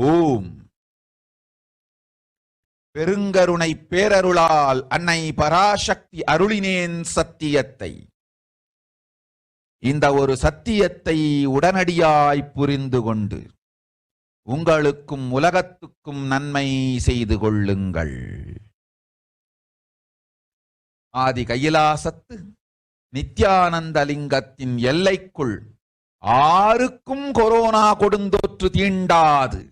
ஓம். பெருங்கருணை பேரருளால் அன்னை பராசக்தி அருளினேன் சத்தியத்தை. இந்த ஒரு சத்தியத்தை உடனடியாய் புரிந்து கொண்டு உங்களுக்கும் உலகத்துக்கும் நன்மை செய்து கொள்ளுங்கள். ஆதி கையிலாசத்து நித்யானந்த லிங்கத்தின் எல்லைக்குள் ஆருக்கும் கொரோனா கொடுந்தொற்று தீண்டாது.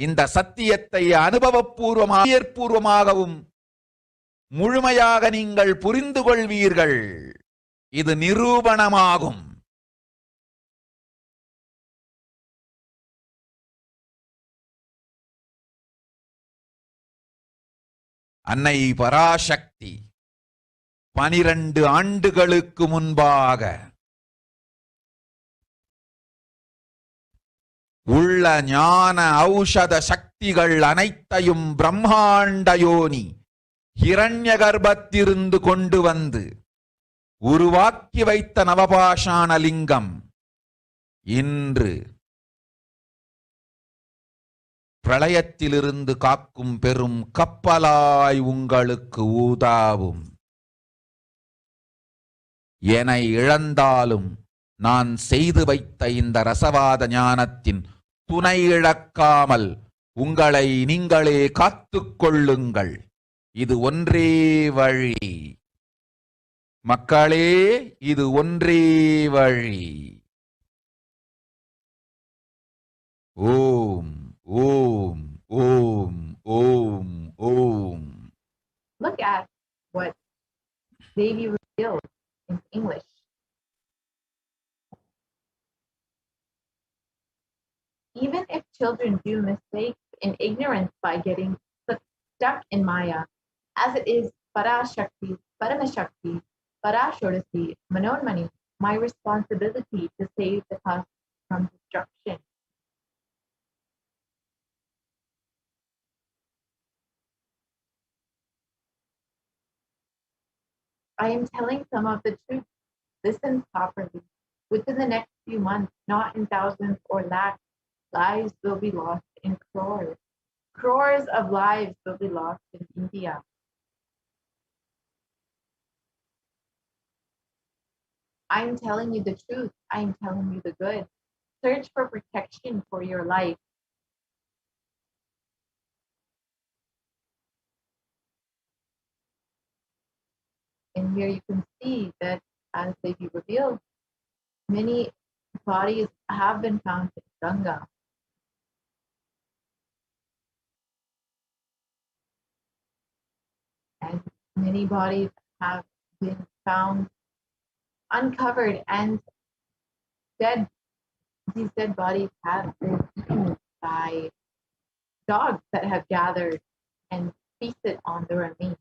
இந்த சத்தியத்தை அனுபவபூர்வமாகவும் முழுமையாக நீங்கள் புரிந்து கொள்வீர்கள். இது நிரூபணமாகும். அன்னை பராசக்தி 12 ஆண்டுகளுக்கு முன்பாக உள்ள ஞான ஔஷத சக்திகள் அனைத்தையும் பிரம்மாண்ட யோனி ஹிரண்ய கர்ப்பத்திலிருந்து கொண்டு வந்து உருவாக்கி வைத்த நவபாஷாண லிங்கம் இன்று பிரளயத்திலிருந்து காக்கும் பெரும் கப்பலாய் உங்களுக்கு ஊதாவும். என இழந்தாலும் நான் செய்து வைத்த இந்த ரசவாத ஞானத்தின் துணை இழக்காமல் உங்களை நீங்களே காத்துக் கொள்ளுங்கள். இது ஒன்றே வழி மக்களே, இது ஒன்றே வழி. ஓம் ஓம் ஓம் ஓம் ஓம். Look at what Devi revealed in English. Even if children do mistakes in ignorance by getting stuck in Maya, as it is Parashakti, Paramashakti, Parashakti, Manonmani, my responsibility to save the cosmos from destruction. I am telling some of the truth. Listen properly. Within the next few months, not in thousands or lakhs, lives will be lost in crores. Crores of lives will be lost in India. I am telling you the truth. I am telling you the good. Search for protection for your life. And here you can see that as they be revealed, many bodies have been found in Ganga. And many bodies have been found uncovered and dead. These dead bodies have been eaten by dogs that have gathered and feasted on the remains.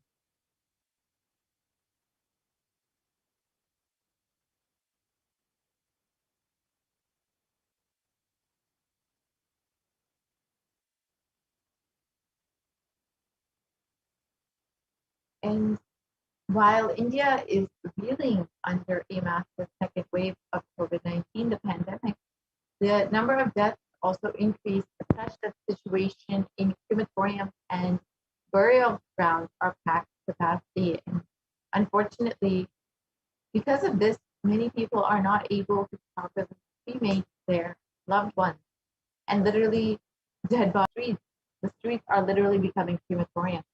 And while India is reeling under a massive second wave of COVID-19, the pandemic, the number of deaths also increased such that the situation in crematoriums and burial grounds are packed to capacity. And unfortunately, because of this, many people are not able to properly cremate their loved ones. And literally, dead bodies, the streets are literally becoming crematoriums.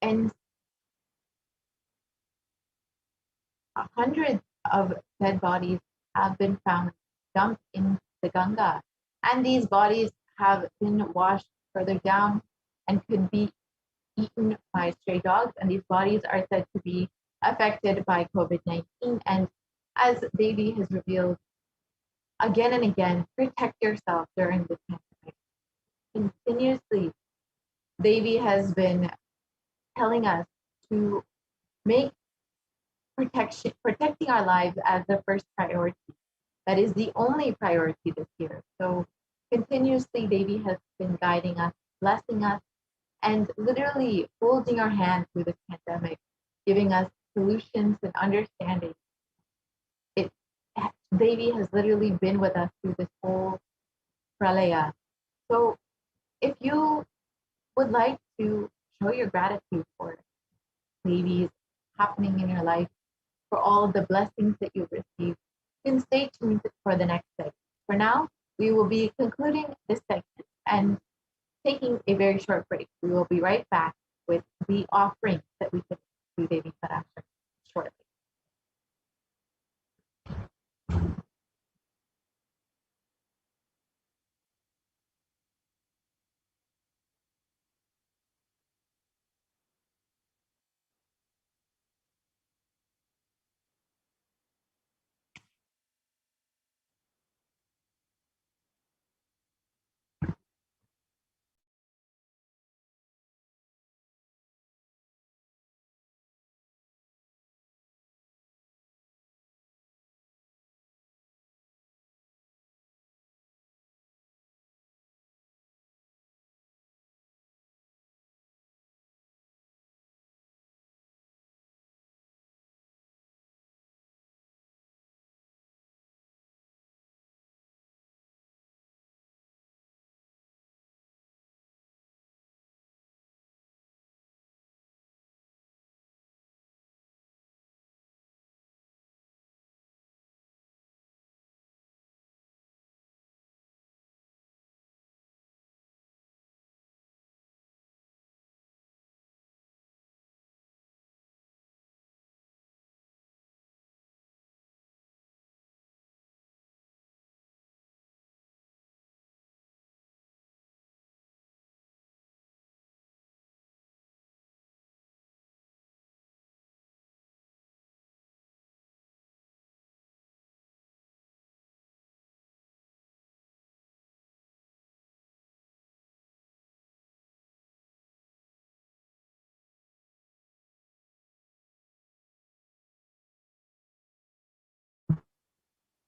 And hundreds of dead bodies have been found dumped in the Ganga. And these bodies have been washed further down and could be eaten by stray dogs. And these bodies are said to be affected by COVID-19. And as Devi has revealed again and again, protect yourself during this pandemic. Continuously, Devi has been telling us to make protecting our lives as the first priority. That is the only priority this year. So continuously, Devi has been guiding us blessing us, and literally holding our hand through this pandemic, giving us solutions and understanding. It Devi has literally been with us through this whole pralaya. So if you would like to show your gratitude for Devi's happening in your life, for all of the blessings that you've received, then stay tuned for the next segment. For now, we will be concluding this segment and taking a very short break. We will be right back with the offerings that we took to Devi Parashakti shortly.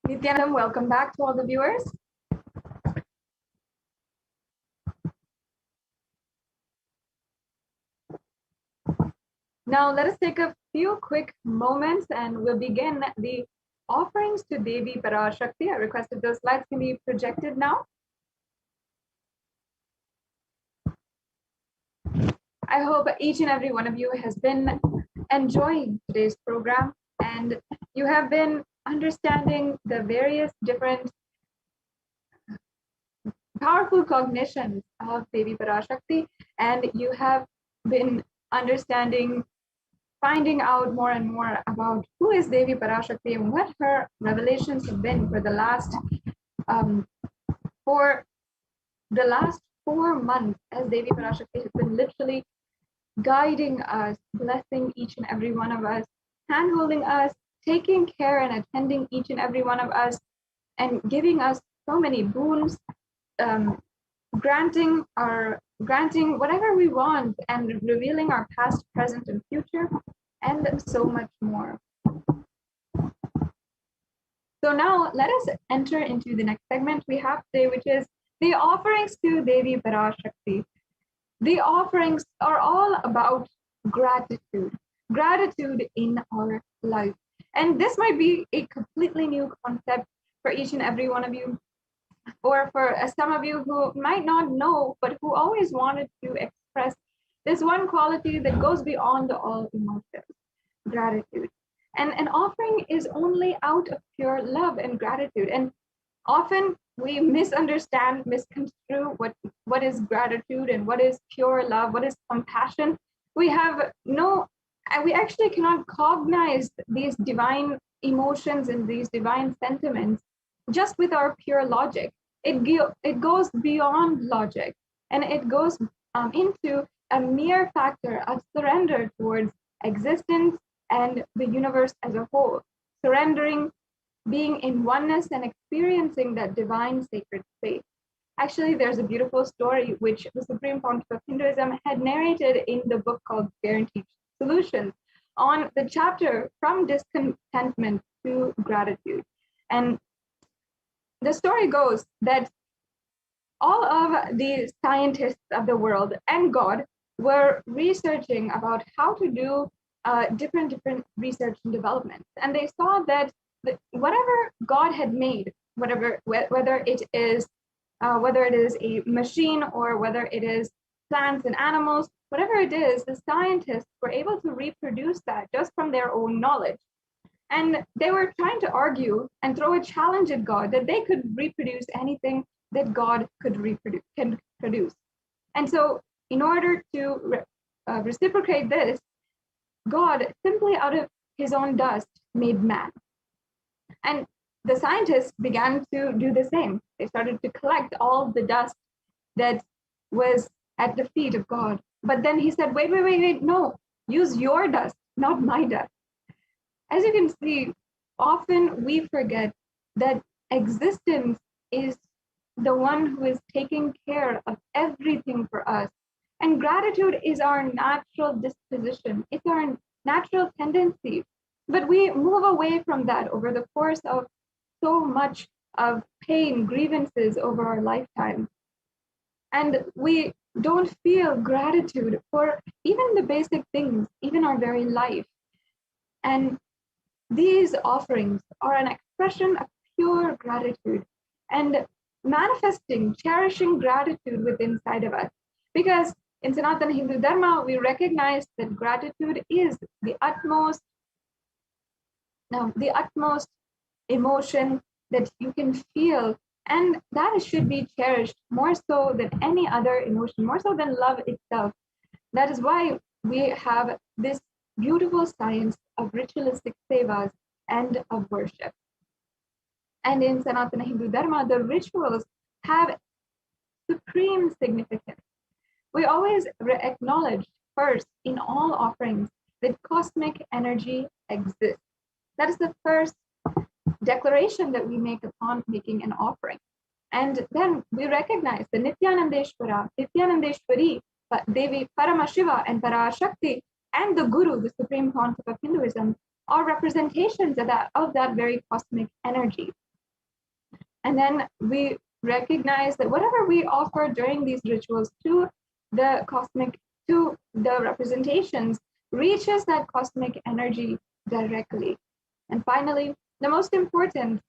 Nithyanandam, welcome back to all the viewers. Now let us take a few quick moments and we'll begin the offerings to Devi Parashakti. I requested those slides can be projected now. I hope each and every one of you has been enjoying today's program and you have been understanding the various different powerful cognitions of Devi Parashakti, and you have been understanding, finding out more and more about who is Devi Parashakti and what her revelations have been for the last 4 months, as Devi Parashakti has been literally guiding us, blessing each and every one of us, hand-holding us, taking care and attending each and every one of us, and giving us so many boons, granting whatever we want, and revealing our past, present, and future, and so much more. So now let us enter into the next segment we have today, which is the offerings to Devi Parashakti. The offerings are all about gratitude in our life. And this might be a completely new concept for each and every one of you, or for some of you who might not know, but who always wanted to express this one quality that goes beyond all emotions, gratitude. And an offering is only out of pure love and gratitude. And often we misunderstand, misconstrue what is gratitude and what is pure love, what is compassion. We actually cannot cognize these divine emotions and these divine sentiments just with our pure logic. It goes beyond logic, and it goes into a mere factor of surrender towards existence and the universe as a whole, surrendering, being in oneness and experiencing that divine sacred space. Actually, there's a beautiful story which the Supreme Pontiff of Hinduism had narrated in the book called Guaranteed Solutions on the chapter From Discontentment to Gratitude. And the story goes that all of the scientists of the world and God were researching about how to do different research and development, and they saw that whatever God had made, whether it is a machine or whether it is plants and animals, whatever it is, the scientists were able to reproduce that just from their own knowledge. And they were trying to argue and throw a challenge at God that they could reproduce anything that God can produce. And so, in order to reciprocate this, God simply out of his own dust made man. And the scientists began to do the same. They started to collect all the dust that was at the feet of God. But then he said, wait, no, use your dust, not my dust. As you can see, often we forget that existence is the one who is taking care of everything for us. And gratitude is our natural disposition. It's our natural tendency. But we move away from that over the course of so much of pain, grievances over our lifetime. And we don't feel gratitude for even the basic things, even our very life. And these offerings are an expression of pure gratitude and manifesting, cherishing gratitude within inside of us. Because in Sanatana Hindu Dharma, we recognize that gratitude is the utmost emotion that you can feel, and that should be cherished more so than any other emotion, more so than love itself. That is why we have this beautiful science of ritualistic sevas and of worship. And in Sanatana Hindu Dharma, the rituals have supreme significance. We always acknowledge first in all offerings that cosmic energy exists. That is the first declaration that we make upon making an offering. And then we recognize the Nithyanandeshwari, Devi Paramashiva and Parashakti, and the Guru, the supreme pontiff of Hinduism, are representations of that very cosmic energy. And then we recognize that whatever we offer during these rituals to the representations reaches that cosmic energy directly. And finally, the most important,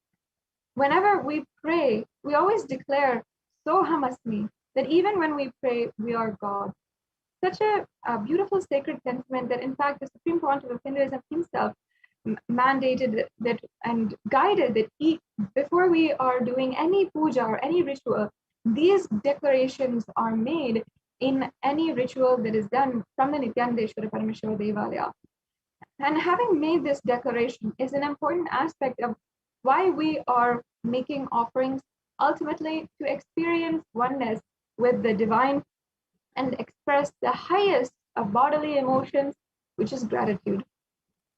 whenever we pray, we always declare Soham Asmi, that even when we pray, we are God. Such a beautiful sacred sentiment that, in fact, the Supreme Pontiff of Hinduism himself mandated that and guided that before we are doing any puja or any ritual, these declarations are made in any ritual that is done from the Nithyanandeshwara Paramashiva Devalaya. And having made this declaration is an important aspect of why we are making offerings, ultimately to experience oneness with the divine and express the highest of bodily emotions, which is gratitude.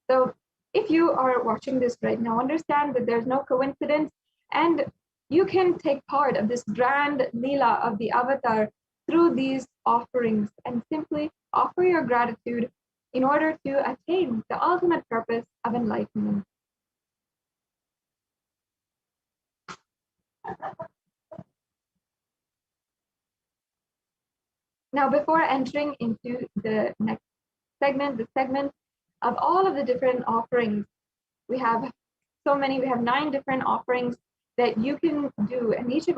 So if you are watching this right now, understand that there's no coincidence, and you can take part of this grand Leela of the Avatar through these offerings and simply offer your gratitude in order to attain the ultimate purpose of enlightenment. Now, before entering into the next segment, the segment of all of the different offerings, we have so many, we have 9 different offerings that you can do, and each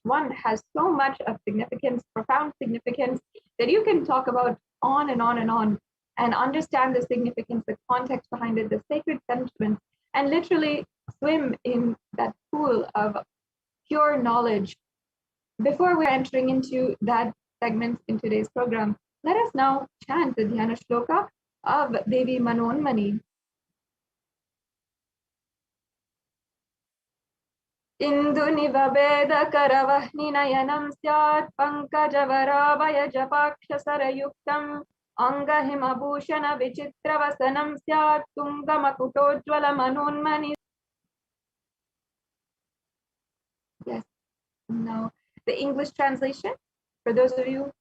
one has so much of significance, profound significance, that you can talk about on and on and on, and understand the significance, the context behind it, the sacred sentiment, and literally swim in that pool of pure knowledge. Before we're entering into that segment in today's program, let us now chant the Dhyana Shloka of Devi Manonmani. Induniva Veda Karavahni Nayanam Syat Pankajavaravaya Japakshasarayuktam Angahima Bhushana Vichitravasanam Syat Tungamakutojvala Manonmani. Yes. Now, the English translation, for those of you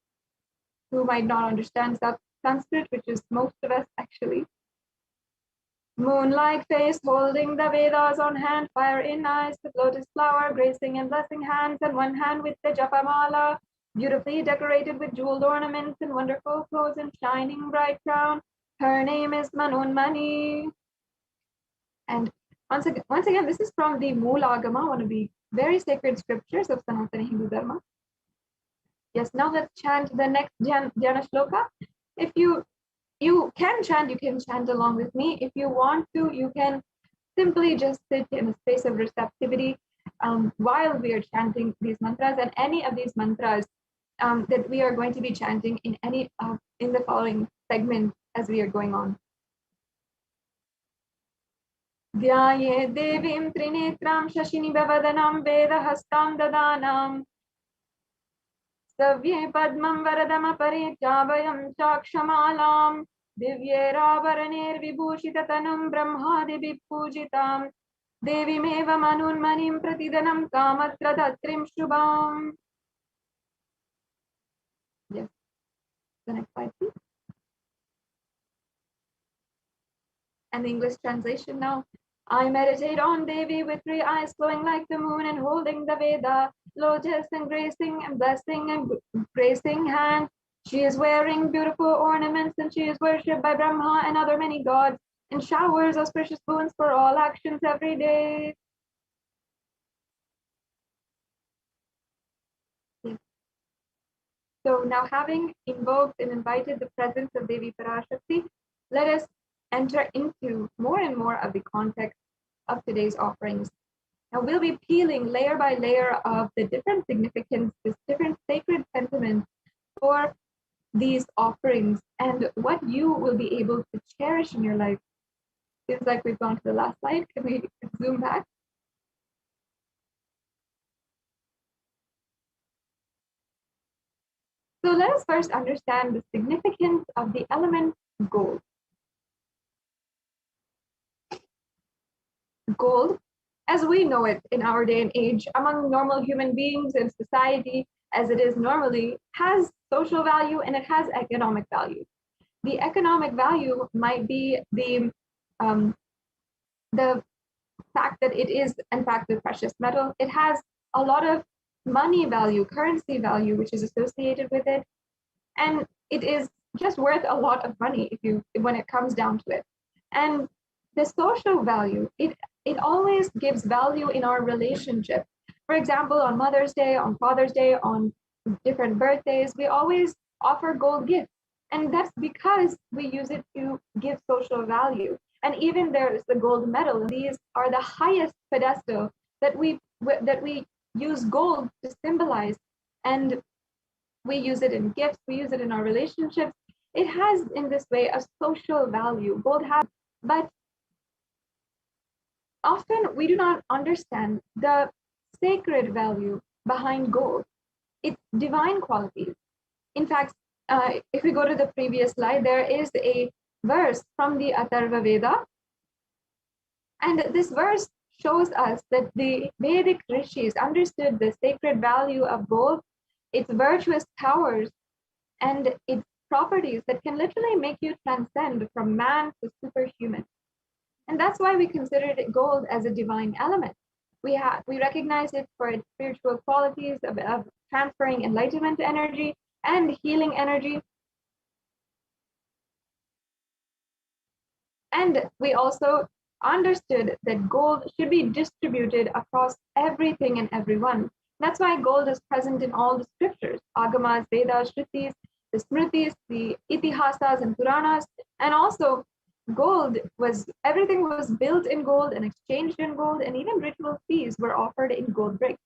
who might not understand Sanskrit, which is most of us actually. Moon-like face holding the Vedas on hand, fire in eyes, with lotus flower gracing and blessing hands, and one hand with the Japamala, beautifully decorated with jeweled ornaments and wonderful clothes and shining bright crown. Her name is Manonmani. And once again, this is from the Moolagama, one of the very sacred scriptures of Sanatana Hindu Dharma. Yes, now let's chant the next Dhyana Shloka. If you can chant along with me. If you want to, you can simply just sit in a space of receptivity while we are chanting these mantras, and any of these mantras that we are going to be chanting in in the following segment as we are going on. Dhyaye devim trinetram shashini bhavadanam vedahastam dadanam savye padmam varadam aparijabhayam chakshamalam दिव्यैराभरणैर् विभूषिततनुं ब्रह्मादिभिः पूजितां देवीमेव मनोन्मणिं प्रतिदिनं कामत्रधत्रीं शुभाम्. Yes, the next slide, please. And the English translation now. I meditate on Devi with 3 eyes glowing like the moon and holding the Veda, lotus and gracing and blessing and gracing hand. She is wearing beautiful ornaments and she is worshipped by Brahma and other many gods and showers auspicious boons for all actions every day. Yes. So now, having invoked and invited the presence of Devi Parashakti, let us enter into more and more of the context of today's offerings. Now we'll be peeling layer by layer of the different significance, this different sacred sentiments for these offerings and what you will be able to cherish in your life. Seems like we've gone to the last slide. Can we zoom back? So let us first understand the significance of the element gold. Gold, as we know it in our day and age, among normal human beings in society, as it is normally, has social value and it has economic value. The economic value might be the fact that it is, in fact, a precious metal. It has a lot of money value, currency value, which is associated with it. And it is just worth a lot of money when it comes down to it. And the social value, it always gives value in our relationship. For example, on Mother's Day, on Father's Day, on different birthdays, we always offer gold gifts. And that's because we use it to give social value. And even there's the gold medal. These are the highest pedestal that we use gold to symbolize. And we use it in gifts, we use it in our relationships. It has, in this way, a social value. Gold has, but often we do not understand the sacred value behind gold, its divine qualities. In fact, if we go to the previous slide, there is a verse from the Atharva Veda. And this verse shows us that the Vedic rishis understood the sacred value of gold, its virtuous powers, and its properties that can literally make you transcend from man to superhuman. And that's why we considered gold as a divine element. We recognize it for its spiritual qualities of transferring enlightenment energy and healing energy. And we also understood that gold should be distributed across everything and everyone. That's why gold is present in all the scriptures, Agamas, Vedas, Shrutis, the Smritis, the Itihasas and Puranas, and also everything was built in gold and exchanged in gold, and even ritual fees were offered in gold bricks.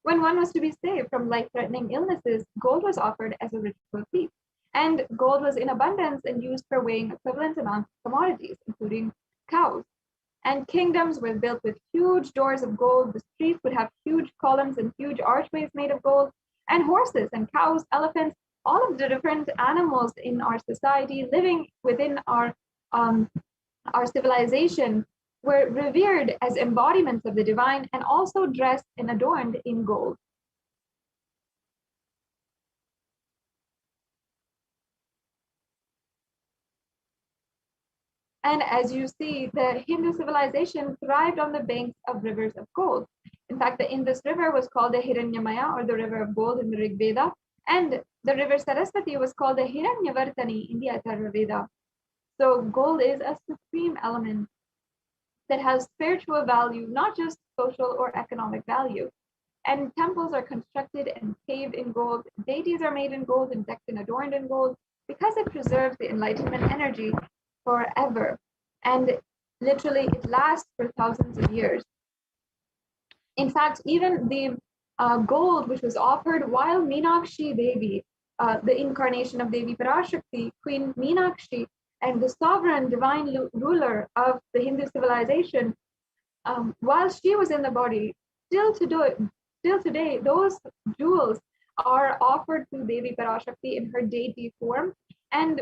When one was to be saved from life-threatening illnesses, gold was offered as a ritual fee. And gold was in abundance and used for weighing equivalent amounts of commodities, including cows. And kingdoms were built with huge doors of gold. The streets would have huge columns and huge archways made of gold. And horses and cows, elephants, all of the different animals in our society living within our civilization were revered as embodiments of the divine and also dressed and adorned in gold. And as you see, the Hindu civilization thrived on the banks of rivers of gold. In fact, the Indus River was called the Hiranyamaya, or the river of gold, in the Rig Veda, and the river Saraswati was called the Hiranyavartani in the Atharva Veda. So gold is a supreme element that has spiritual value, not just social or economic value. And temples are constructed and paved in gold. Deities are made in gold and decked and adorned in gold because it preserves the enlightenment energy forever. And literally, it lasts for thousands of years. In fact, even the gold which was offered while Meenakshi Devi, the incarnation of Devi Parashakti, Queen Meenakshi, and the sovereign divine ruler of the Hindu civilization, while she was in the body, still today, those jewels are offered to Devi Parashakti in her deity form, and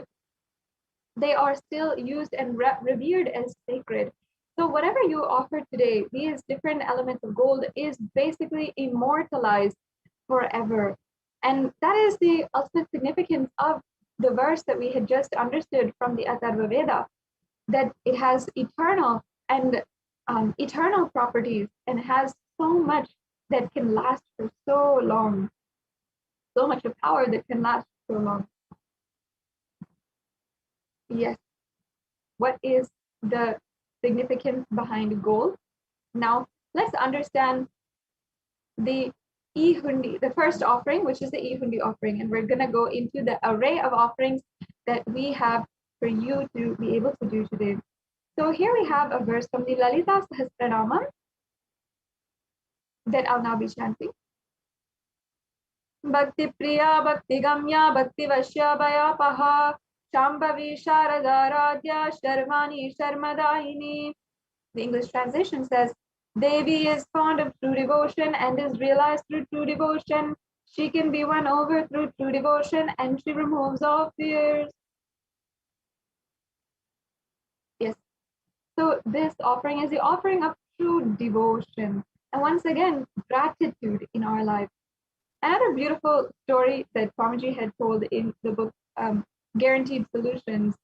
they are still used and revered as sacred. So whatever you offer today, these different elements of gold is basically immortalized forever. And that is the ultimate significance of the verse that we had just understood from the Atharva Veda, that it has eternal and eternal properties and has so much that can last for so long, so much of power that can last so long. Yes. What is the significance behind gold? Now, let's understand the E-Hundi, the first offering, which is the E-Hundi offering. And we're going to go into the array of offerings that we have for you to be able to do today. So here we have a verse from the Lalita Sahasranama that I'll now be chanting. Bhakti Priya, Bhakti Gamya, Bhakti Vashya Bhaya Paha, Shambhavi Sharada Radhya Sharvani Sharmadayini. The English translation says, Devi is fond of true devotion and is realized through true devotion. She can be won over through true devotion and she removes all fears. Yes. So this offering is the offering of true devotion. And once again, gratitude in our life. Another beautiful story that Swamiji had told in the book Guaranteed Solutions,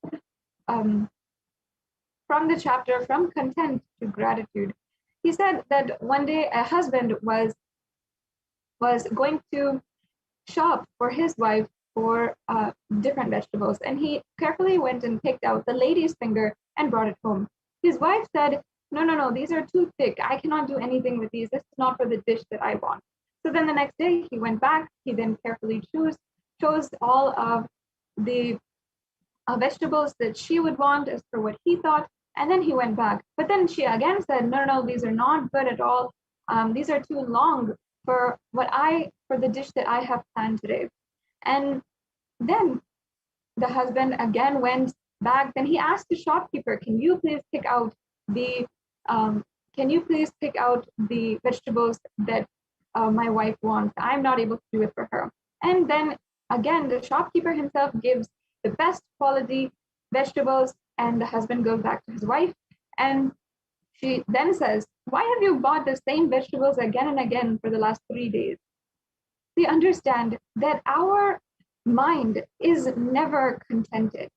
from the chapter From Content to Gratitude. He said that one day a husband was going to shop for his wife for different vegetables, and he carefully went and picked out the lady's finger and brought it home. His wife said, no, these are too thick. I cannot do anything with these. This is not for the dish that I want. So then the next day he went back. He then carefully chose all of the vegetables that she would want as per what he thought, and then he went back. But then she again said, no, these are not good at all. These are too long for the dish that I have planned today. And then the husband again went back. Then he asked the shopkeeper, can you please pick out the vegetables that my wife wants? I'm not able to do it for her. And then again, the shopkeeper himself gives the best quality vegetables, and the husband goes back to his wife, and she then says, why have you bought the same vegetables again and again for the last 3 days? We understand that our mind is never contented.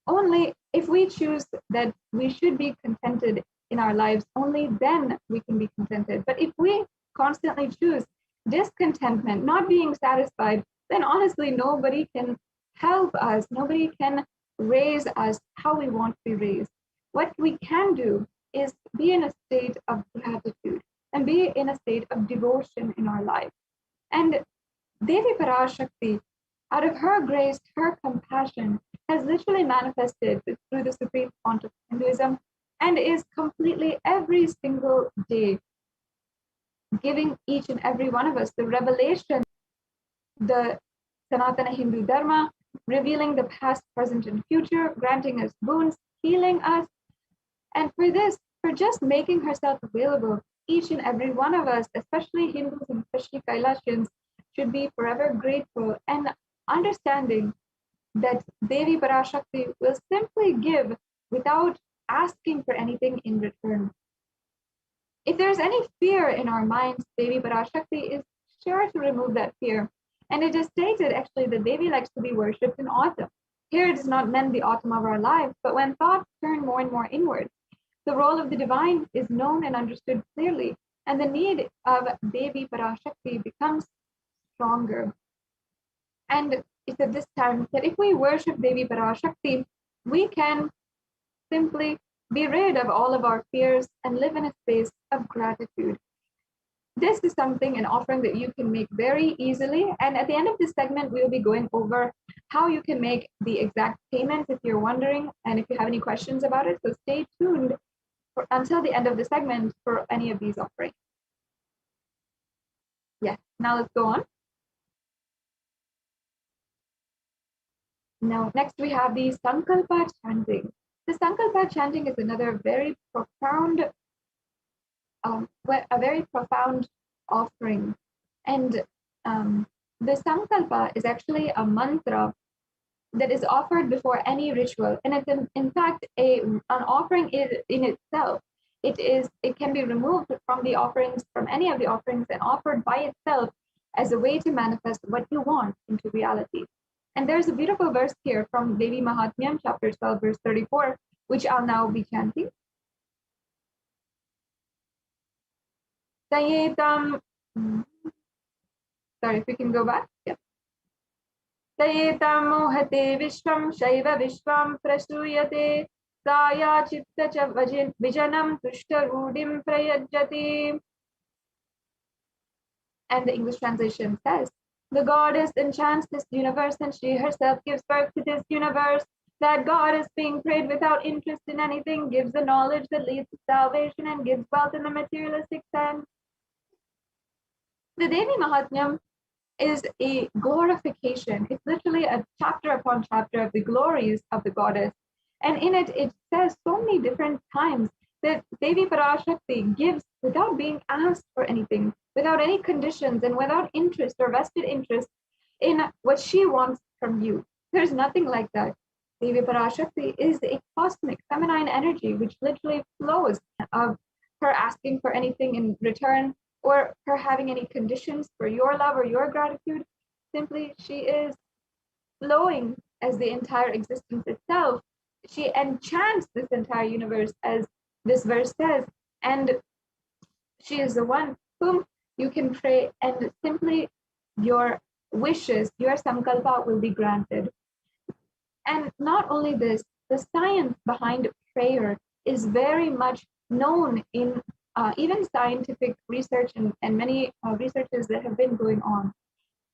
Only if we choose that we should be contented in our lives, only then we can be contented. But if we constantly choose discontentment, not being satisfied, then honestly, nobody can help us. Nobody can raise us how we want to be raised. What we can do is be in a state of gratitude and be in a state of devotion in our life. And Devi Parashakti, out of her grace, her compassion, has literally manifested through the supreme font of Hinduism and is completely every single day giving each and every one of us the revelation, the Sanatana Hindu Dharma, revealing the past, present, and future, granting us boons, healing us. And for this, for just making herself available, each and every one of us, especially Hindus and especially Kailashians, should be forever grateful and understanding that Devi Parashakti will simply give without asking for anything in return. If there's any fear in our minds, Devi Parashakti is sure to remove that fear. And it is stated actually that Devi likes to be worshipped in autumn. Here does not mean the autumn of our lives, but when thoughts turn more and more inwards, the role of the divine is known and understood clearly, and the need of Devi Parashakti becomes stronger. And it's at this time that if we worship Devi Parashakti, we can simply be rid of all of our fears and live in a space of gratitude. This is something, an offering that you can make very easily. And at the end of this segment, we'll be going over how you can make the exact payments if you're wondering, and if you have any questions about it. So stay tuned until the end of the segment for any of these offerings. Yes, now let's go on. Now, next we have the Sankalpa chanting. The Sankalpa chanting is another very profound a very profound offering. And the Sankalpa is actually a mantra that is offered before any ritual. And it's in fact an offering in itself. It can be removed from the offerings, from any of the offerings, and offered by itself as a way to manifest what you want into reality. And there's a beautiful verse here from Devi Mahatmyam, chapter 12, verse 34, which I'll now be chanting. Tayetam, sorry, if we can go back. Yeah. Tayetam mohate vishvam shaiva vishvam prasuyate saya chitta cha vijanam tushta rudim prayajati. And the English translation says, the goddess enchants this universe and she herself gives birth to this universe. That goddess, being prayed without interest in anything, gives the knowledge that leads to salvation and gives wealth in the materialistic sense. The Devi Mahatmyam is a glorification. It's literally a chapter upon chapter of the glories of the goddess. And in it, it says so many different times that Devi Parashakti gives without being asked for anything, without any conditions, and without interest or vested interest in what she wants from you. There's nothing like that. Devi Parashakti is a cosmic feminine energy which literally flows of her asking for anything in return, or her having any conditions for your love or your gratitude. Simply, she is flowing as the entire existence itself. She enchants this entire universe, as this verse says, and she is the one whom you can pray, and simply your wishes, your sankalpa will be granted. And not only this, the science behind prayer is very much known in even scientific research and many researches that have been going on.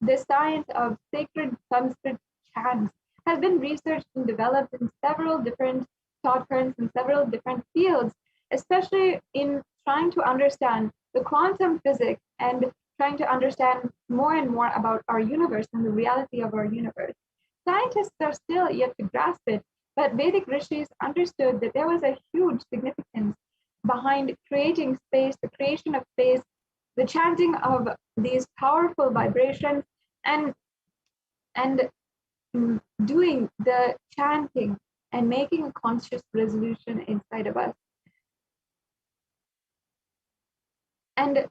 The science of sacred Sanskrit chants has been researched and developed in several different thought currents in several different fields, especially in trying to understand the quantum physics and trying to understand more and more about our universe and the reality of our universe. Scientists are still yet to grasp it, but Vedic rishis understood that there was a huge significance behind creating space, the creation of space, the chanting of these powerful vibrations, and doing the chanting and making a conscious resolution inside of us. And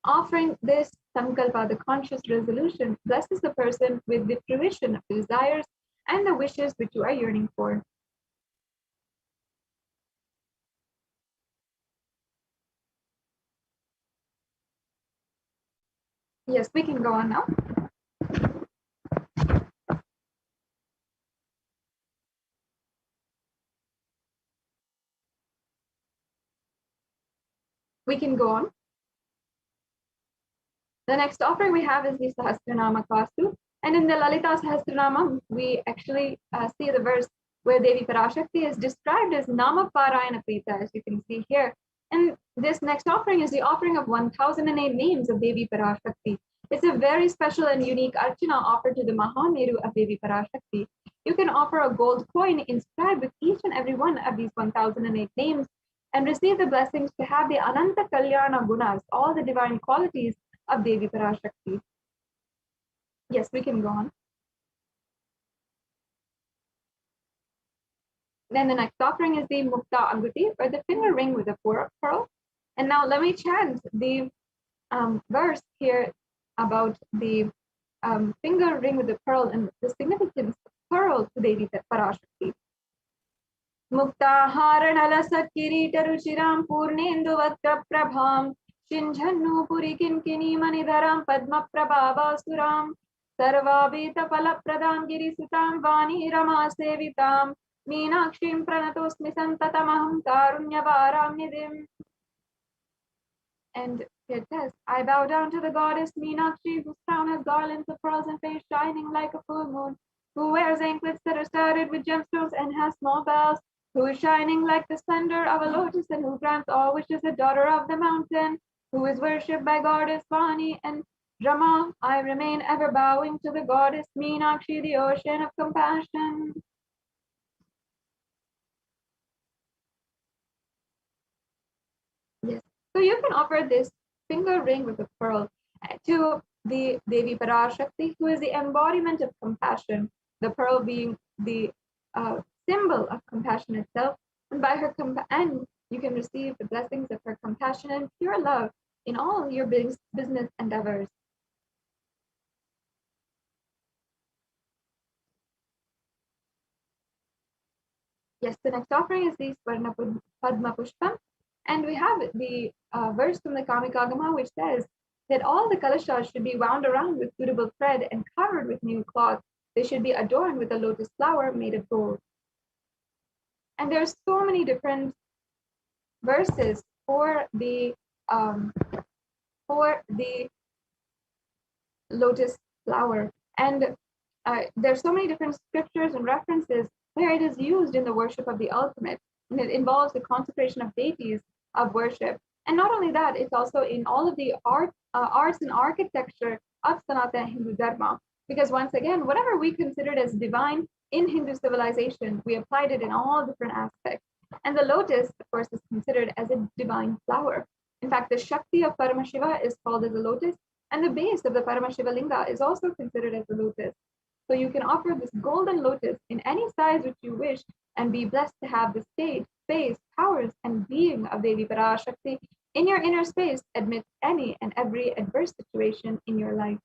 offering this sankalpa, the conscious resolution, blesses the person with the fruition of the desires and the wishes which you are yearning for. Yes, we can go on now. We can go on. The next offering we have is the Sahasranama Kastu. And in the Lalita Sahasranama, we actually see the verse where Devi Parashakti is described as Nama Parayana Prita, as you can see here. And this next offering is the offering of 1008 names of Devi Parashakti. It's a very special and unique archana offered to the Mahameru of Devi Parashakti. You can offer a gold coin inscribed with each and every one of these 1008 names and receive the blessings to have the Ananta Kalyana Gunas, all the divine qualities of Devi Parashakti. Yes, we can go on. Then the next offering is the Mukta Anguti, or the finger ring with a pearl. And now let me chant the verse here about the finger ring with the pearl and the significance pearl to Devi Parashakti. मुक्ताहारणलसत्किरीटरुचिरां पूर्णेन्दुवक्त्रप्रभां शिञ्झन्नूपुरिकिङ्किणीमणिधरां पद्मप्रभावासुरां सर्वाभीतफलप्रदां गिरिसुतां वाणी रमासेवितां मीनाक्षीं प्रणतोऽस्मि सन्ततमहं कारुण्यवारां निधिम्. And it says, I bow down to the goddess Meenakshi, whose crown has garlands of pearls and face shining like a full moon, who wears anklets that are studded with gemstones and has small bells, who is shining like the splendor of a lotus, and who grants all wishes, a daughter of the mountain, who is worshipped by goddess Vani and Rama. I remain ever bowing to the goddess Meenakshi, the ocean of compassion. Yes. So you can offer this finger ring with a pearl to the Devi Parashakti, who is the embodiment of compassion, the pearl being the symbol of compassion itself. And by her and you can receive the blessings of her compassion and pure love in all your business endeavors. Yes, the next offering is the Swarna Padma Pushpam. And we have the verse from the Kamikagama, which says that all the kalashas should be wound around with suitable thread and covered with new cloth. They should be adorned with a lotus flower made of gold. And there's so many different verses for the lotus flower. And there's so many different scriptures and references where it is used in the worship of the ultimate. And it involves the consecration of deities of worship. And not only that, it's also in all of the arts and architecture of Sanatana Hindu Dharma. Because once again, whatever we considered as divine in Hindu civilization, we applied it in all different aspects. And the lotus, of course, is considered as a divine flower. In fact, the Shakti of Paramashiva is called as a lotus, and the base of the Paramashiva Linga is also considered as a lotus. So you can offer this golden lotus in any size which you wish and be blessed to have the state, space, powers, and being of Devi Parashakti in your inner space amidst any and every adverse situation in your life.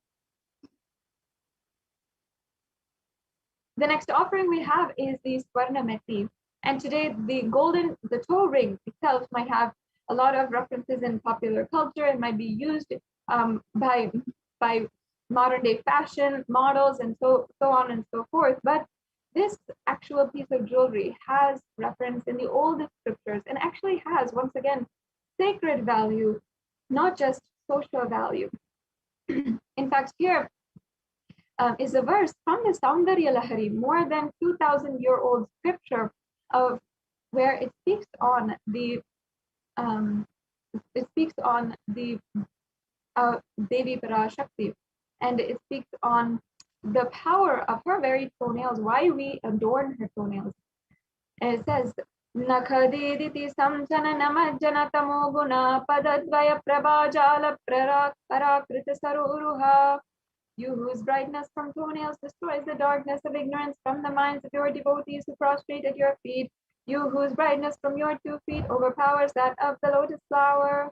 The next offering we have is the Swarna Meti. And today the toe ring itself might have a lot of references in popular culture and might be used by modern day fashion models and so on and so forth. But this actual piece of jewelry has reference in the oldest scriptures and actually has, once again, sacred value, not just social value. In fact, here is a verse from the Saundarya Lahari, more than 2,000-year-old scripture of where it speaks on the Devi Parashakti, and it speaks on the power of her very toenails, why we adorn her toenails. And it says, Nakhadiditi samjana namajjana tamoguna padadvaya prabhajala parakrita saruruha. You whose brightness from toenails destroys the darkness of ignorance from the minds of your devotees who prostrate at your feet. You whose brightness from your 2 feet overpowers that of the lotus flower.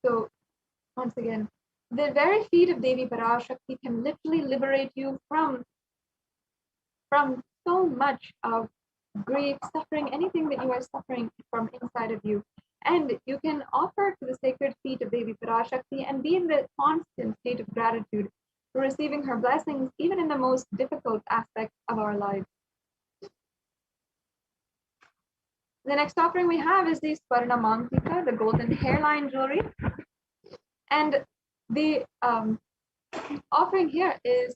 So once again, the very feet of Devi Parashakti can literally liberate you from so much of grief, suffering, anything that you are suffering from inside of you. And you can offer to the sacred feet of Devi Parashakti and be in the constant state of gratitude for receiving her blessings, even in the most difficult aspects of our lives. The next offering we have is the Swarna Mantika, the golden hairline jewelry. And the offering here is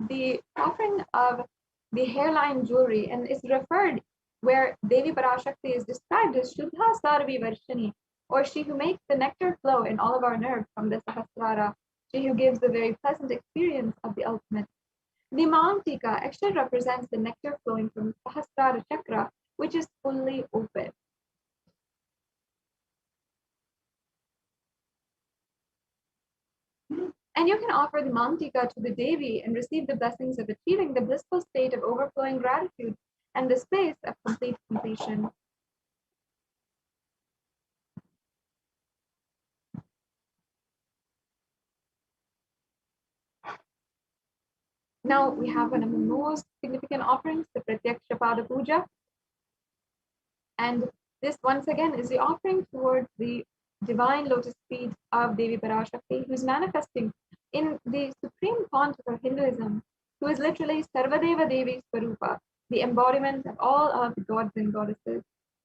the offering of the hairline jewelry, and is referred where Devi Parashakti is described as Shuddha Sarvi Varshini, or she who makes the nectar flow in all of our nerves from the Sahasrara, she who gives the very pleasant experience of the ultimate. The Mantika actually represents the nectar flowing from Sahasrara chakra, which is fully open. And you can offer the Mantika to the Devi and receive the blessings of achieving the blissful state of overflowing gratitude and the space of complete completion. Now we have one of the most significant offerings, the Pratyaksha Pada Puja. And this once again is the offering towards the divine lotus feet of Devi Parashakti, who is manifesting in the supreme font of Hinduism, who is literally Sarvadeva Devi Swarupa, the embodiment of all of the gods and goddesses.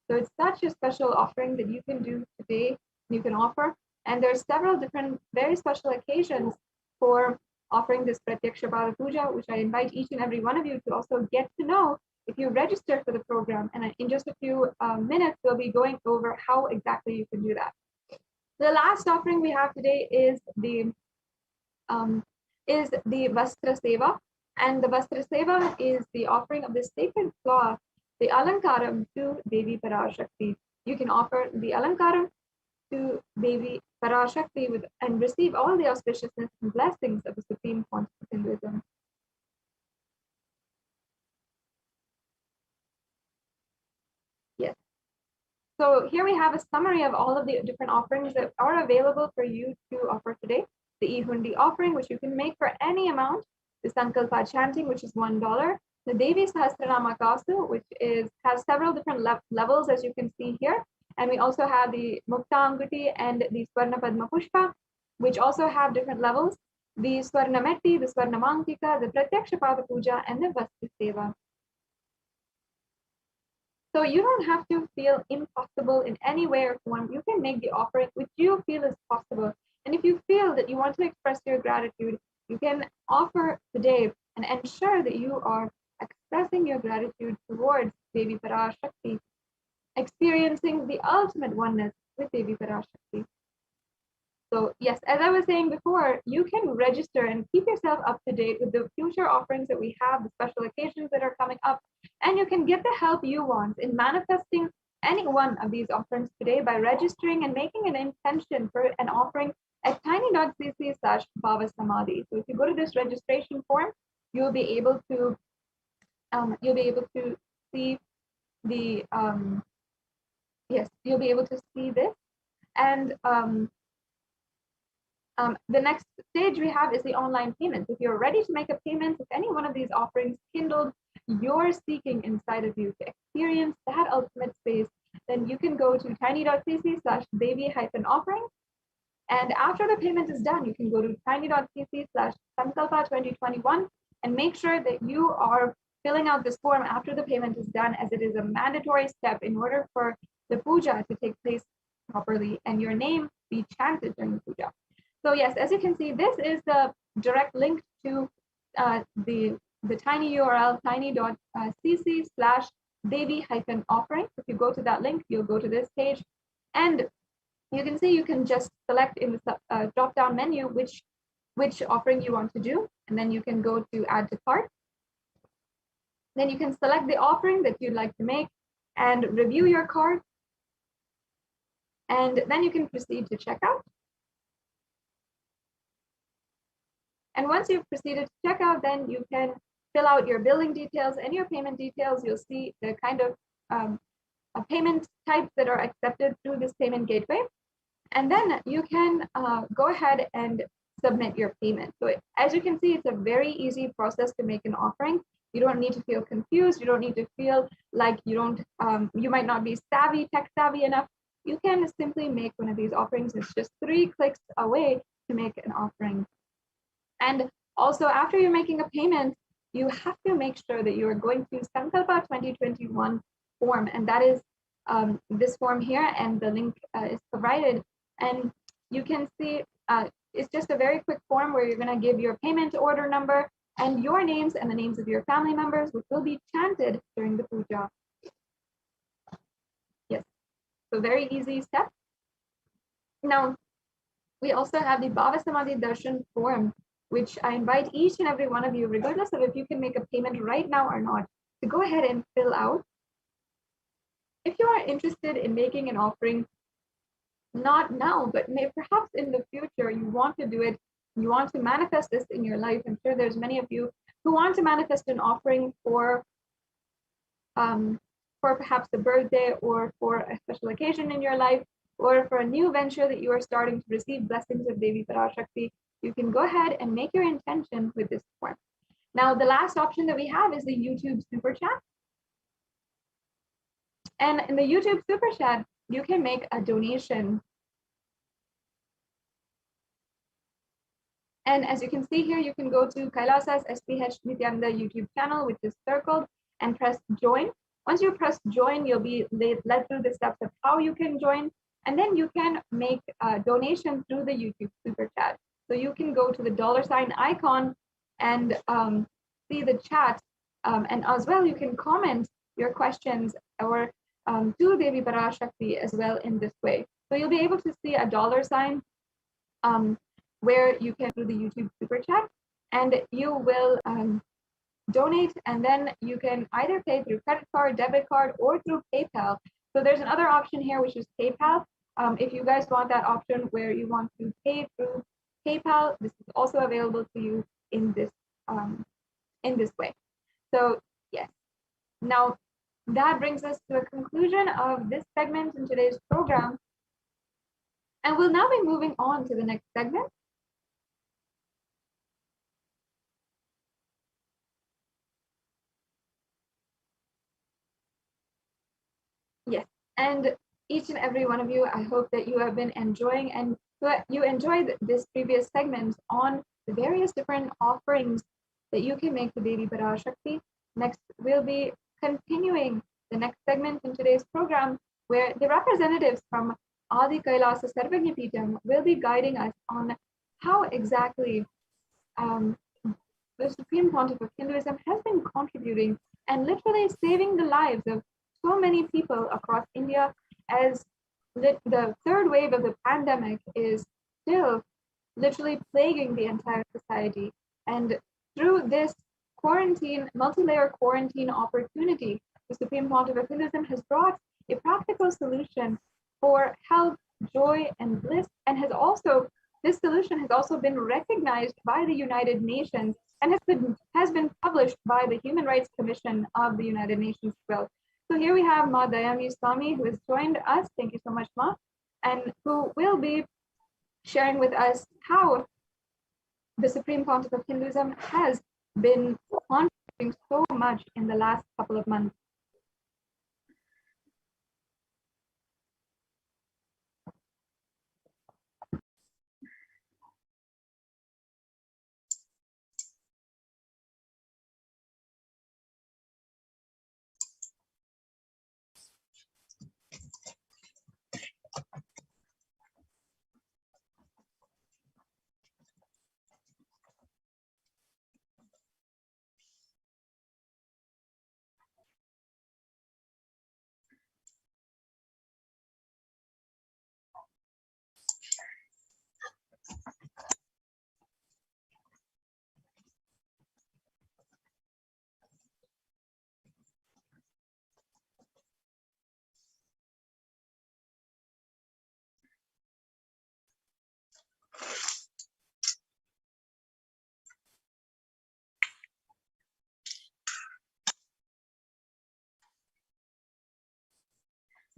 So it's such a special offering that you can do today, you can offer. And there are several different very special occasions for offering this Pratyaksha Pada Puja, which I invite each and every one of you to also get to know if you register for the program. And in just a few minutes, we'll be going over how exactly you can do that. The last offering we have today is the Vastra Seva. And the Vastra Seva is the offering of the sacred cloth, the Alankaram, to Devi Parashakti. You can offer the Alankaram to Devi Parashakti and receive all the auspiciousness and blessings of the supreme font of Hinduism. Yes. So here we have a summary of all of the different offerings that are available for you to offer today. The Ihundi offering, which you can make for any amount. The Sankalpa chanting, which is $1. The Devi Sahasranama Kasu, which has several different levels, as you can see here. And we also have the Mukta Anguti and the Swarna Padma Pushpa, which also have different levels. The Swarna Metti, the Swarna Mankika, the Pratyaksha Pada Puja, and the Vasti Seva. So you don't have to feel impossible in any way or form. You can make the offering which you feel is possible. And if you feel that you want to express your gratitude, you can offer today and ensure that you are expressing your gratitude towards Devi Parashakti, experiencing the ultimate oneness with Devi Parashakti. So yes, as I was saying before, you can register and keep yourself up to date with the future offerings that we have, the special occasions that are coming up, and you can get the help you want in manifesting any one of these offerings today by registering and making an intention for an offering at tiny.cc/bhavasamadhi. So if you go to this registration form, you'll be able to see the you'll be able to see this. And the next stage we have is the online payment. If you're ready to make a payment, if any one of these offerings kindled your seeking inside of you to experience that ultimate space, then you can go to tiny.cc/Devi-offering. And after the payment is done, you can go to tiny.cc/Sankalpa2021 and make sure that you are filling out this form after the payment is done, as it is a mandatory step in order for the puja to take place properly and your name be chanted during the puja. So yes, as you can see, this is the direct link to the tiny URL, tiny.cc/Devi-offering. If you go to that link, you'll go to this page, and you can see you can just select in the drop-down menu which offering you want to do, and then you can go to add to cart. Then you can select the offering that you'd like to make and review your cart, and then you can proceed to checkout. And once you've proceeded to checkout, then you can fill out your billing details and your payment details. You'll see the kind of payment types that are accepted through this payment gateway. And then you can go ahead and submit your payment. So as you can see, it's a very easy process to make an offering. You don't need to feel confused. You don't need to feel like you might not be tech savvy enough. You can simply make one of these offerings. It's just 3 clicks away to make an offering. And also, after you're making a payment, you have to make sure that you are going to Sankalpa 2021 form, and that is this form here, and the link is provided. And you can see it's just a very quick form where you're going to give your payment order number and your names and the names of your family members, which will be chanted during the puja. Yes, so very easy step. Now, we also have the Bhava Samadhi Darshan form, which I invite each and every one of you, regardless of if you can make a payment right now or not, to go ahead and fill out. If you are interested in making an offering, not now, but perhaps in the future, you want to do it, you want to manifest this in your life. I'm sure there's many of you who want to manifest an offering for perhaps a birthday or for a special occasion in your life, or for a new venture that you are starting to receive blessings of Devi Parashakti. You can go ahead and make your intention with this form. Now, the last option that we have is the YouTube Super Chat. And in the YouTube Super Chat, you can make a donation. And as you can see here, you can go to Kailasa's HDH Nithyananda YouTube channel, which is circled, and press join. Once you press join, you'll be led through the steps of how you can join, and then you can make a donation through the YouTube Super Chat. So you can go to the $ icon and see the chat, and as well you can comment your questions or to Devi Parashakti as well in this way. So you'll be able to see a $ where you can do the YouTube Super Chat, and you will donate, and then you can either pay through credit card, debit card, or through PayPal. So there's another option here, which is PayPal. If you guys want that option where you want to pay through PayPal, this is also available to you in this way. So yes, now that brings us to a conclusion of this segment in today's program, and we'll now be moving on to the next segment. Yes, and each and every one of you, I hope that you have been enjoying and you enjoyed this previous segment on the various different offerings that you can make to Devi Parashakti. Next, we'll be continuing the next segment in today's program, where the representatives from Adi Kailasa Sarvagya Peetham will be guiding us on how exactly the Supreme Pontiff of Hinduism has been contributing and literally saving the lives of so many people across India, as the third wave of the pandemic is still literally plaguing the entire society. And through this quarantine, multi-layer quarantine opportunity, the Supreme Pontiff of Hinduism has brought a practical solution for health, joy, and bliss, and this solution has also been recognized by the United Nations and has been published by the Human Rights Commission of the United Nations as well. So here we have Ma Dayami Swami, who has joined us. Thank you so much, Ma, and who will be sharing with us how the Supreme Pontiff of Hinduism has been contributing so much in the last couple of months.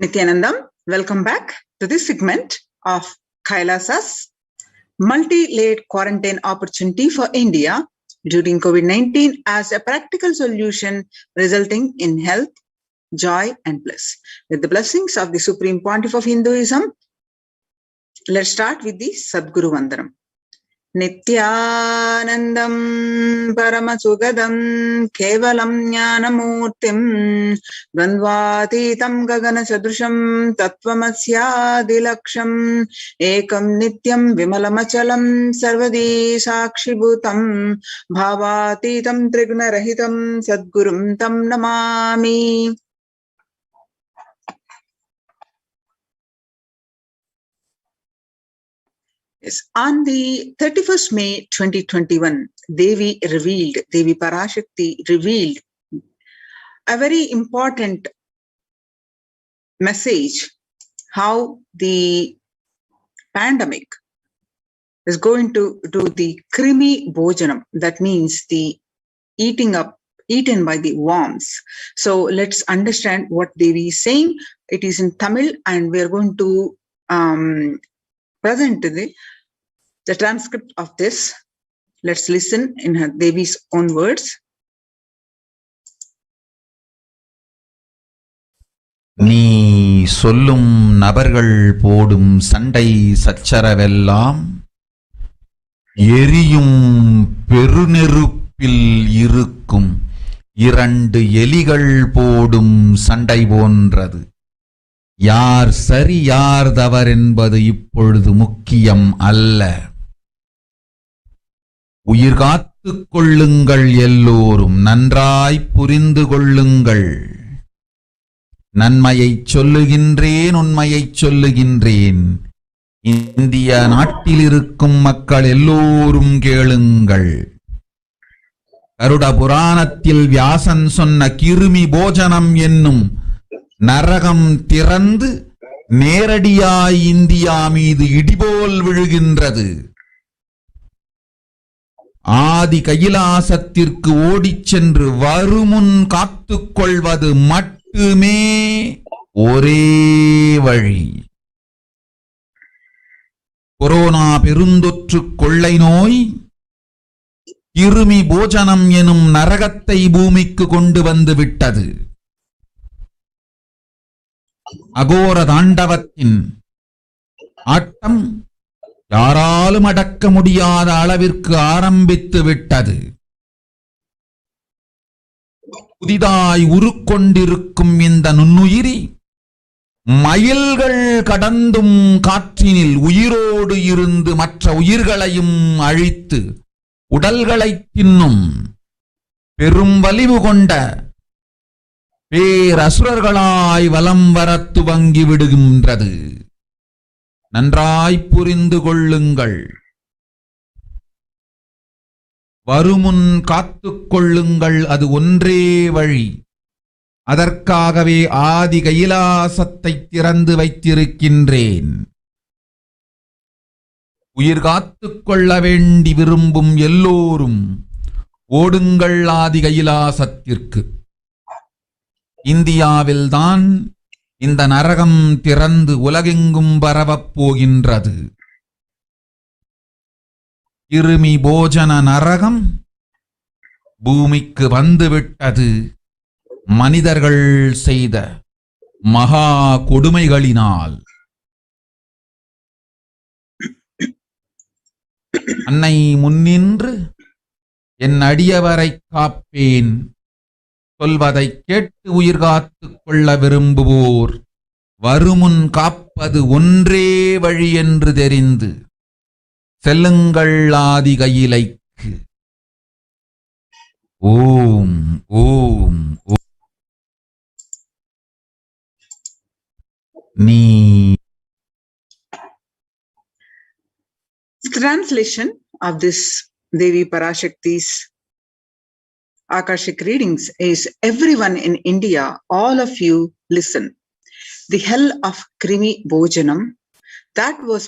Nithyanandam, welcome back to this segment of Kailasa's multi-layered quarantine opportunity for India during COVID-19 as a practical solution resulting in health, joy, and bliss. With the blessings of the Supreme Pontiff of Hinduism, let's start with the Sadguru Vandanam. Nithyanandam Paramashivoham Kevalam Jnanamurtim Dvandvatitam Gagana Sadrusham Tattvamasya Ekam Nityam Vimalamachalam Sarvadi Sakshibhutam Bhavatitam Triguna Rahitam Sadgurum Tam Namami. Yes. On the 31st May 2021, Devi Parashakti revealed a very important message, how the pandemic is going to do the krimi bhojanam, that means the eaten by the worms. So let's understand what Devi is saying. It is in Tamil, and we are going to present the transcript of this. Let's listen in her Devi's own words. நீ சொல்லும் நபர்கள் போடும் சண்டை சச்சரவெல்லாம் எரியும் பெருநெருப்பில் இருக்கும் 2 எலிகள் போடும் சண்டை போன்றது. யார் சரி யார் தவறென்பது இப்பொழுது முக்கியம் அல்ல. உயிர் காத்துக் கொள்ளுங்கள், எல்லோரும் நன்றாய் புரிந்து கொள்ளுங்கள். நன்மையைச் சொல்லுகின்றேன், உண்மையைச் சொல்லுகின்றேன். இந்திய நாட்டில் இருக்கும் மக்கள் எல்லோரும் கேளுங்கள். கருட புராணத்தில் வியாசன் சொன்ன கிருமி போஜனம் என்னும் நரகம் திறந்து நேரடியாய் இந்தியா மீது இடிபோல் விழுகின்றது. ஆதி கைலாசத்திற்கு ஓடிச் சென்று வருமுன் காத்துக் கொள்வது மட்டுமே ஒரே வழி. கொரோனா பெருந்தொற்று கொள்ளை நோய் கிருமி போஜனம் எனும் நரகத்தை பூமிக்கு கொண்டு வந்து விட்டது. அகோர தாண்டவத்தின் ஆட்டம் யாராலும் அடக்க முடியாத அளவிற்கு ஆரம்பித்து விட்டது. புதிதாய் உருக்கொண்டிருக்கும் இந்த நுண்ணுயிரி மைல்கள் கடந்தும் காற்றினில் உயிரோடு இருந்து மற்ற உயிர்களையும் அழித்து உடல்களை தின்னும் பெரும் வலிவு கொண்ட பேரசுரர்களாய் வலம் வர துவங்கி விடுகின்றது. நன்றாய் புரிந்து கொள்ளுங்கள். வருமுன் காத்துக் கொள்ளுங்கள், அது ஒன்றே வழி. அதற்காகவே ஆதி கைலாசத்தை திறந்து வைத்திருக்கின்றேன். உயிர் காத்துக் கொள்ள வேண்டி விரும்பும் எல்லோரும் ஓடுங்கள் ஆதி கைலாசத்திற்கு. இந்தியாவில்தான் இந்த நரகம் திறந்து உலகெங்கும் பரவப் போகின்றது. கிருமி போஜன நரகம் பூமிக்கு வந்துவிட்டது. மனிதர்கள் செய்த மகா கொடுமைகளினால். அன்னை முன்னின்று என் அடியவரை காப்பேன் சொல்வதை கேட்டு உயிர் காத்துக் கொள்ள விரும்புவோர் வருமுன் காப்பது ஒன்றே வழி என்று தெரிந்து செல்லுங்கள் ஆதி கையிலைக்கு. ஓம் ஓம் ஓம். நீ Translation of this Devi Parashakti's Akashic readings is: everyone in India, all of you listen. The hell of Krimi Bhojanam that was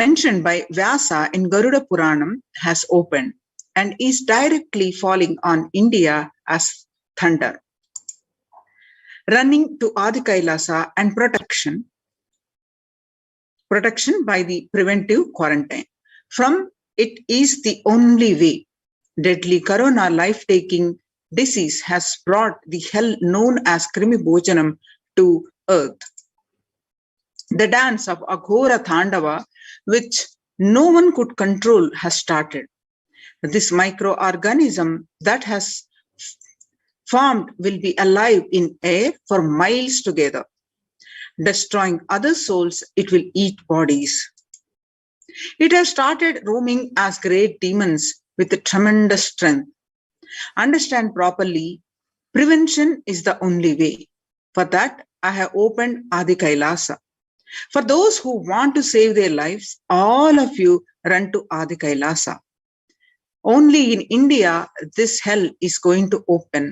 mentioned by Vyasa in Garuda Puranam has opened and is directly falling on India as thunder. Running to Adi Kailasa and protection by the preventive quarantine. From it is the only way. Deadly corona life-taking disease has brought the hell known as Krimi Bhojanam to earth. The dance of Aghora Thandava, which no one could control, has started. This microorganism that has formed will be alive in air for miles together. Destroying other souls, it will eat bodies. It has started roaming as great demons with a tremendous strength. Understand properly, prevention is the only way. For that, I have opened Adi Kailasa. For those who want to save their lives, all of you run to Adi Kailasa. Only in India, this hell is going to open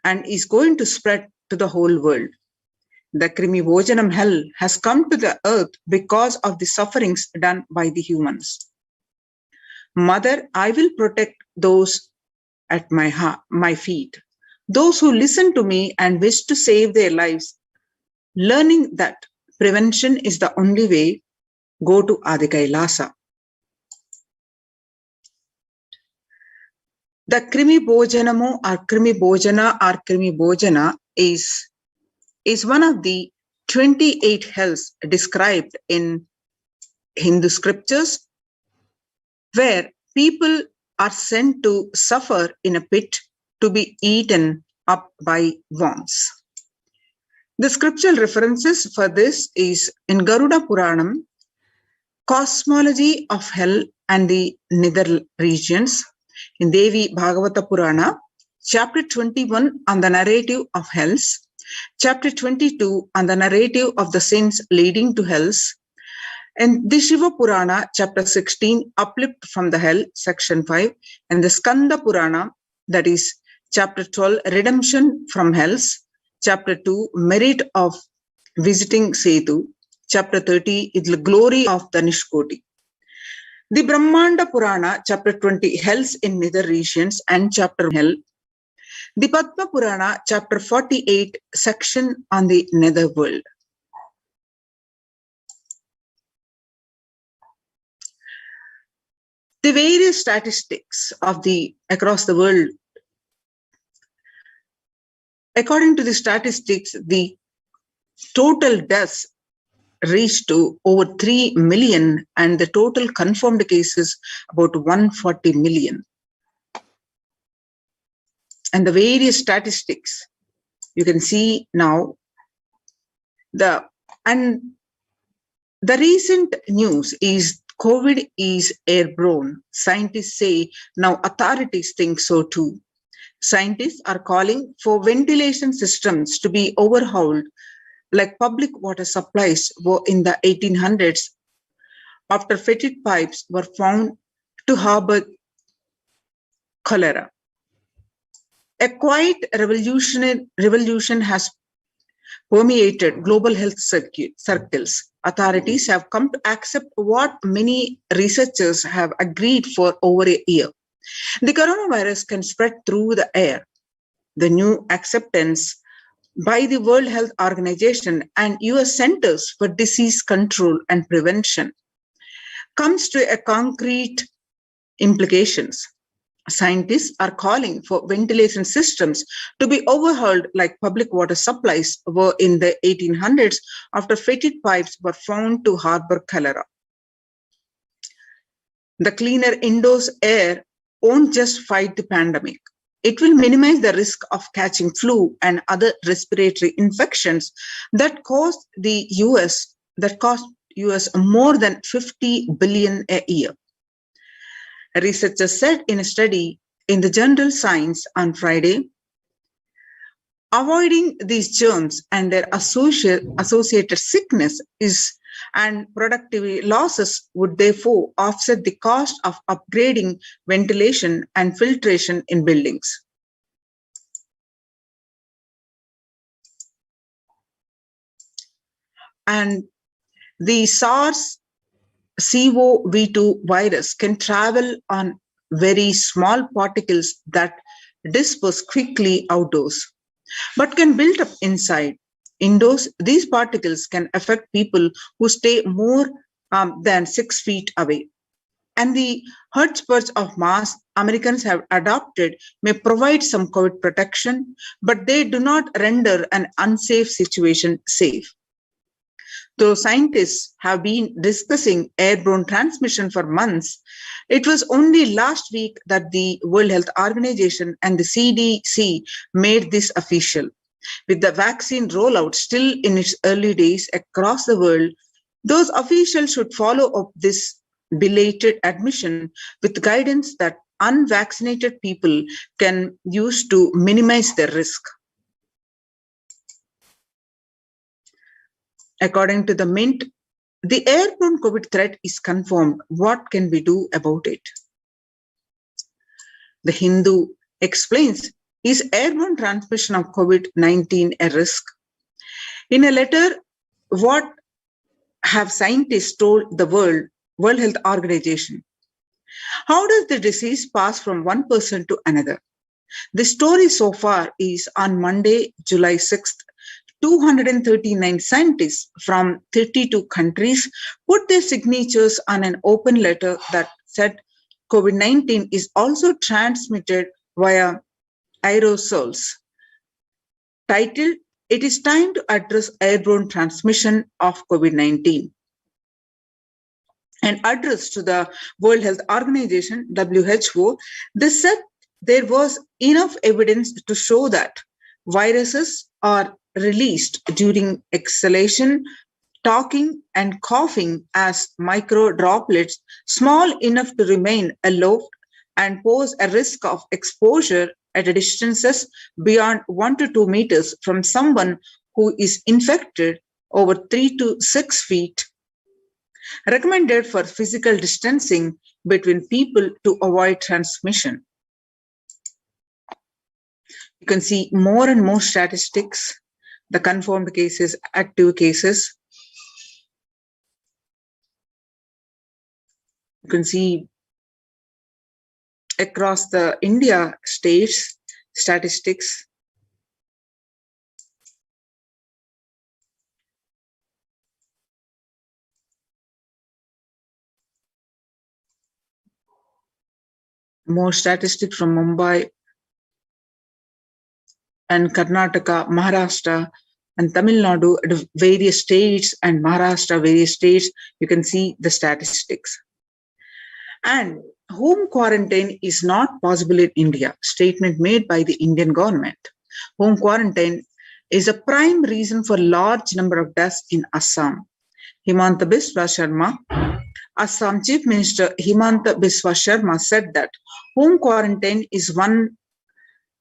and is going to spread to the whole world. The Krimi Bhojanam hell has come to the earth because of the sufferings done by the humans. Mother, I will protect those at my feet, those who listen to me and wish to save their lives, learning that prevention is the only way. go to Adikailasa. The Krimi Bhojanamo or Krimi Bhojana is one of the 28 hells described in Hindu scriptures, where people are sent to suffer in a pit to be eaten up by worms. The scriptural references for this is in Garuda Puranam, Cosmology of Hell and the Nether Regions, in Devi Bhagavata Purana, chapter 21 on the narrative of hells, chapter 22 on the narrative of the sins leading to hells, and the Shiva Purana, chapter 16, Uplift from the Hell, section 5, and the Skanda Purana, that is chapter 12, Redemption from Hells, chapter 2, Merit of Visiting Setu, chapter 30 is the Glory of the Nishkoti. The Brahmanda Purana, chapter 20, Hells in Nether Regions and chapter Hell. The Padma Purana, chapter 48, section on the Nether World. The various statistics of across the world. According to the statistics, the total deaths reached to over 3 million and the total confirmed cases about 140 million. And the various statistics you can see now, the recent news is COVID is airborne. Scientists say now authorities think so too. Scientists are calling for ventilation systems to be overhauled like public water supplies were in the 1800s after fetid pipes were found to harbor cholera. A quiet revolution has permeated global health circles. Authorities have come to accept what many researchers have agreed for over a year. The coronavirus can spread through the air. The new acceptance by the World Health Organization and US Centers for Disease Control and Prevention comes to a concrete implications. Scientists are calling for ventilation systems to be overhauled like public water supplies were in the 1800s after fetid pipes were found to harbor cholera. The cleaner indoors air won't just fight the pandemic. It will minimize the risk of catching flu and other respiratory infections that cost US more than $50 billion a year. Researchers said in a study in the journal Science on Friday, avoiding these germs and their associated sickness and productivity losses would therefore offset the cost of upgrading ventilation and filtration in buildings. And the SARS-CoV-2 virus can travel on very small particles that disperse quickly outdoors, but can build up inside. Indoors, these particles can affect people who stay more than 6 feet away. And the hodgepodge of masks Americans have adopted may provide some COVID protection, but they do not render an unsafe situation safe. Though scientists have been discussing airborne transmission for months, it was only last week that the World Health Organization and the CDC made this official. With the vaccine rollout still in its early days across the world, those officials should follow up this belated admission with guidance that unvaccinated people can use to minimize their risk. According to the Mint, the airborne COVID threat is confirmed. What can we do about it? The Hindu explains, is airborne transmission of COVID-19 a risk? In a letter, what have scientists told the World Health Organization? How does the disease pass from one person to another? The story so far is on Monday, July 6th, 239 scientists from 32 countries put their signatures on an open letter that said COVID-19 is also transmitted via aerosols. Titled, "It is time to address airborne transmission of COVID-19." An address to the World Health Organization, WHO, they said there was enough evidence to show that viruses are released during exhalation, talking, and coughing as micro droplets small enough to remain aloft and pose a risk of exposure at distances beyond 1 to 2 meters from someone who is infected over 3 to 6 feet. Recommended for physical distancing between people to avoid transmission. You can see more and more statistics, the confirmed cases, active cases. You can see across the India states statistics. More statistics from Mumbai and Karnataka, Maharashtra, and Tamil Nadu, various states, and Maharashtra, various states. You can see the statistics. And home quarantine is not possible in India. Statement made by the Indian government. Home quarantine is a prime reason for large number of deaths in Assam. Himanta Biswa Sharma, Assam Chief Minister Himanta Biswa Sharma said that home quarantine is one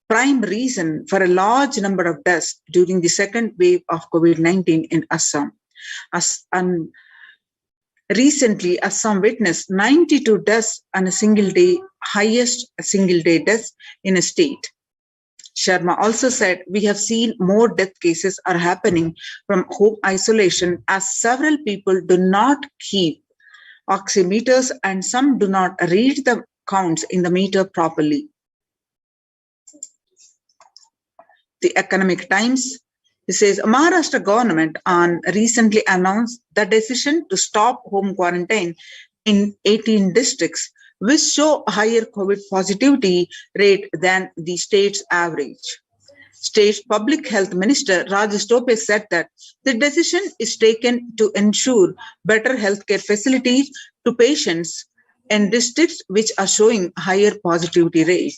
prime reason for a large number of deaths during the second wave of COVID-19 in Assam. Recently, Assam witnessed 92 deaths on a single day, highest single day deaths in a state. Sharma also said, "We have seen more death cases are happening from home isolation as several people do not keep oximeters and some do not read the counts in the meter properly." The Economic Times, it says, Maharashtra government recently announced the decision to stop home quarantine in 18 districts, which show a higher COVID positivity rate than the state's average. State Public Health Minister Rajesh Tope said that the decision is taken to ensure better healthcare facilities to patients in districts which are showing higher positivity rate.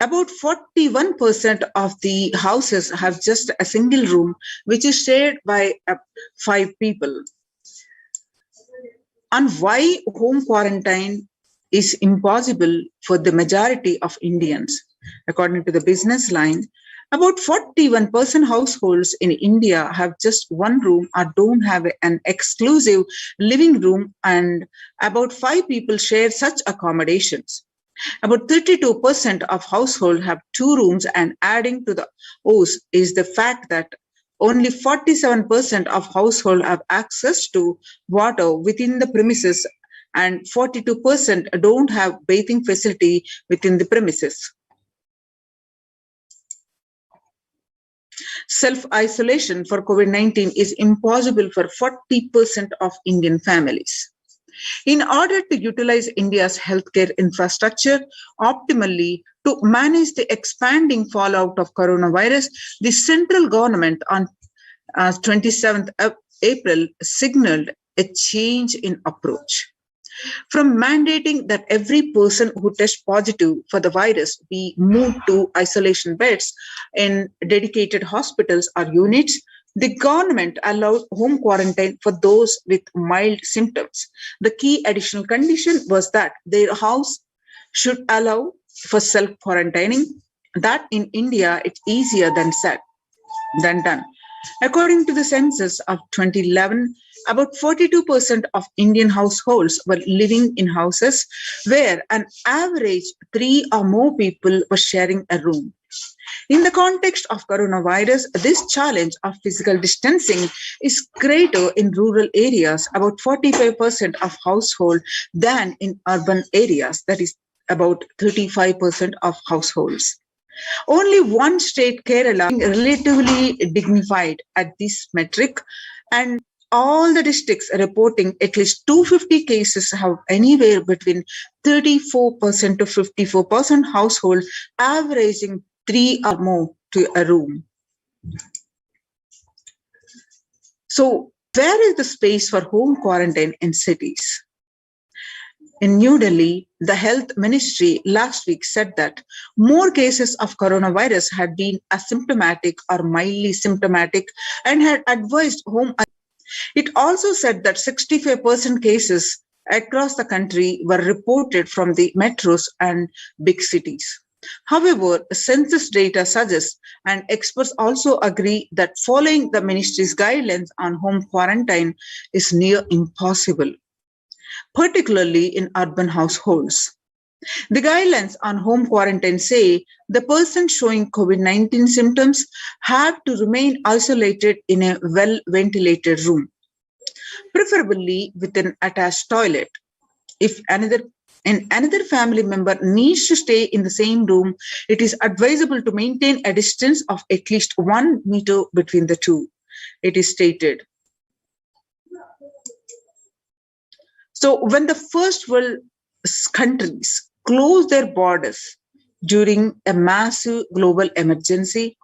About 41% of the houses have just a single room, which is shared by 5 people. And why home quarantine is impossible for the majority of Indians? According to the Business Line, about 41% households in India have just one room or don't have an exclusive living room, and about 5 people share such accommodations. About 32% of households have 2 rooms, and adding to the O's is the fact that only 47% of households have access to water within the premises, and 42% don't have bathing facility within the premises. Self-isolation for COVID-19 is impossible for 40% of Indian families. In order to utilize India's healthcare infrastructure optimally to manage the expanding fallout of coronavirus, the central government on 27th April signaled a change in approach. From mandating that every person who tests positive for the virus be moved to isolation beds in dedicated hospitals or units, the government allowed home quarantine for those with mild symptoms. The key additional condition was that their house should allow for self-quarantining. That in India, it's easier than said than done. According to the census of 2011, about 42% of Indian households were living in houses where an average 3 or more people were sharing a room. In the context of coronavirus, this challenge of physical distancing is greater in rural areas, about 45% of households, than in urban areas, that is about 35% of households. Only one state, Kerala, relatively dignified at this metric, and all the districts reporting at least 250 cases have anywhere between 34% to 54% household, averaging 3 or more to a room. So, where is the space for home quarantine in cities? In New Delhi, the health ministry last week said that more cases of coronavirus had been asymptomatic or mildly symptomatic and had advised home. It also said that 65% cases across the country were reported from the metros and big cities. However, census data suggests, and experts also agree, that following the ministry's guidelines on home quarantine is near impossible, particularly in urban households. The guidelines on home quarantine say the person showing COVID-19 symptoms have to remain isolated in a well-ventilated room, preferably with an attached toilet. If another family member needs to stay in the same room, it is advisable to maintain a distance of at least 1 meter between the two, it is stated. So when the first world countries closed their borders during a massive global emergency,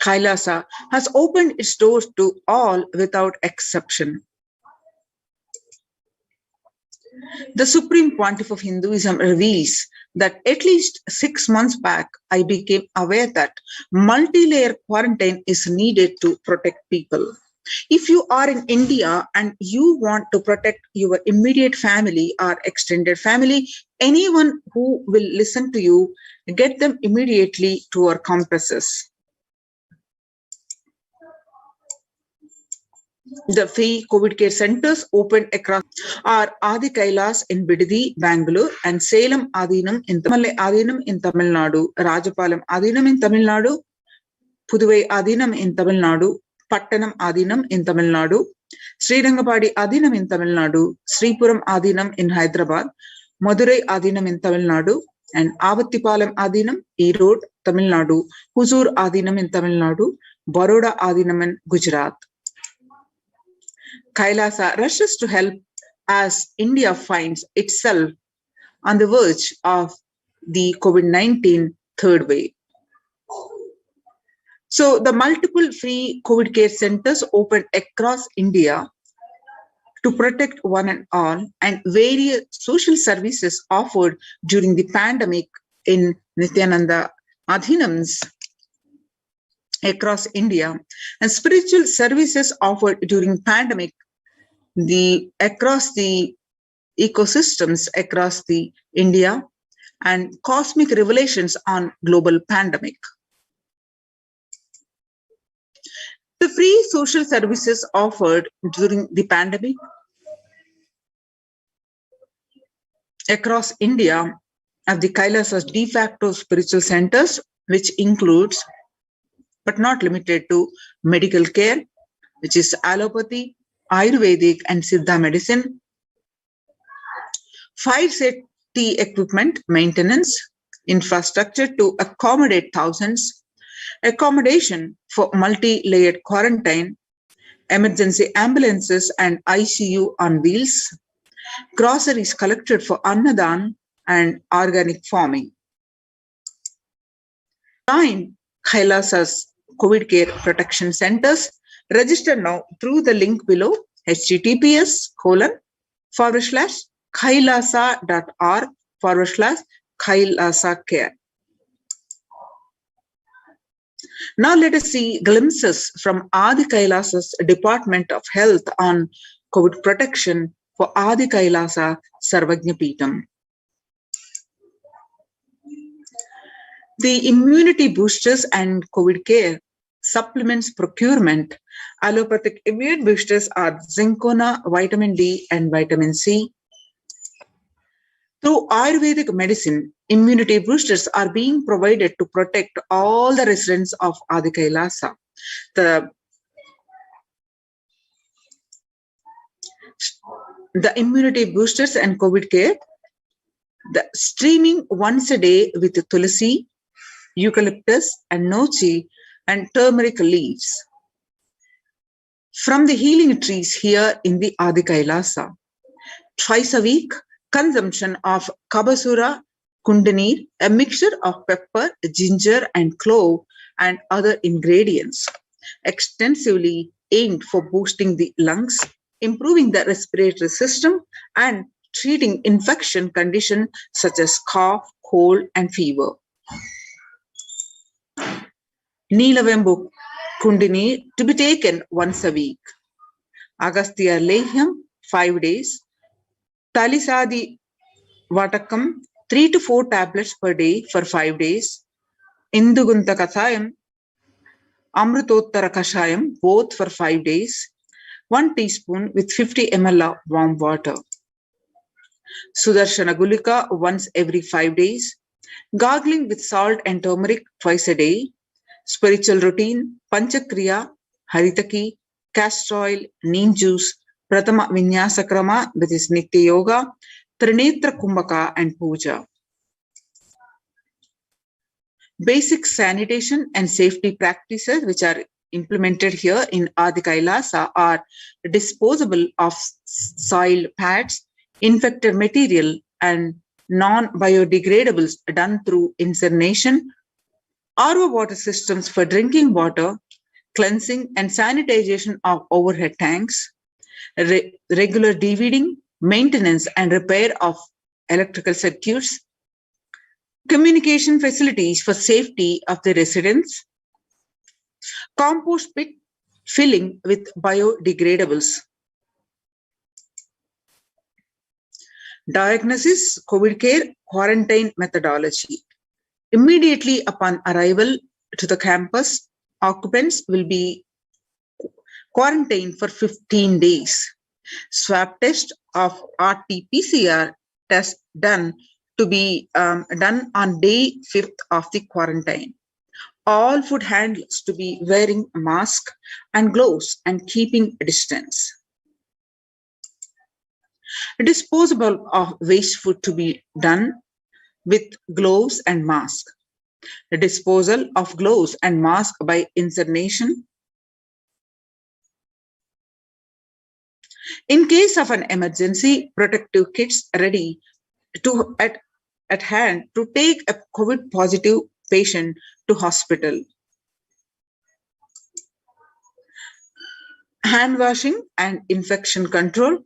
Kailasa has opened its doors to all without exception. The Supreme Pontiff of Hinduism reveals that at least 6 months back, I became aware that multi-layer quarantine is needed to protect people. If you are in India and you want to protect your immediate family or extended family, anyone who will listen to you, get them immediately to our campuses. The free COVID care centers opened across are Adi Kailas in Bidadi, Bangalore, and Salem Adinam in Tamil Nadu, Rajapalam Adinam in Tamil Nadu, Puduvai Adinam in Tamil Nadu, Pattanam Adinam in Tamil Nadu, Srirangapadi Adinam in Tamil Nadu, Sripuram Adinam in Hyderabad, Madurai Adinam in Tamil Nadu, and Avattipalam Adinam, Erode, Tamil Nadu, Huzur Adinam in Tamil Nadu, Baroda Adinam in Gujarat. Kailasa rushes to help as India finds itself on the verge of the COVID-19 third wave. So the multiple free COVID care centers opened across India to protect one and all, and various social services offered during the pandemic in Nithyananda Adhinams across India, and spiritual services offered during pandemic across the ecosystems across the India, and cosmic revelations on global pandemic. The free social services offered during the pandemic across India are the Kailasa's de facto spiritual centers, which includes but not limited to medical care, which is allopathy, Ayurvedic and Siddha medicine, fire safety equipment maintenance, infrastructure to accommodate thousands, accommodation for multi-layered quarantine, emergency ambulances and ICU on wheels, groceries collected for Annadan, and organic farming. Join Kailasa's COVID care protection centers. Register now through the link below, https://kailasa.org/Kailasa-care. Now let us see glimpses from Adi Kailasa's Department of Health on COVID protection for Adi Kailasa Sarvajnapeetham. The immunity boosters and COVID care supplements procurement. Allopathic immune boosters are Zincona, vitamin D, and vitamin C. Through Ayurvedic medicine, immunity boosters are being provided to protect all the residents of Adi Kailasa. The immunity boosters and COVID care The steaming once a day with tulsi, eucalyptus and nochi and turmeric leaves from the healing trees here in the Adi Kailasa. Twice a week, consumption of Kabasura Kundanir, a mixture of pepper, ginger and clove and other ingredients, extensively aimed for boosting the lungs, improving the respiratory system and treating infection conditions such as cough, cold and fever. Neelavembu Kundini to be taken once a week. Agastya Lehyam 5 days. Talisadi Vatakam 3 to 4 tablets per day for 5 days. Indugunta Kasayam, Amrutottara Kashayam both for 5 days. 1 teaspoon with 50 ml of warm water. Sudarshana Gulika once every 5 days. Gargling with salt and turmeric twice a day. Spiritual routine, Panchakriya, Haritaki, castor oil, neem juice, Pratama Vinyasa Krama, that is Nitya Yoga, Trinetra Kumbhaka and Puja. Basic sanitation and safety practices which are implemented here in Adi Kailasa are disposable of soil pads, infected material and non-biodegradables done through incineration, RO water systems for drinking water, cleansing and sanitization of overhead tanks, regular deweeding, maintenance and repair of electrical circuits, communication facilities for safety of the residents, compost pit filling with biodegradables. Diagnosis, COVID care, quarantine methodology. Immediately upon arrival to the campus, occupants will be quarantined for 15 days. Swab test of RT-PCR test done to be done on day 5th of the quarantine. All food handlers to be wearing a mask and gloves and keeping a distance. Disposable of waste food to be done with gloves and mask. The disposal of gloves and mask by incineration. In case of an emergency, protective kits ready to at hand to take a COVID positive patient to hospital. Hand washing and infection control.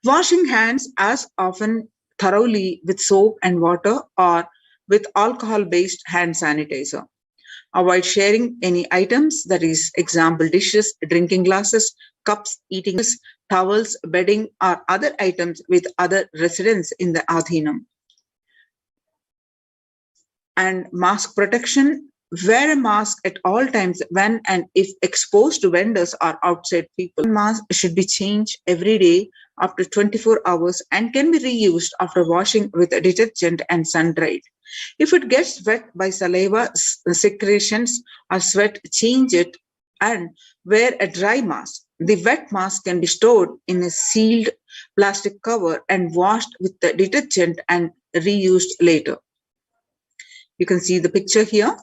Washing hands as often thoroughly with soap and water or with alcohol-based hand sanitizer. Avoid sharing any items, that is, example, dishes, drinking glasses, cups, eating towels, bedding, or other items with other residents in the Adhinam. And mask protection. Wear a mask at all times when and if exposed to vendors or outside people. Mask should be changed every day after 24 hours and can be reused after washing with a detergent and sun-dried. If it gets wet by saliva, secretions or sweat, change it and wear a dry mask. The wet mask can be stored in a sealed plastic cover and washed with the detergent and reused later. You can see the picture here.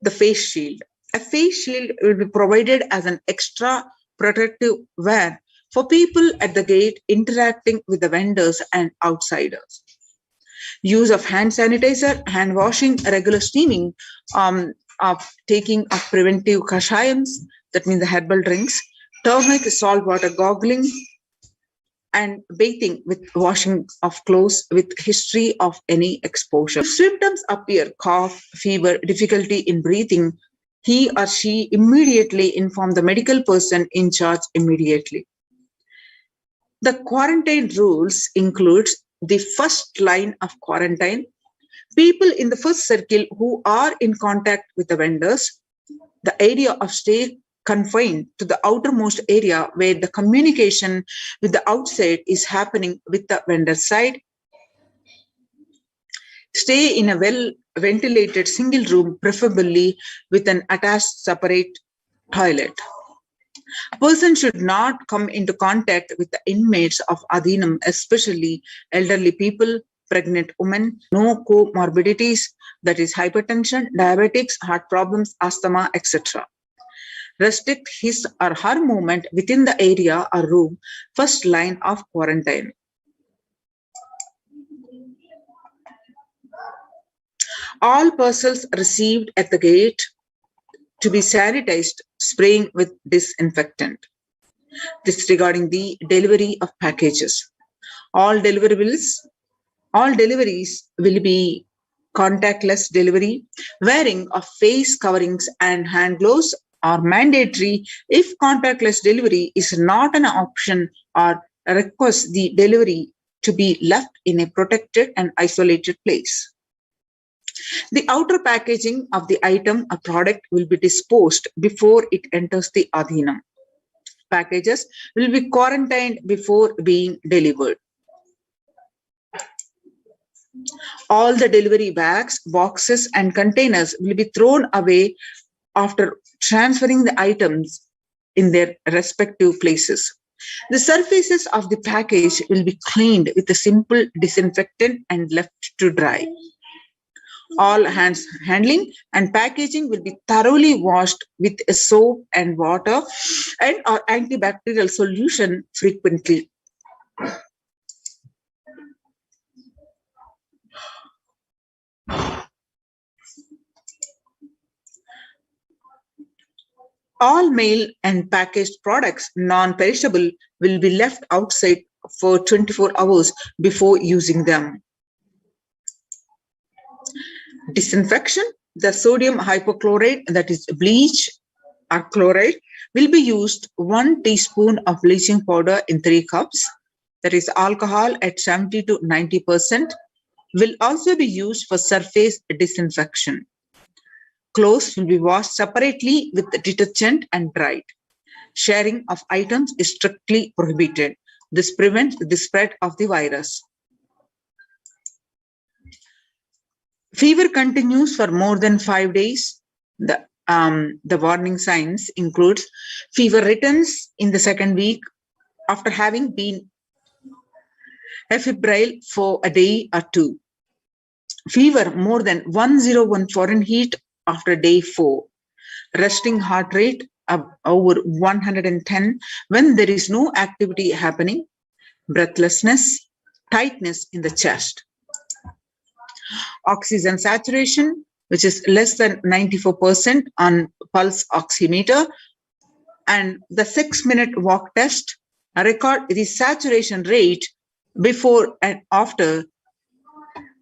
The face shield. A face shield will be provided as an extra protective wear for people at the gate interacting with the vendors and outsiders. Use of hand sanitizer, hand washing, regular steaming, of taking of preventive kashayams, that means the herbal drinks, turmeric, salt water goggling, and bathing with washing of clothes with history of any exposure. If symptoms appear, cough, fever, difficulty in breathing, he or she immediately inform the medical person in charge immediately. The quarantine rules includes the first line of quarantine, people in the first circle who are in contact with the vendors, the area of stay confined to the outermost area where the communication with the outside is happening with the vendor side. Stay in a well-ventilated single room, preferably with an attached separate toilet. A person should not come into contact with the inmates of Adhinam, especially elderly people, pregnant women, no comorbidities, that is hypertension, diabetics, heart problems, asthma, etc. Restrict his or her movement within the area or room, first line of quarantine. All parcels received at the gate to be sanitized, spraying with disinfectant. This regarding the delivery of packages. All deliveries will be contactless delivery. Wearing of face coverings and hand gloves are mandatory if contactless delivery is not an option, or request the delivery to be left in a protected and isolated place. The outer packaging of the item or product will be disposed before it enters the adhinam. Packages will be quarantined before being delivered. All the delivery bags, boxes, and containers will be thrown away after transferring the items in their respective places. The surfaces of the package will be cleaned with a simple disinfectant and left to dry. All handling and packaging will be thoroughly washed with soap and water and or antibacterial solution frequently. All mail and packaged products, non-perishable, will be left outside for 24 hours before using them. Disinfection, the sodium hypochlorite, that is bleach or chloride, will be used 1 teaspoon of bleaching powder in 3 cups, that is alcohol at 70 to 90%, will also be used for surface disinfection. Clothes will be washed separately with detergent and dried. Sharing of items is strictly prohibited. This prevents the spread of the virus. Fever continues for more than 5 days. The warning signs include fever returns in the 2nd week after having been febrile for a day or 2. Fever more than 101 Fahrenheit after day 4. Resting heart rate of over 110 when there is no activity happening. Breathlessness, tightness in the chest. Oxygen saturation, which is less than 94% on pulse oximeter, and the 6-minute walk test record the saturation rate before and after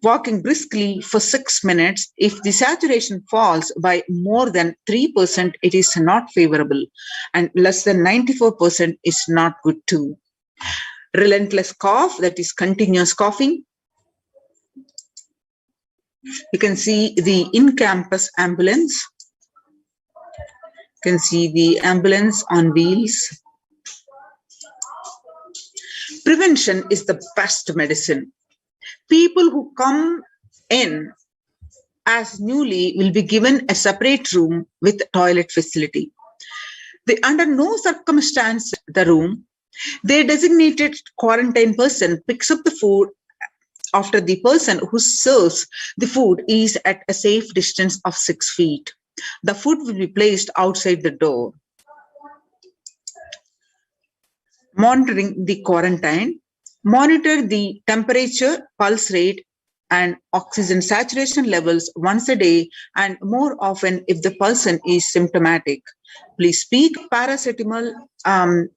walking briskly for 6 minutes. If the saturation falls by more than 3%, it is not favorable, and less than 94% is not good too. Relentless cough, that is continuous coughing. You can see the in-campus ambulance. You can see the ambulance on wheels. Prevention is the best medicine. People who come in as newly will be given a separate room with toilet facility. Under no circumstance the room, their designated quarantine person picks up the food after the person who serves the food is at a safe distance of 6 feet. The food will be placed outside the door. Monitoring the quarantine. Monitor the temperature, pulse rate, and oxygen saturation levels once a day and more often if the person is symptomatic. Please speak paracetamol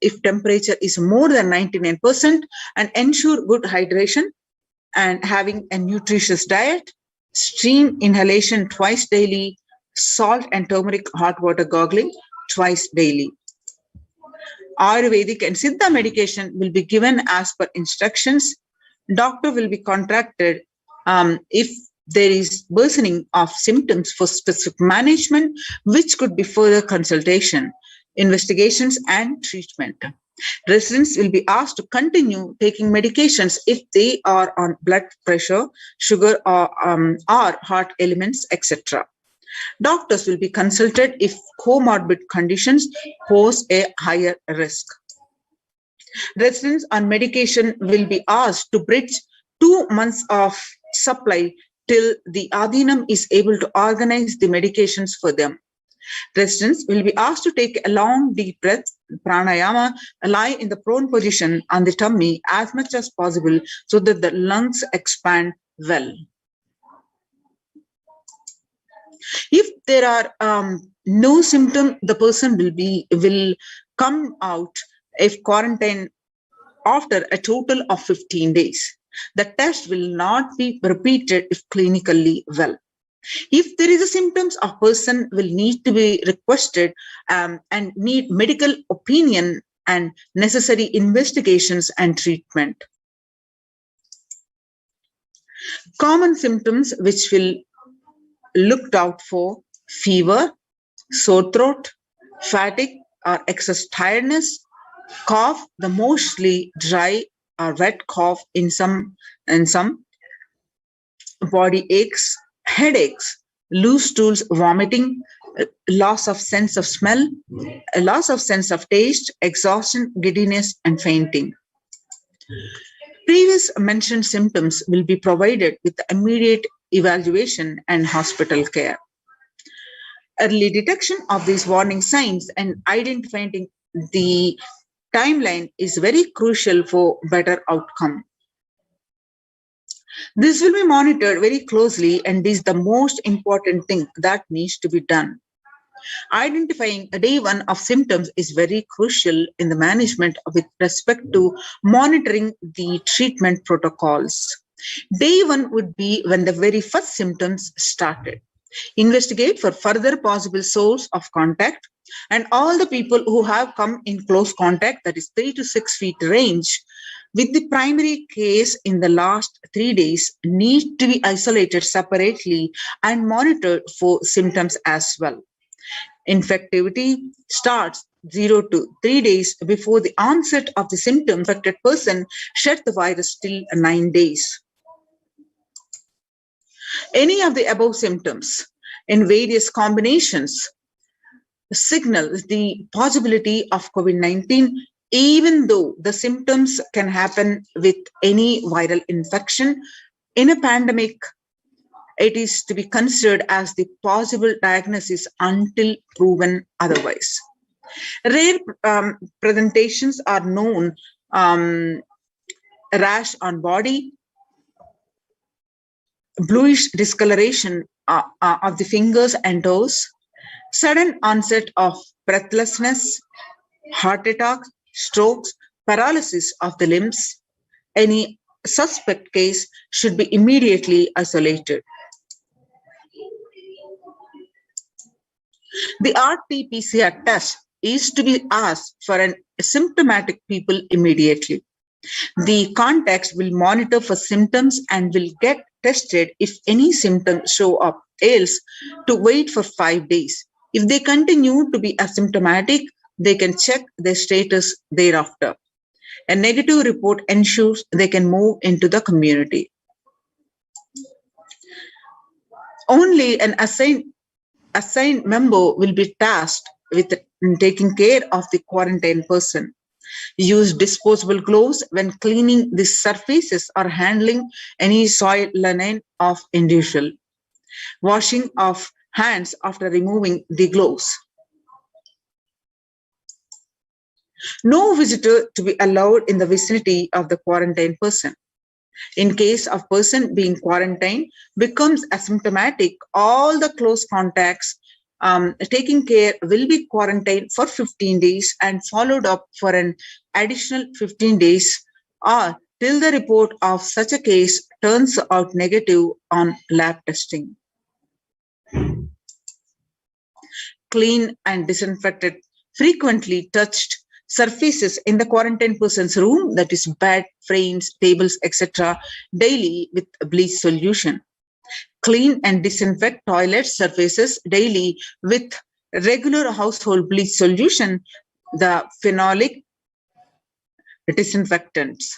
if temperature is more than 99% and ensure good hydration and having a nutritious diet. Steam inhalation twice daily. Salt and turmeric hot water gargling twice daily. Ayurvedic and Siddha medication will be given as per instructions. Doctor will be contacted if there is worsening of symptoms for specific management, which could be further consultation, investigations, and treatment. Residents will be asked to continue taking medications if they are on blood pressure, sugar, or heart elements, etc. Doctors will be consulted if comorbid conditions pose a higher risk. Residents on medication will be asked to bridge 2 months of supply till the Adhinam is able to organize the medications for them. Residents will be asked to take a long deep breath, pranayama, lie in the prone position on the tummy as much as possible so that the lungs expand well. If there are no symptom, the person will come out if quarantine after a total of 15 days. The test will not be repeated if clinically well. If there is a symptoms, a person will need to be requested and need medical opinion and necessary investigations and treatment. Common symptoms which will looked out for: fever, sore throat, fatigue or excess tiredness, cough, the mostly dry or wet cough in some, body aches, headaches, loose stools, vomiting, loss of sense of smell, a loss of sense of taste, exhaustion, giddiness, and fainting. Previous mentioned symptoms will be provided with immediate evaluation and hospital care. Early detection of these warning signs and identifying the timeline is very crucial for better outcome. This will be monitored very closely and is the most important thing that needs to be done. Identifying a day one of symptoms is very crucial in the management with respect to monitoring the treatment protocols. Day one would be when the very first symptoms started. Investigate for further possible source of contact, and all the people who have come in close contact, that is 3 to 6 feet range, with the primary case in the last 3 days need to be isolated separately and monitored for symptoms as well. Infectivity starts 0 to 3 days before the onset of the symptom. Infected person shed the virus till 9 days. Any of the above symptoms in various combinations signal the possibility of COVID-19, even though the symptoms can happen with any viral infection. In a pandemic, it is to be considered as the possible diagnosis until proven otherwise. Rare presentations are known: rash on body, bluish discoloration of the fingers and toes, sudden onset of breathlessness, heart attack, strokes, paralysis of the limbs. Any suspect case should be immediately isolated. The RT-PCR test is to be asked for an asymptomatic people immediately. The contacts will monitor for symptoms and will get tested if any symptoms show up, else to wait for 5 days. If they continue to be asymptomatic, they can check their status thereafter. A negative report ensures they can move into the community. Only an assigned member will be tasked with taking care of the quarantine person. Use disposable gloves when cleaning the surfaces or handling any soil linen of individual. Washing of hands after removing the gloves. No visitor to be allowed in the vicinity of the quarantine person. In case of person being quarantined becomes asymptomatic, all the close contacts taking care will be quarantined for 15 days and followed up for an additional 15 days or till the report of such a case turns out negative on lab testing. Clean and disinfected frequently touched surfaces in the quarantine person's room, that is bed, frames, tables, etc., daily with bleach solution. Clean and disinfect toilet surfaces daily with regular household bleach solution, the phenolic disinfectants.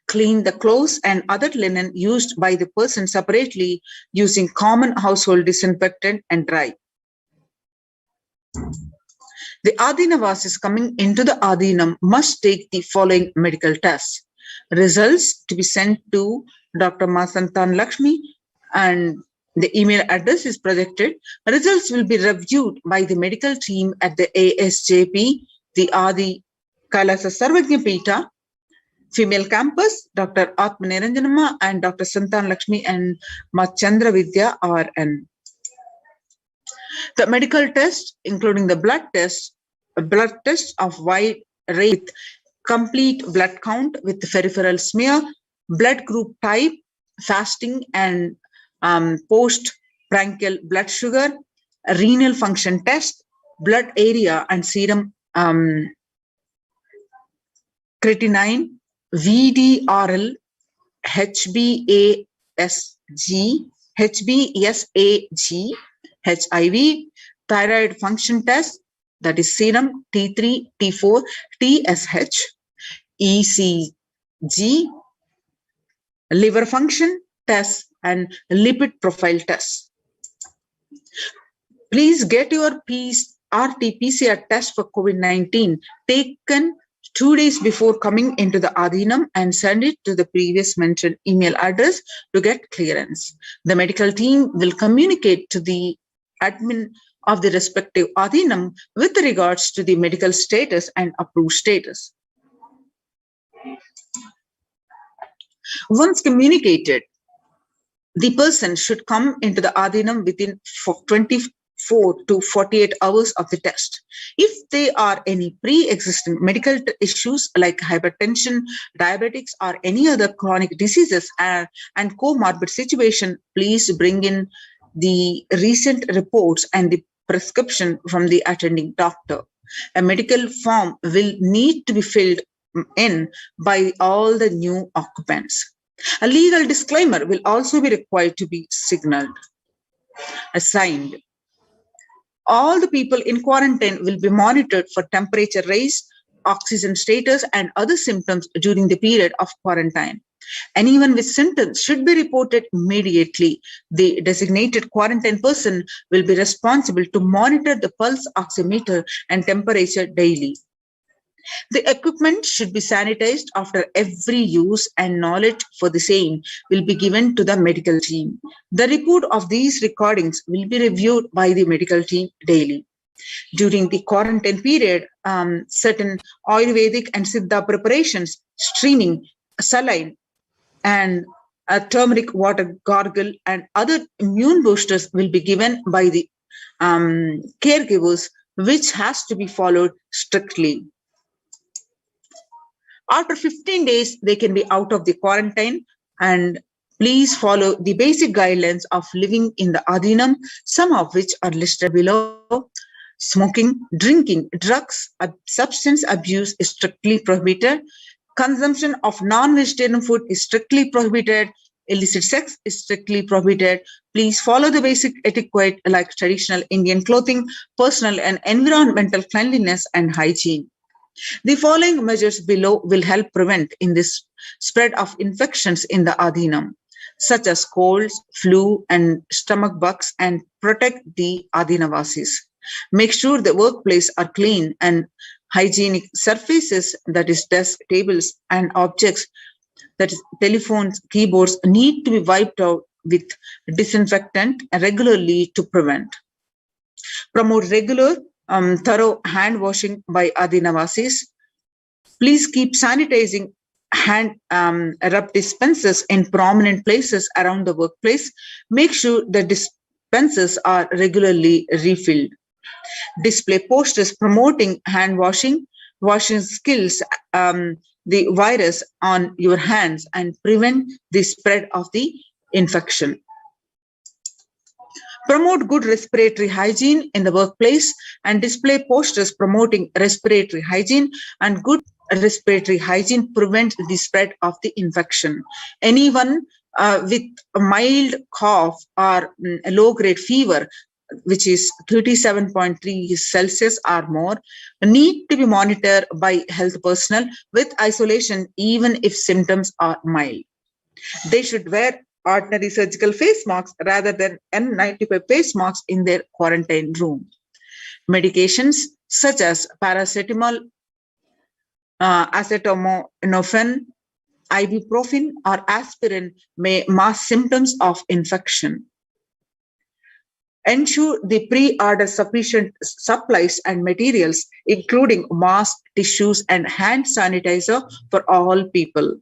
Clean the clothes and other linen used by the person separately using common household disinfectant and dry. The Adhinavasis coming into the Adhinam must take the following medical tests: Results to be sent to Dr. Masantan Lakshmi, and the email address is projected. Results will be reviewed by the medical team at the ASJP, the Adi Kailasa Sarvajna Peeta, female campus, Dr. Atma Niranjanama and Dr. Santan Lakshmi and Chandra Vidya RN. The medical test, including the blood test of wide range with complete blood count with peripheral smear, blood group type, fasting and post-prandial blood sugar, renal function test, blood area and serum creatinine, VDRL, HbASG, HIV, thyroid function test, that is serum T3, T4, TSH, ECG, liver function test, and lipid profile test. Please get your RT-PCR test for COVID-19 taken 2 days before coming into the Adhinam and send it to the previous mentioned email address to get clearance. The medical team will communicate to the admin of the respective Adhinam with regards to the medical status and approved status. Once communicated, the person should come into the Adhinam within 24 to 48 hours of the test. If there are any pre-existing medical issues like hypertension, diabetics, or any other chronic diseases and comorbid situation, please bring in the recent reports and the prescription from the attending doctor. A medical form will need to be filled in by all the new occupants. A legal disclaimer will also be required to be signed. All the people in quarantine will be monitored for temperature rise, oxygen status, and other symptoms during the period of quarantine. Anyone with symptoms should be reported immediately. The designated quarantine person will be responsible to monitor the pulse oximeter and temperature daily. The equipment should be sanitized after every use, and knowledge for the same will be given to the medical team. The report of these recordings will be reviewed by the medical team daily. During the quarantine period, certain Ayurvedic and Siddha preparations, streaming, saline, and a turmeric water gargle and other immune boosters will be given by the caregivers, which has to be followed strictly. After 15 days, they can be out of the quarantine, and please follow the basic guidelines of living in the Adhinam, some of which are listed below. Smoking, drinking, drugs, substance abuse is strictly prohibited. Consumption of non-vegetarian food is strictly prohibited. Illicit sex is strictly prohibited. Please follow the basic etiquette like traditional Indian clothing, personal and environmental cleanliness, and hygiene. The following measures below will help prevent in this spread of infections in the Adhinam, such as colds, flu, and stomach bugs, and protect the Adhinavasis. Make sure the workplace are clean and hygienic surfaces, that is desk, tables, and objects, that is telephones, keyboards, need to be wiped out with disinfectant regularly to prevent. Promote regular thorough hand washing by Adhinavasis. Please keep sanitizing hand rub dispensers in prominent places around the workplace. Make sure the dispensers are regularly refilled. Display posters promoting hand washing skills, the virus on your hands, and prevent the spread of the infection. Promote good respiratory hygiene in the workplace and display posters promoting respiratory hygiene, and good respiratory hygiene prevents the spread of the infection. Anyone with a mild cough or a low-grade fever, which is 37.3 Celsius or more, need to be monitored by health personnel with isolation even if symptoms are mild. They should wear ordinary surgical face masks rather than N95 face masks in their quarantine room. Medications such as paracetamol, acetaminophen, ibuprofen or aspirin may mask symptoms of infection. Ensure the pre-order sufficient supplies and materials, including masks, tissues, and hand sanitizer for all people.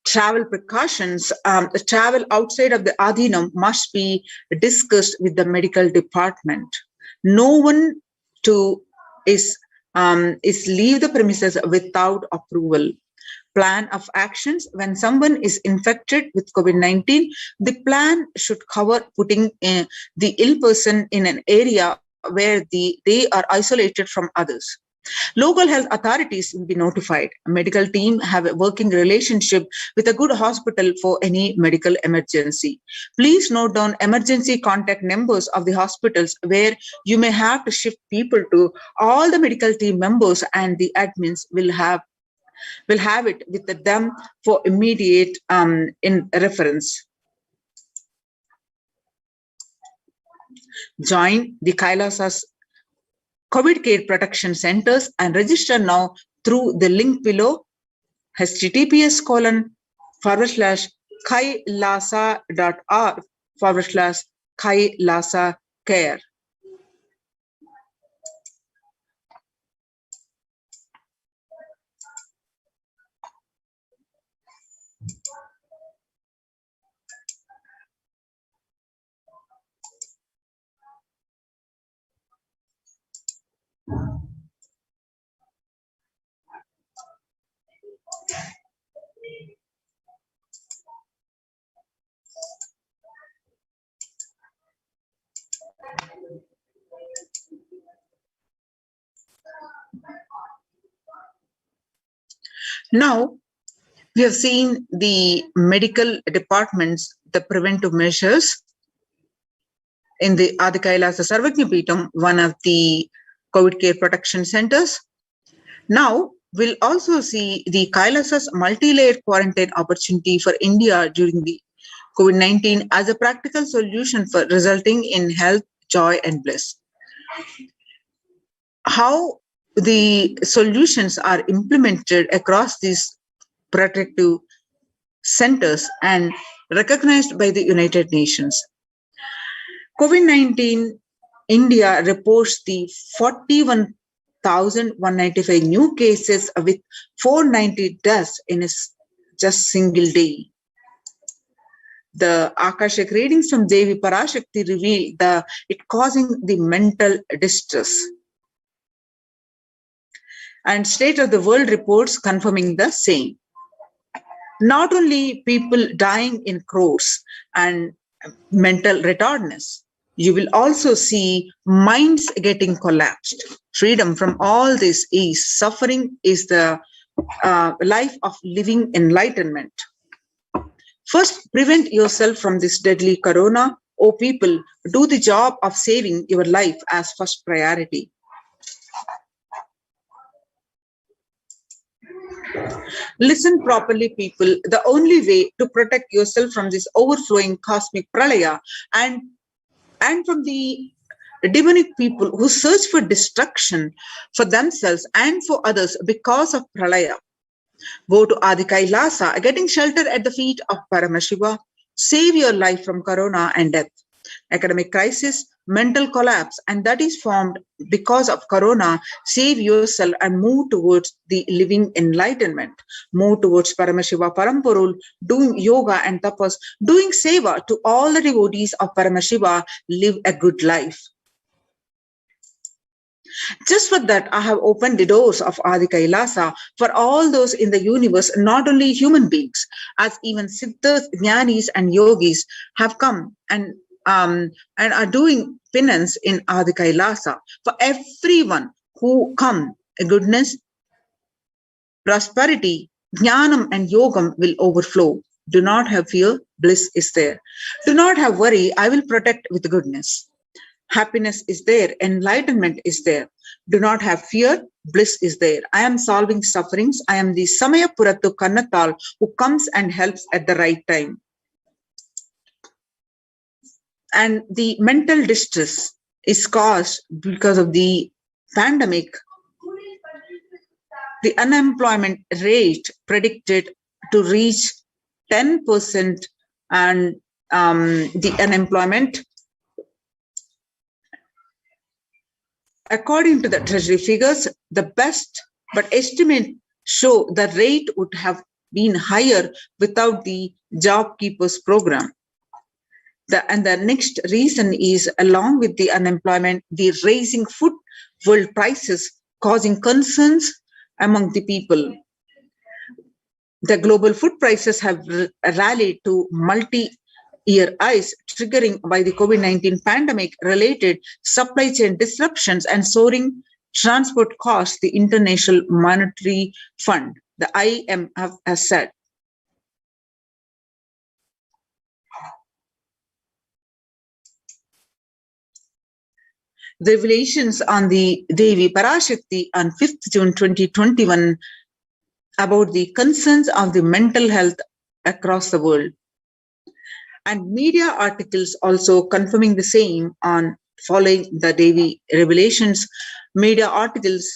Travel precautions. Travel outside of the Adhinam must be discussed with the medical department. No one is leave the premises without approval. Plan of actions. When someone is infected with COVID-19, the plan should cover putting the ill person in an area where they are isolated from others. Local health authorities will be notified. A medical team have a working relationship with a good hospital for any medical emergency. Please note down emergency contact numbers of the hospitals where you may have to shift people to. All the medical team members and the admins will have it with them for immediate in reference. Join the Kailasas COVID care protection centers and register now through the link below, https://kailasa.org/Kailasa care. Now, we have seen the medical departments, the preventive measures in the Adi Kailasa Sarvajnapeetham, one of the COVID care protection centers. Now, we'll also see the Kailasas multi-layered quarantine opportunity for India during the COVID-19 as a practical solution for resulting in health, joy, and bliss. How the solutions are implemented across these protective centers and recognized by the United Nations. COVID-19, India reports the 41,195 new cases with 490 deaths in a just single day. The Akashic readings from Devi Parashakti reveal it causing the mental distress. And State of the World reports confirming the same. Not only people dying in crores and mental retardedness, you will also see minds getting collapsed. Freedom from all this is suffering is the life of living enlightenment. First, prevent yourself from this deadly corona. Oh people, do the job of saving your life as first priority. Listen properly, people. The only way to protect yourself from this overflowing cosmic pralaya and from the demonic people who search for destruction for themselves and for others because of pralaya. Go to Adi Kailasa, getting shelter at the feet of Paramashiva. Save your life from corona and death. Academic crisis, mental collapse, and that is formed because of corona. Save yourself and move towards the living enlightenment. Move towards Paramashiva Paramporul, doing yoga and tapas, doing seva to all the devotees of Paramashiva. Live a good life. Just for that, I have opened the doors of Adi Kailasa for all those in the universe, not only human beings, as even Siddhas, Jnanis, and Yogis have come and are doing penance in Adi Kailasa. For everyone who come, goodness, prosperity, Jnanam, and Yogam will overflow. Do not have fear, bliss is there. Do not have worry, I will protect with goodness. Happiness is there, enlightenment is there. Do not have fear, bliss is there. I am solving sufferings. I am the Samaya Purattu Kannatal who comes and helps at the right time. And the mental distress is caused because of the pandemic. the unemployment rate predicted to reach 10%, and the unemployment, according to the Treasury figures, the best but estimate show the rate would have been higher without the Job Keepers program. And the next reason is, along with the unemployment, the rising food world prices causing concerns among the people. The global food prices have rallied to multi-year highs, triggering by the COVID-19 pandemic-related supply chain disruptions and soaring transport costs, the International Monetary Fund, the IMF, has said. The revelations on the Devi Parashakti on 5th June 2021 about the concerns of the mental health across the world, and media articles also confirming the same on following the Devi revelations. Media articles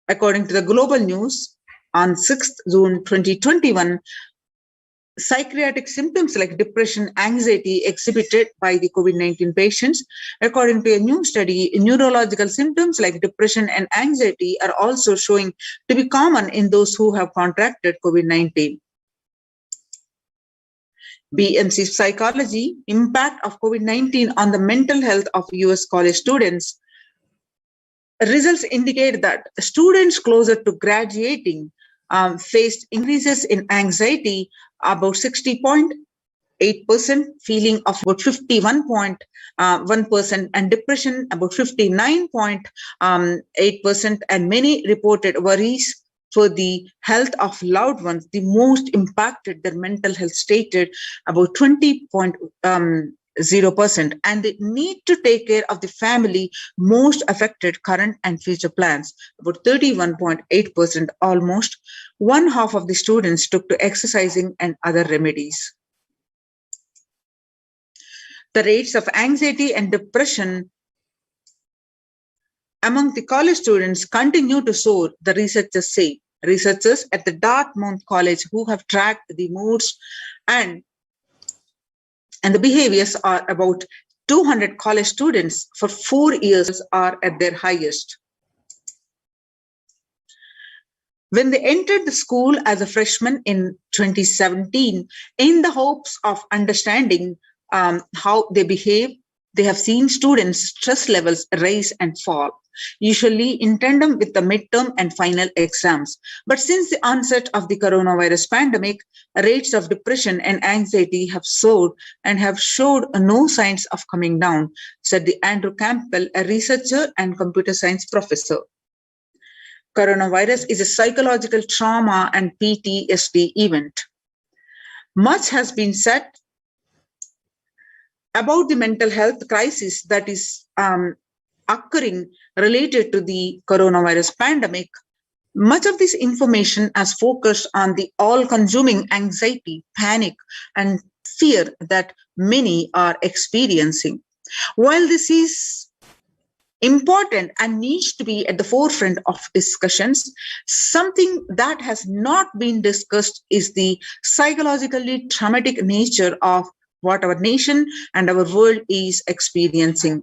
according to the Global News on 6th June 2021, psychiatric symptoms like depression, anxiety exhibited by the COVID-19 patients. According to a new study, neurological symptoms like depression and anxiety are also showing to be common in those who have contracted COVID-19. BMC Psychology, Impact of COVID-19 on the Mental Health of US College Students. Results indicate that students closer to graduating faced increases in anxiety about 60.8%, feeling of about 51.1%, and depression about 59.8%, and many reported worries for the health of loved ones. The most impacted their mental health stated about 20.0%, and they need to take care of the family most affected current and future plans. About 31.8%, almost one half of the students took to exercising and other remedies. The rates of anxiety and depression among the college students continue to soar, the researchers say. Researchers at the Dartmouth College, who have tracked the moods and the behaviors are about 200 college students for 4 years, are at their highest. When they entered the school as a freshman in 2017, in the hopes of understanding how they behave, they have seen students' stress levels rise and fall, usually in tandem with the midterm and final exams. But since the onset of the coronavirus pandemic, rates of depression and anxiety have soared and have showed no signs of coming down, said the Andrew Campbell, a researcher and computer science professor. Coronavirus is a psychological trauma and PTSD event. Much has been said about the mental health crisis that is occurring related to the coronavirus pandemic. Much of this information has focused on the all-consuming anxiety, panic, and fear that many are experiencing. While this is important and needs to be at the forefront of discussions, something that has not been discussed is the psychologically traumatic nature of what our nation and our world is experiencing.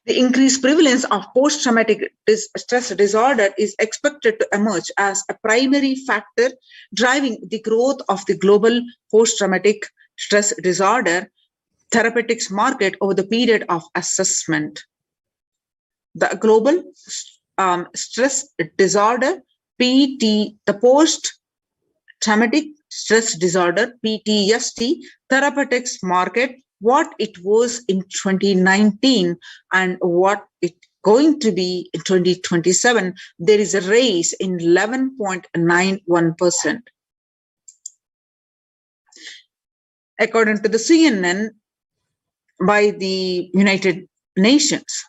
The increased prevalence of post-traumatic stress disorder is expected to emerge as a primary factor driving the growth of the global post-traumatic stress disorder therapeutics market over the period of assessment. The global stress disorder, the post-traumatic stress disorder, PTSD, therapeutics market, what it was in 2019 and what it's going to be in 2027, there is a rise in 11.91%. According to the CNN by the United Nations,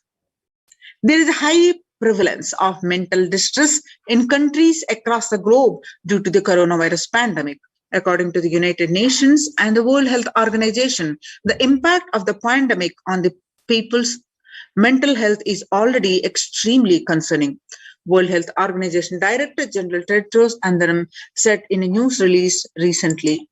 there is a high prevalence of mental distress in countries across the globe due to the coronavirus pandemic. According to the United Nations and the World Health Organization, the impact of the pandemic on the people's Mental health is already extremely concerning. World Health Organization Director General Tedros Adhanom said in a news release recently.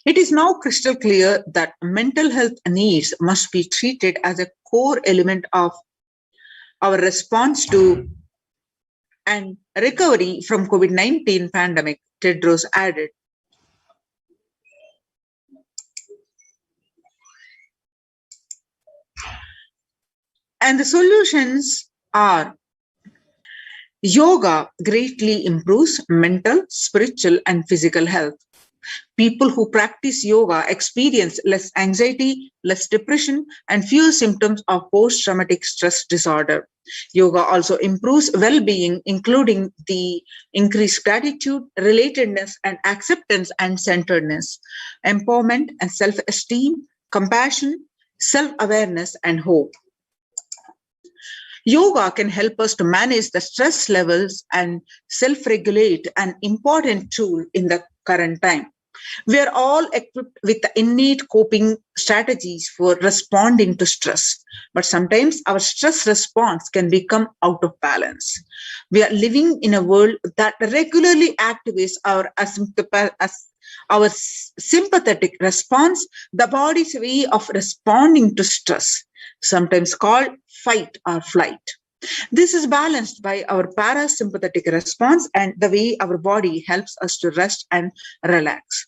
It is now crystal clear that mental health needs must be treated as a core element of our response to and recovery from COVID-19 pandemic, Tedros added. And the solutions are yoga greatly improves mental, spiritual, and physical health. People who practice yoga experience less anxiety, less depression, and fewer symptoms of post-traumatic stress disorder. Yoga also improves well-being, including the increased gratitude, relatedness, and acceptance and centeredness, empowerment and self-esteem, compassion, self-awareness, and hope. Yoga can help us to manage the stress levels and self-regulate, an important tool in the current time. We are all equipped with the innate coping strategies for responding to stress, but sometimes our stress response can become out of balance. We are living in a world that regularly activates our sympathetic response, the body's way of responding to stress, sometimes called fight or flight. This is balanced by our parasympathetic response and the way our body helps us to rest and relax.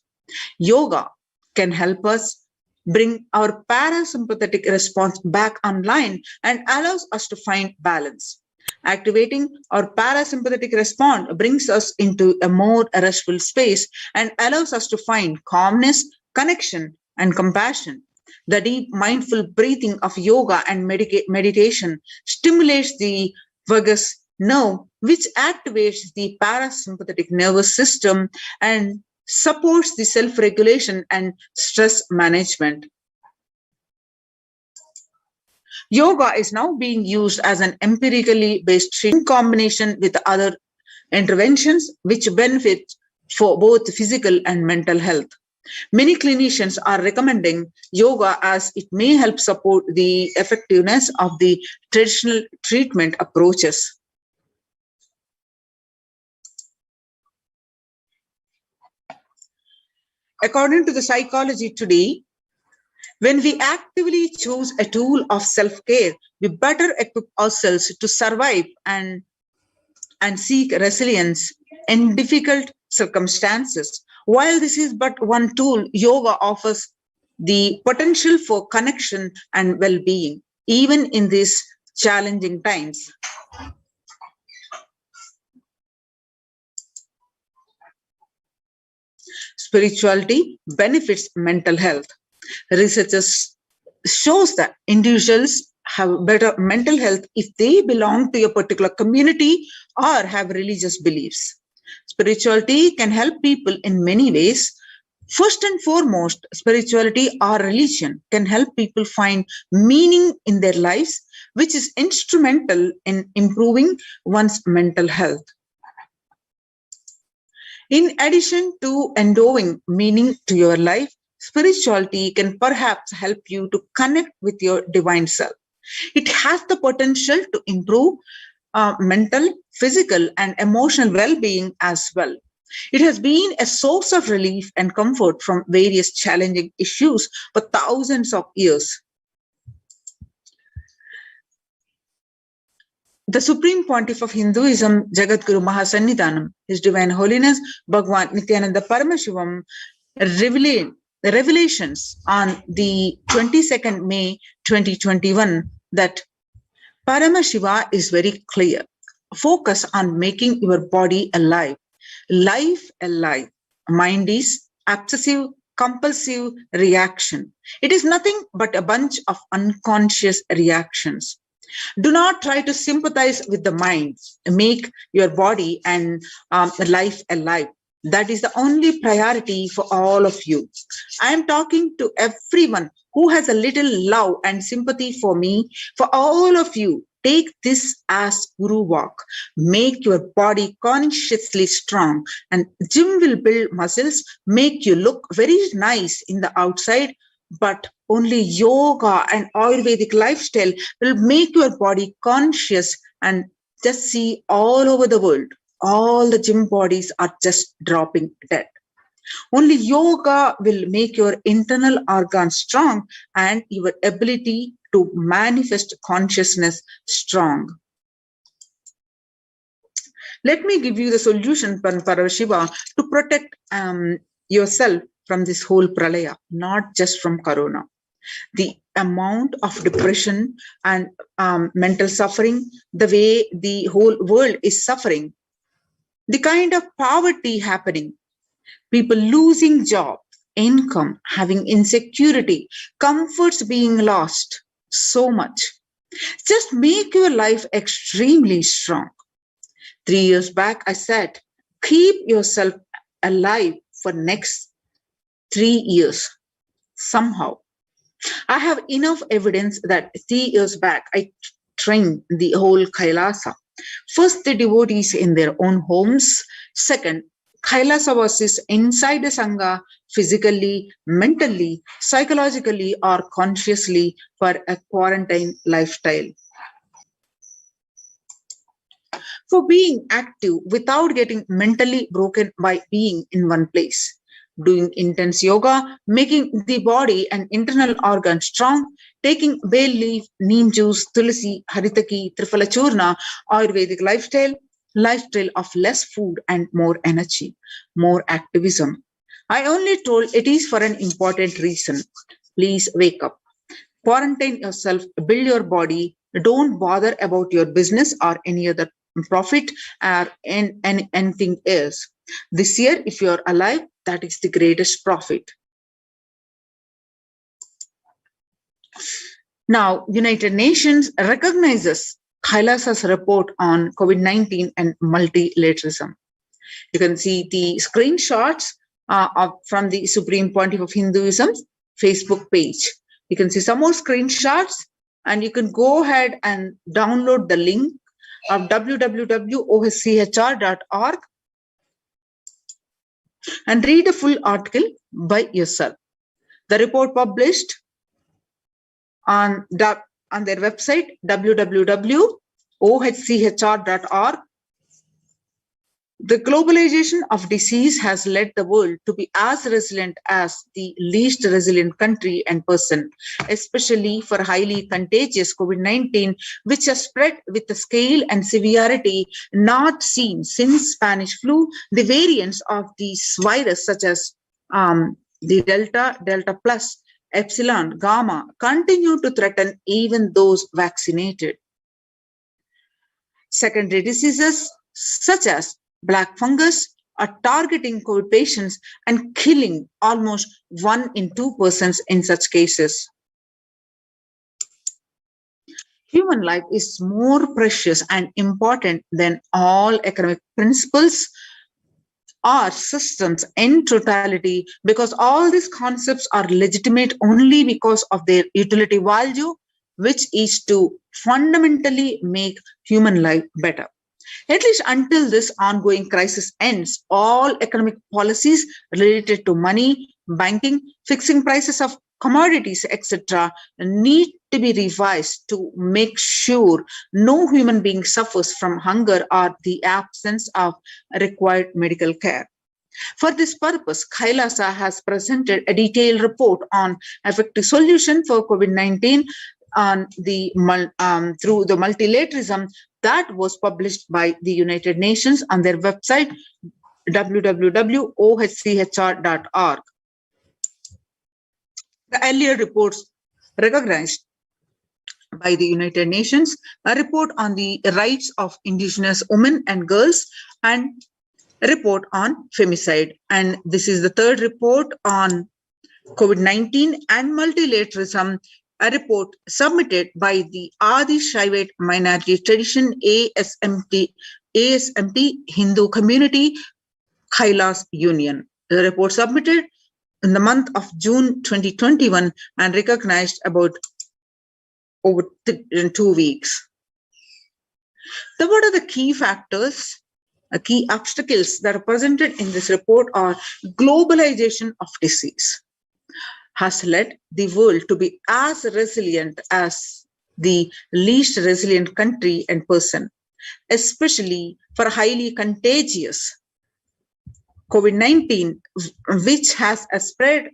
Yoga can help us bring our parasympathetic response back online and allows us to find balance. Activating our parasympathetic response brings us into a more restful space and allows us to find calmness, connection, and compassion. The deep mindful breathing of yoga and meditation stimulates the vagus nerve, which activates the parasympathetic nervous system and supports the self-regulation and stress management. Yoga is now being used as an empirically based treatment in combination with other interventions which benefit for both physical and mental health. Many clinicians are recommending yoga as it may help support the effectiveness of the traditional treatment approaches. According to the Psychology Today, when we actively choose a tool of self-care, we better equip ourselves to survive and seek resilience in difficult circumstances. While this is but one tool, yoga offers the potential for connection and well-being, even in these challenging times. Spirituality benefits mental health. Researchers shows that individuals have better mental health if they belong to a particular community or have religious beliefs. Spirituality can help people in many ways. First and foremost, spirituality or religion can help people find meaning in their lives, which is instrumental in improving one's mental health. In addition to endowing meaning to your life, spirituality can perhaps help you to connect with your divine self. It has the potential to improve mental, physical, and emotional well-being as well. It has been a source of relief and comfort from various challenging issues for thousands of years. The Supreme Pontiff of Hinduism, Jagadguru Mahasannidhanam, His Divine Holiness Bhagwan Nithyananda Paramashivam, revelations on the 22nd May 2021 that Paramashiva is very clear. Focus on making your body alive. Life alive. Mind is obsessive, compulsive reaction. It is nothing but a bunch of unconscious reactions. Do not try to sympathize with the mind. Make your body and life alive. That is the only priority for all of you. I am talking to everyone who has a little love and sympathy for me, for all of you. Take this as Guru walk. Make your body consciously strong, and gym will build muscles, make you look very nice in the outside, but only yoga and Ayurvedic lifestyle will make your body conscious. And just see all over the world, all the gym bodies are just dropping dead. Only yoga will make your internal organs strong and your ability to manifest consciousness strong. Let me give you the solution, Parashiva, to protect yourself from this whole pralaya, not just from corona. The amount of depression and mental suffering, the way the whole world is suffering, the kind of poverty happening, people losing job, income, having insecurity, comforts being lost, so much. Just make your life extremely strong. 3 years back, I said, keep yourself alive for next 3 years somehow. I have enough evidence that 3 years back, I trained the whole Kailasa. First, the devotees in their own homes. Second, Kailasa was inside the Sangha, physically, mentally, psychologically, or consciously for a quarantine lifestyle. For being active without getting mentally broken by being in one place. Doing intense yoga, making the body and internal organs strong, taking bay leaf, neem juice, tulsi, haritaki, triphala churna, Ayurvedic lifestyle of less food and more energy, more activism. I only told it is for an important reason. Please wake up. Quarantine yourself, build your body. Don't bother about your business or any other profit or anything else. This year, if you're alive, that is the greatest profit. Now, United Nations recognizes Kailasa's report on COVID-19 and multilateralism. You can see the screenshots from the Supreme Pontiff of Hinduism Facebook page. You can see some more screenshots, and you can go ahead and download the link of www.oschr.org and read a full article by yourself. The report published on their website, www.oschr.org. The globalization of disease has led the world to be as resilient as the least resilient country and person, especially for highly contagious COVID-19, which has spread with a scale and severity not seen since Spanish flu. The variants of this virus, such as the Delta plus, Epsilon, Gamma, continue to threaten even those vaccinated. Secondary diseases such as black fungus are targeting COVID patients and killing almost 1 in 2 persons in such cases. Human life is more precious and important than all economic principles or systems in totality, because all these concepts are legitimate only because of their utility value, which is to fundamentally make human life better. At least until this ongoing crisis ends, all economic policies related to money, banking, fixing prices of commodities, etc., need to be revised to make sure no human being suffers from hunger or the absence of required medical care. For this purpose, Kailasa has presented a detailed report on effective solution for COVID-19 on the through the multilateralism that was published by the United Nations on their website www.oschr.org. The earlier reports recognized by the United Nations a report on the rights of indigenous women and girls and a report on femicide. And this is the third report on COVID-19 and multilateralism, a report submitted by the Adi Shaivite Minority Tradition ASMT Hindu Community Kailas Union. The report submitted in the month of June 2021 and recognized about over 2 weeks. So what are the key factors, key obstacles that are presented in this report are globalization of disease has led the world to be as resilient as the least resilient country and person, especially for highly contagious COVID-19, which has a spread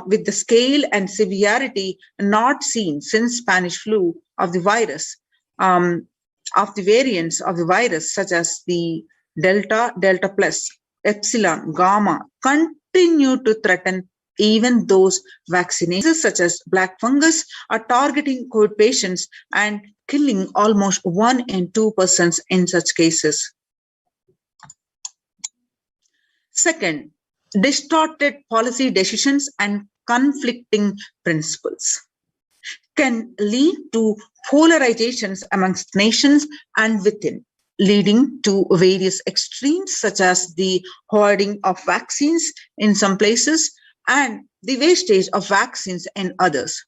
with the scale and severity not seen since Spanish flu of the virus, of the variants of the virus, such as the Delta, Delta Plus, Epsilon, Gamma, continue to threaten even those vaccinations, such as black fungus, are targeting COVID patients and killing almost 1 in 2 persons in such cases. Second, distorted policy decisions and conflicting principles can lead to polarizations amongst nations and within, leading to various extremes such as the hoarding of vaccines in some places and the wastage of vaccines in others,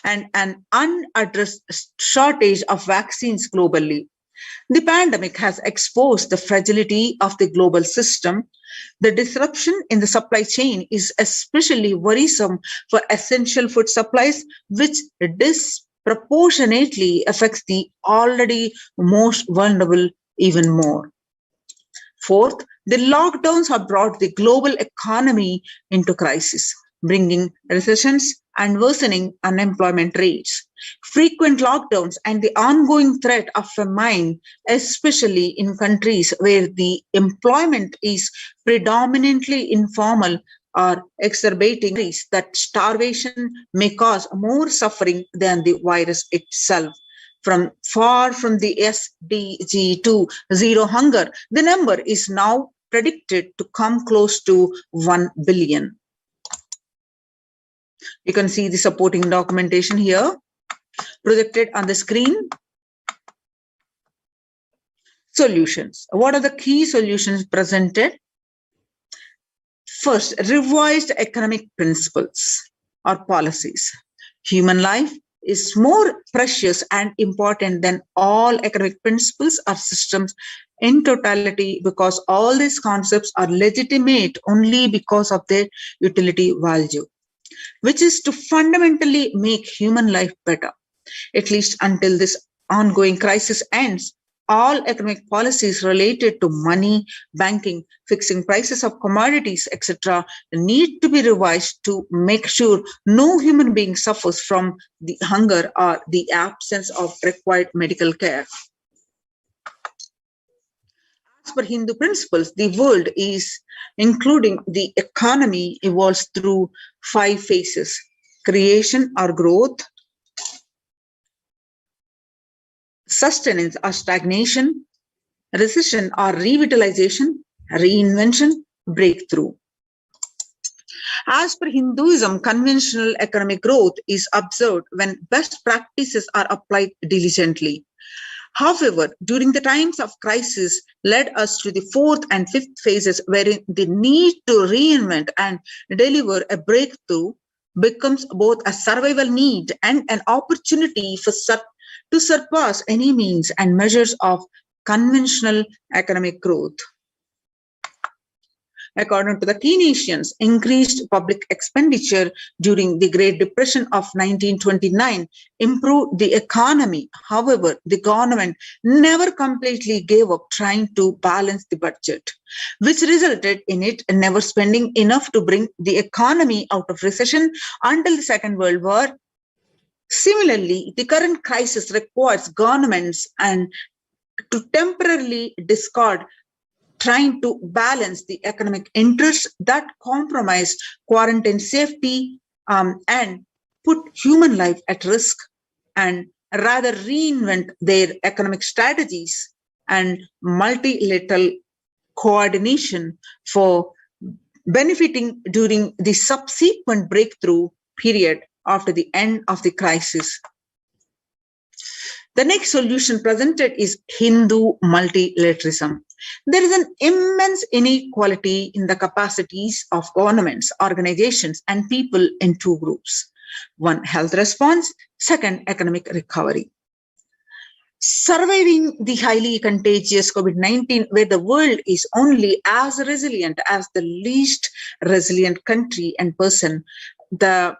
and an unaddressed shortage of vaccines globally. The pandemic has exposed the fragility of the global system. The disruption in the supply chain is especially worrisome for essential food supplies, which disproportionately affects the already most vulnerable even more. Fourth, the lockdowns have brought the global economy into crisis, bringing recessions and worsening unemployment rates. Frequent lockdowns and the ongoing threat of famine, especially in countries where the employment is predominantly informal, are exacerbating risks that starvation may cause more suffering than the virus itself. Far from the SDG to zero hunger, the number is now predicted to come close to 1 billion. You can see the supporting documentation here projected on the screen. Solutions. What are the key solutions presented? First, revised economic principles or policies. Human life is more precious and important than all economic principles or systems in totality, because all these concepts are legitimate only because of their utility value, which is to fundamentally make human life better. At least until this ongoing crisis ends, all economic policies related to money, banking, fixing prices of commodities, etc. need to be revised to make sure no human being suffers from the hunger or the absence of required medical care. As per Hindu principles, the world is, including the economy, evolves through 5 phases: creation or growth, sustenance or stagnation, recession or revitalization, reinvention, breakthrough. As per Hinduism, conventional economic growth is observed when best practices are applied diligently. However, during the times of crisis led us to the 4th and 5th phases, wherein the need to reinvent and deliver a breakthrough becomes both a survival need and an opportunity to surpass any means and measures of conventional economic growth. According to the key nations, increased public expenditure during the Great Depression of 1929 improved the economy. However, the government never completely gave up trying to balance the budget, which resulted in it never spending enough to bring the economy out of recession until the Second World War. Similarly, the current crisis requires governments and to temporarily discard trying to balance the economic interests that compromise quarantine safety and put human life at risk, and rather reinvent their economic strategies and multilateral coordination for benefiting during the subsequent breakthrough period after the end of the crisis. The next solution presented is Hindu multilateralism. There is an immense inequality in the capacities of governments, organizations, and people in 2 groups. 1, health response. 2, economic recovery. Surviving the highly contagious COVID-19, where the world is only as resilient as the least resilient country and person, that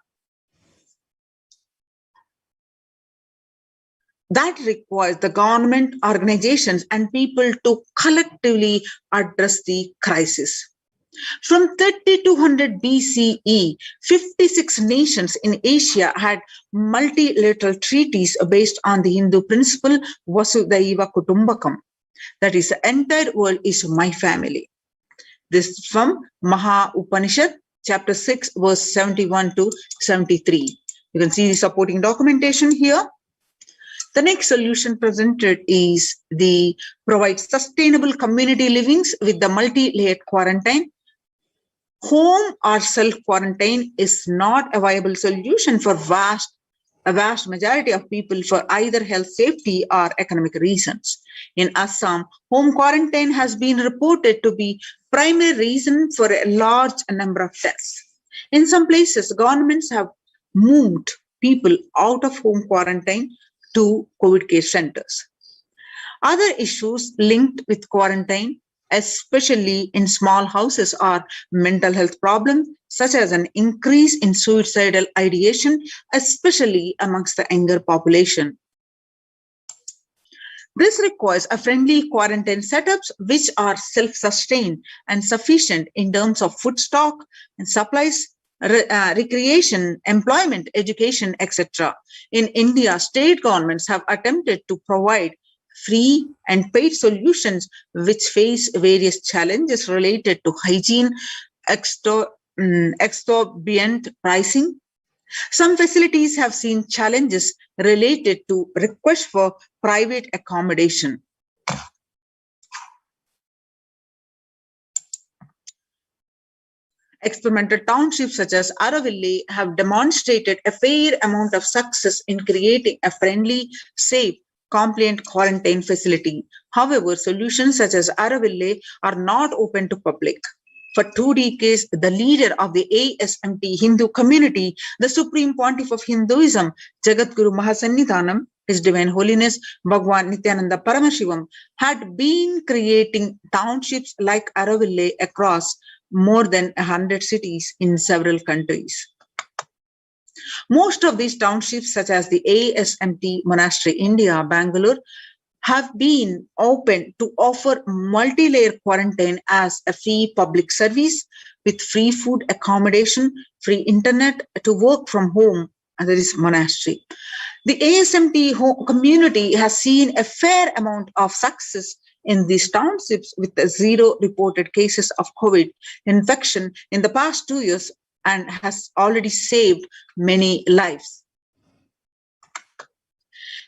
requires the government, organizations, and people to collectively address the crisis. From 3200 BCE, 56 nations in Asia had multilateral treaties based on the Hindu principle Vasudhaiva Kutumbakam. That is, the entire world is my family. This is from Maha Upanishad, chapter 6, verse 71 to 73. You can see the supporting documentation here. The next solution presented is the provide sustainable community livings with the multi-layered quarantine. Home or self-quarantine is not a viable solution for a vast majority of people for either health, safety, or economic reasons. In Assam, home quarantine has been reported to be primary reason for a large number of deaths. In some places, governments have moved people out of home quarantine to COVID care centers. Other issues linked with quarantine, especially in small houses, are mental health problems, such as an increase in suicidal ideation, especially amongst the younger population. This requires a friendly quarantine setups which are self-sustained and sufficient in terms of food stock and supplies, recreation, employment, education, etc. In India, state governments have attempted to provide free and paid solutions which face various challenges related to hygiene, exorbitant pricing. Some facilities have seen challenges related to requests for private accommodation. Experimental townships such as Araville have demonstrated a fair amount of success in creating a friendly, safe, compliant quarantine facility. However, solutions such as Araville are not open to public. For 2 decades, the leader of the ASMT Hindu community, the Supreme Pontiff of Hinduism, Jagadguru Mahasannidhanam, His Divine Holiness Bhagwan Nithyananda Paramashivam, had been creating townships like Araville across more than 100 cities in several countries. Most of these townships, such as the ASMT Monastery India, Bangalore, have been open to offer multi-layer quarantine as a free public service with free food accommodation, free internet to work from home, and that is monastery. The ASMT community has seen a fair amount of success in these townships with 0 reported cases of COVID infection in the past 2 years and has already saved many lives.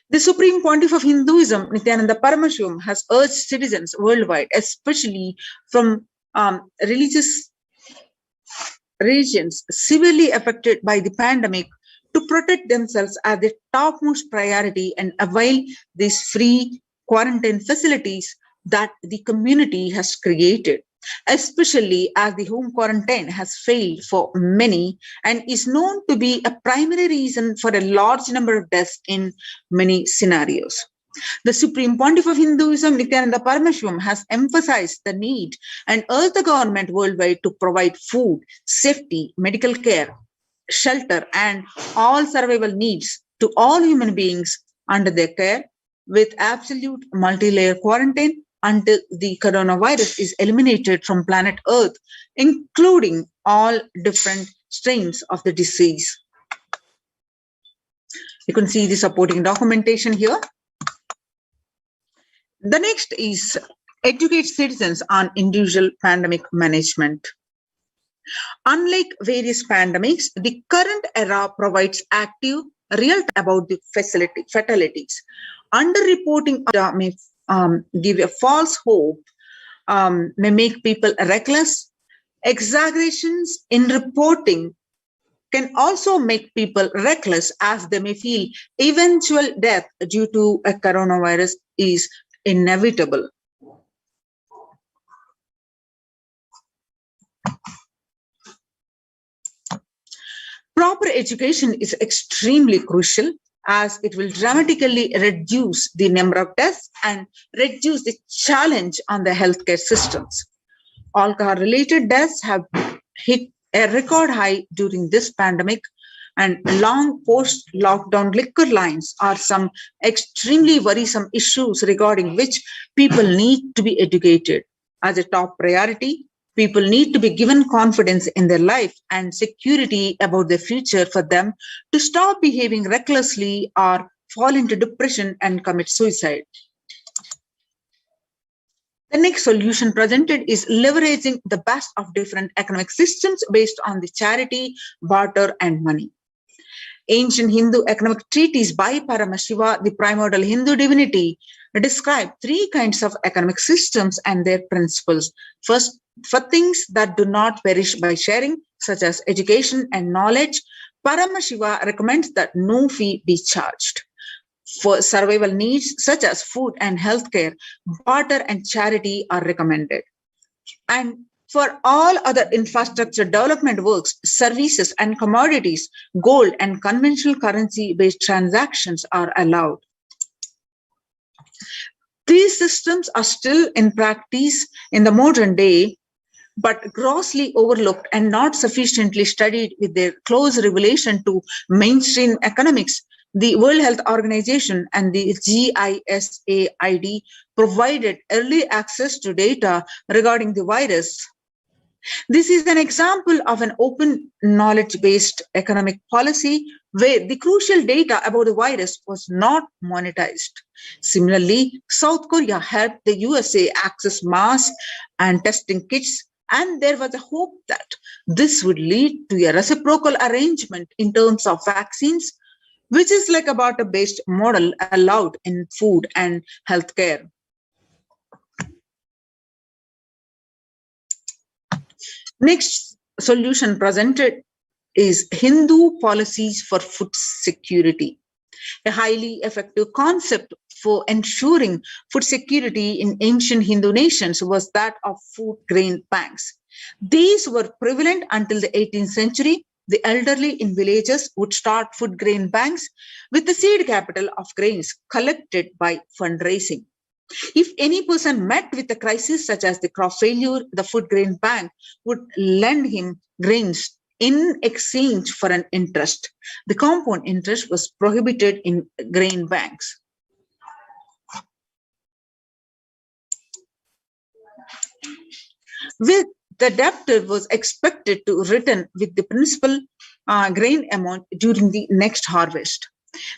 The Supreme Pontiff of Hinduism, Nithyananda Paramashivam, has urged citizens worldwide, especially from religious regions severely affected by the pandemic, to protect themselves as their topmost priority and avail these free quarantine facilities that the community has created, especially as the home quarantine has failed for many and is known to be a primary reason for a large number of deaths in many scenarios. The Supreme Pontiff of Hinduism, Nithyananda Paramashivam, has emphasized the need and urged the government worldwide to provide food, safety, medical care, shelter, and all survival needs to all human beings under their care with absolute multi-layer quarantine until the coronavirus is eliminated from planet Earth, including all different strains of the disease. You can see the supporting documentation here. The next is educate citizens on individual pandemic management. Unlike various pandemics, the current era provides active, real time about the fatalities. Underreporting may give a false hope, may make people reckless. Exaggerations in reporting can also make people reckless as they may feel eventual death due to a coronavirus is inevitable. Proper education is extremely crucial as it will dramatically reduce the number of deaths and reduce the challenge on the healthcare systems. Alcohol-related deaths have hit a record high during this pandemic, and long post-lockdown liquor lines are some extremely worrisome issues regarding which people need to be educated. As a top priority, people need to be given confidence in their life and security about their future for them to stop behaving recklessly or fall into depression and commit suicide. The next solution presented is leveraging the best of different economic systems based on the charity, barter, and money. Ancient Hindu economic treatise by Paramashiva, the primordial Hindu divinity, describe three kinds of economic systems and their principles. First, for things that do not perish by sharing, such as education and knowledge, Paramashiva recommends that no fee be charged. For survival needs, such as food and healthcare, barter and charity are recommended. And for all other infrastructure development works, services and commodities, gold and conventional currency-based transactions are allowed. These systems are still in practice in the modern day, but grossly overlooked and not sufficiently studied with their close relation to mainstream economics. The World Health Organization and the GISAID provided early access to data regarding the virus. This is an example of an open knowledge-based economic policy where the crucial data about the virus was not monetized. Similarly, South Korea helped the USA access masks and testing kits, and there was a hope that this would lead to a reciprocal arrangement in terms of vaccines, which is like a barter-based model allowed in food and healthcare. Next solution presented is Hindu policies for food security, a highly effective concept for ensuring food security in ancient Hindu nations was that of food grain banks. These were prevalent until the 18th century. The elderly in villages would start food grain banks with the seed capital of grains collected by fundraising. If any person met with a crisis such as the crop failure, the food grain bank would lend him grains in exchange for an interest. The compound interest was prohibited in grain banks. With the debtor was expected to return with the principal grain amount during the next harvest.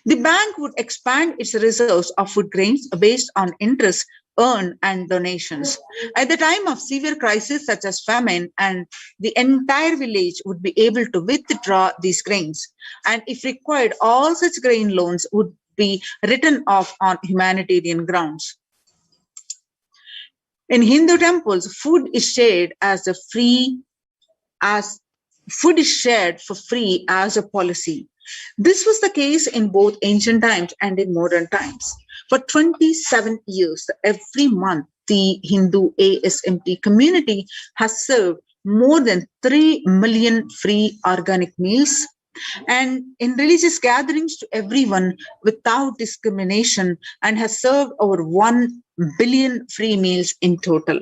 The bank would expand its reserves of food grains based on interest earned and donations. At the time of severe crisis such as famine, and the entire village would be able to withdraw these grains. And if required, all such grain loans would be written off on humanitarian grounds. In Hindu temples, food is shared for free as a policy. This was the case in both ancient times and in modern times. For 27 years, every month, the Hindu ASMT community has served more than 3 million free organic meals, and in religious gatherings to everyone without discrimination, and has served over 1 billion free meals in total.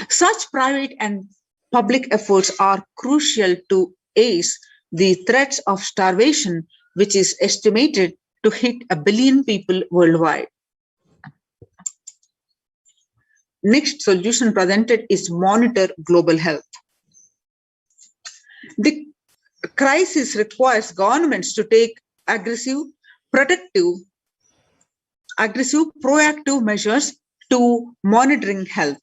Such private and public efforts are crucial to ease the threats of starvation, which is estimated to hit 1 billion people worldwide. Next solution presented is monitor global health. The crisis requires governments to take aggressive, proactive measures to monitoring health.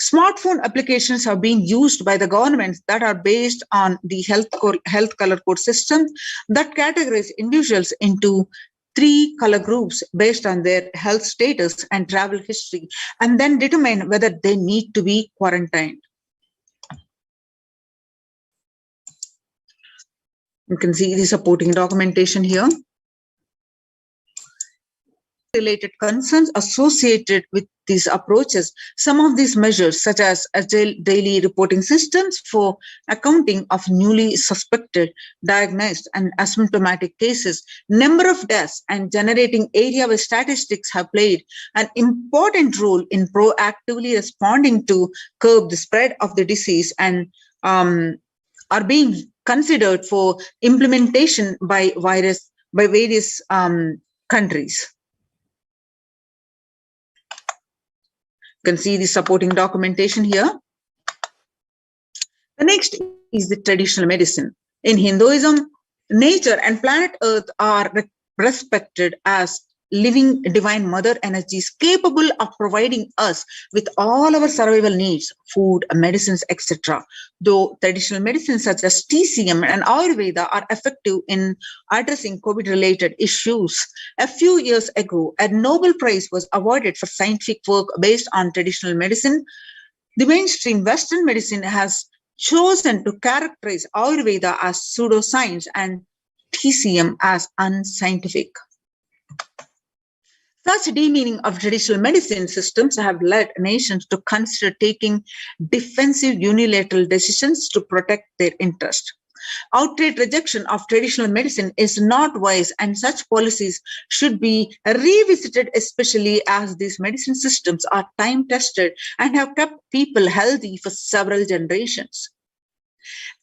Smartphone applications are being used by the governments that are based on the health color code system that categorize individuals into 3 color groups based on their health status and travel history, and then determine whether they need to be quarantined. You can see the supporting documentation here. related concerns associated with these approaches. Some of these measures, such as agile daily reporting systems for accounting of newly suspected, diagnosed, and asymptomatic cases, number of deaths, and generating area-wise statistics have played an important role in proactively responding to curb the spread of the disease and are being considered for implementation by various countries. You can see the supporting documentation here. The next is the traditional medicine. In Hinduism, nature and planet Earth are respected as living divine mother energies capable of providing us with all our survival needs, food, medicines, etc. Though traditional medicines such as TCM and Ayurveda are effective in addressing COVID-related issues, a few years ago, a Nobel Prize was awarded for scientific work based on traditional medicine. The mainstream Western medicine has chosen to characterize Ayurveda as pseudoscience and TCM as unscientific. Such demeaning of traditional medicine systems have led nations to consider taking defensive unilateral decisions to protect their interest. Outright rejection of traditional medicine is not wise, and such policies should be revisited, especially as these medicine systems are time-tested and have kept people healthy for several generations.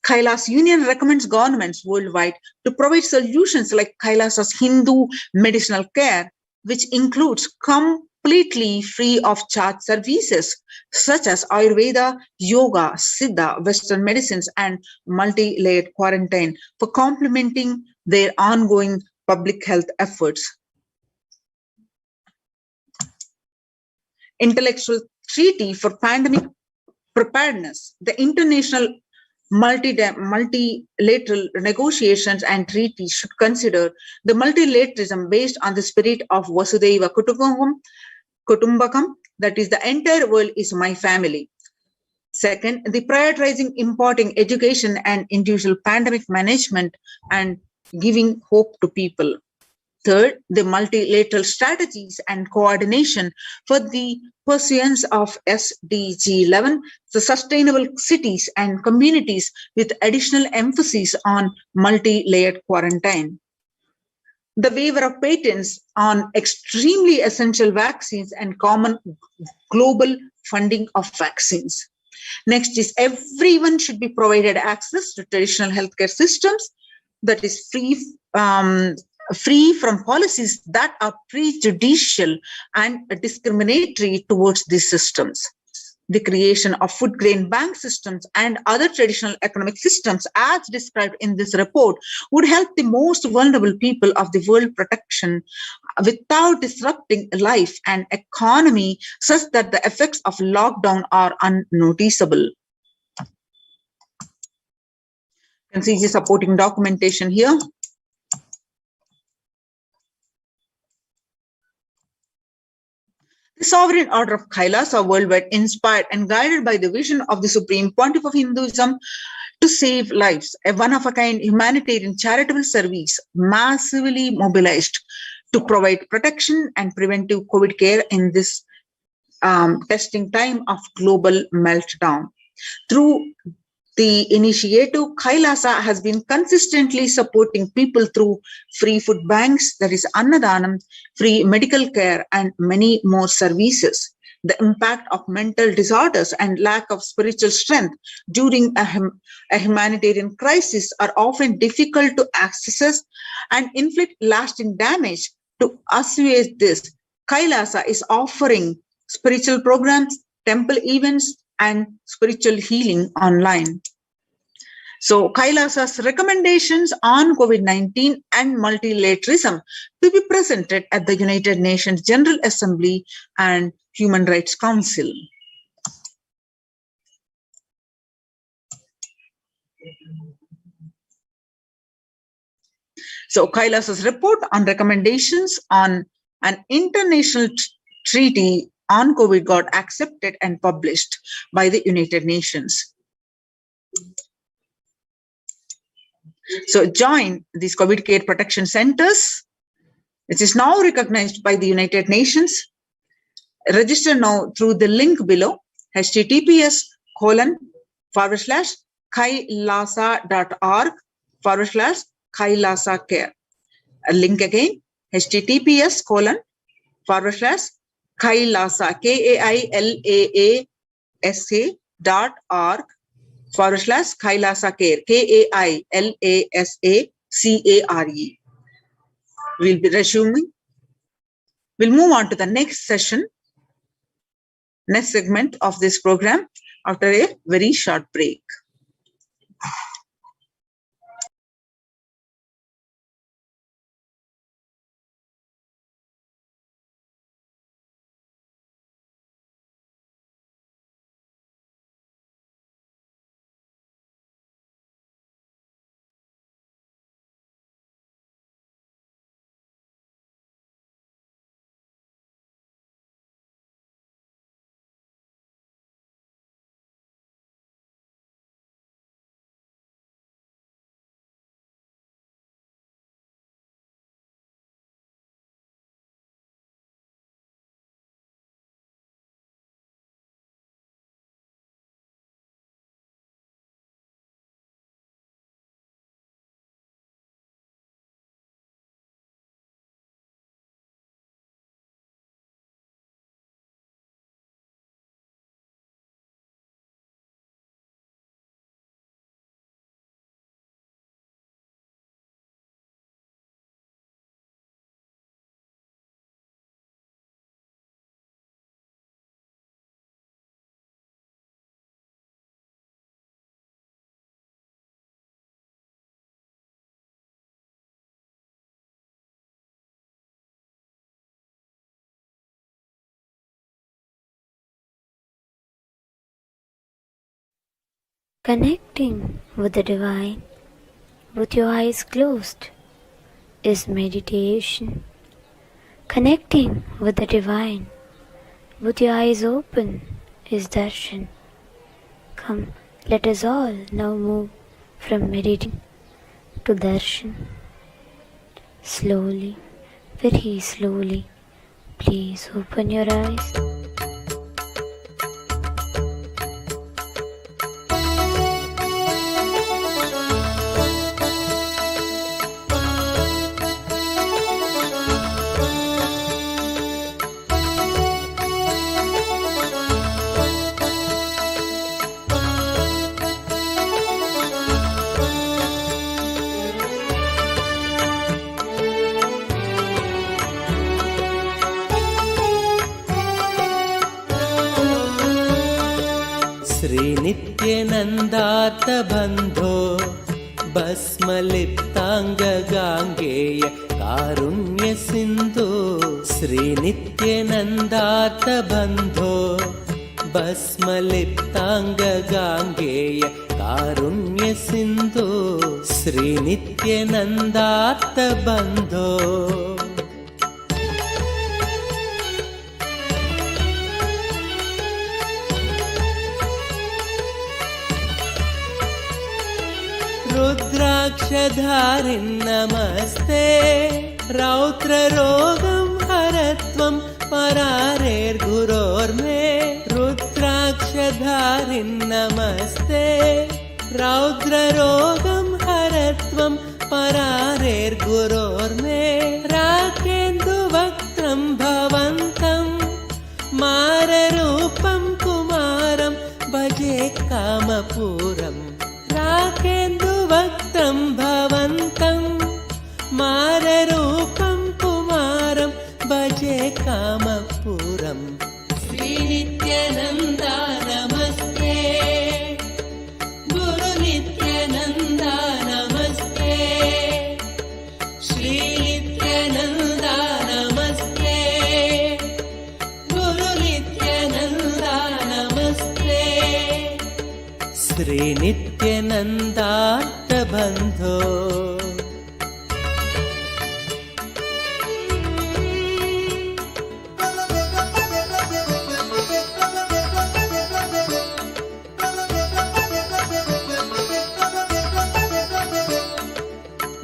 Kailas Union recommends governments worldwide to provide solutions like Kailasa's Hindu medicinal care, which includes completely free of charge services such as Ayurveda, Yoga, Siddha, Western medicines, and multi-layered quarantine for complementing their ongoing public health efforts. Intellectual Treaty for Pandemic Preparedness. The international multilateral negotiations and treaties should consider the multilateralism based on the spirit of Vasudhaiva Kutumbakam, that is, the entire world is my family. Second, the prioritizing importing education and individual pandemic management and giving hope to people. Third, the multilateral strategies and coordination for the pursuance of SDG 11, the sustainable cities and communities with additional emphasis on multi-layered quarantine. The waiver of patents on extremely essential vaccines and common global funding of vaccines. Next is everyone should be provided access to traditional healthcare systems that is free from policies that are prejudicial and discriminatory towards these systems. The creation of food grain bank systems and other traditional economic systems as described in this report would help the most vulnerable people of the world protection without disrupting life and economy such that the effects of lockdown are unnoticeable. You can see the supporting documentation here. The sovereign order of Kailas are worldwide, inspired and guided by the vision of the Supreme Pontiff of Hinduism to save lives, a one-of-a-kind humanitarian charitable service massively mobilized to provide protection and preventive COVID care in this testing time of global meltdown. Through the initiative, Kailasa has been consistently supporting people through free food banks, that is Annadanam, free medical care, and many more services. The impact of mental disorders and lack of spiritual strength during a humanitarian crisis are often difficult to access and inflict lasting damage. To assuage this, Kailasa is offering spiritual programs, temple events, and spiritual healing online. So Kailasa's recommendations on COVID-19 and multilateralism will be presented at the United Nations General Assembly and Human Rights Council. So Kailasa's report on recommendations on an international treaty on COVID got accepted and published by the United Nations. So join these COVID care protection centers which is now recognized by the United Nations. Register now through the link below, https://kailasa.org/Kailasa-care. A link again, https://kailasa, KAILASA.org/Kailasa-care, KAILASACARE. We'll be resuming. We'll move on to the next session, next segment of this program after a very short break. Connecting with the divine with your eyes closed is meditation. Connecting with the divine with your eyes open is darshan. Come, let us all now move from meditation to darshan. Slowly, very slowly, please open your eyes. श्रीनित्यनन्दार्तबन्धो भस्मलिप्ताङ्गगाङ्गेय कारुण्यसिन्धो श्रीनित्यनन्दार्तबन्धो भस्मलिप्ताङ्गगाङ्गेय कारुण्यसिन्धो श्रीनित्यनन्दार्तबन्धो रुद्राक्षधारिन् नमस्ते रौद्ररोगं हरत्वं परारेर्गुरोर्मे रुद्राक्षधारिन् नमस्ते रौद्ररोगं हरत्वं परारेर्गुरोर्मे राकेन्दुवक्त्रं भवन्तं माररूपं कुमारं भजे कामपूरम् राकेन्दुवक्त्रं भवन्तं माररूपं कुमारं भजे कामपूरम् श्रीनित्यानन्दा नमस्ते गुरुनित्यानन्दा नमस्ते श्रीनित्यानन्दा नमस्ते गुरुनित्यानन्दा नमस्ते श्रीनित्यनन्दार्तबन्धो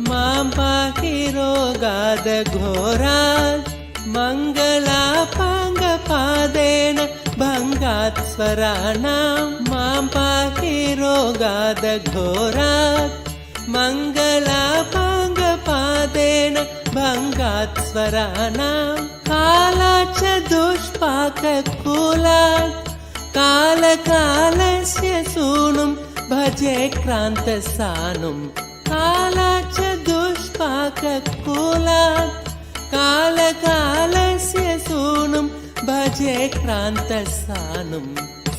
मां पाहि रोगाद् रोगादघोरात् मङ्गलापाङ्गपादेन भङ्गात् स्वराणां मां पाहि रोगादघोरात् मङ्गलापाङ्गपादेन भङ्गात् स्वराणां कालाच्च दुष्पाककुलात् कालकालस्य सूनुं भजे क्रान्तसानुं कालाच्च दुष्पाककुलात् कालकालस्य सूनुं भजे क्रान्तसानुं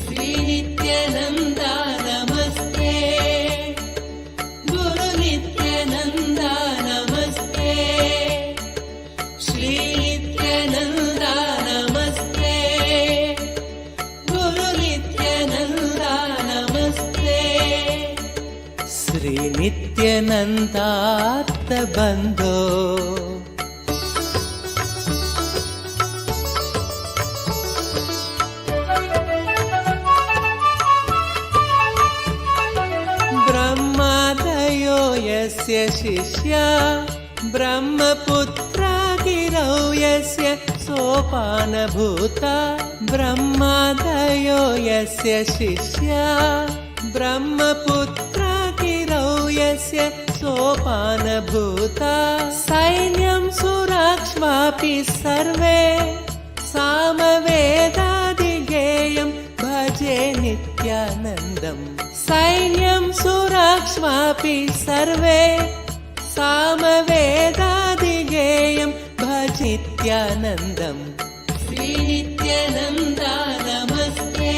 श्रीनित्यानन्दा नमस्ते गुरुनित्यानन्दा नमस्ते श्रीनित्यानन्दा नमस्ते गुरुनित्यानन्दा नमस्ते श्रीनित्यानन्दात्तबन्धो ब्रह्मादयो यस्य शिष्या ब्रह्मपुत्रा गिरौ यस्य सोपानभूता ब्रह्मादयो यस्य शिष्या ब्रह्मपुत्रा गिरौ यस्य सोपानभूता सैन्यं सुराक्ष्वापि सर्वे सामवेदादिगेयं भजे नित्यानन्दम् सैन्यं सुराक्ष्वापि सर्वे सामवेदादिगेयं भज नित्यानन्दम् श्रीनित्यानन्दा नमस्ते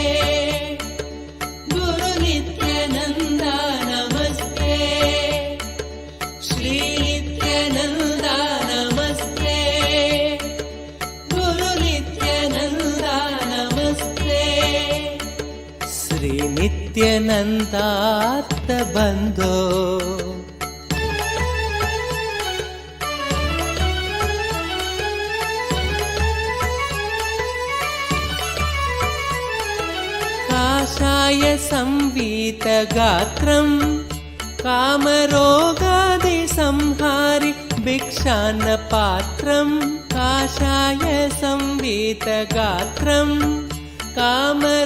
गुरुनित्यानन्दा नमस्ते श्रीनित्यानन्दा नमस्ते गुरुनित्यानन्दा नमस्ते श्रीनित्यानन्दात्तबन्धो काषाय संवीतगात्रं कामरोगादिसंहारि भिक्षान्नपात्रं काषाय संवीतगात्रं कामरोगादिसंहारि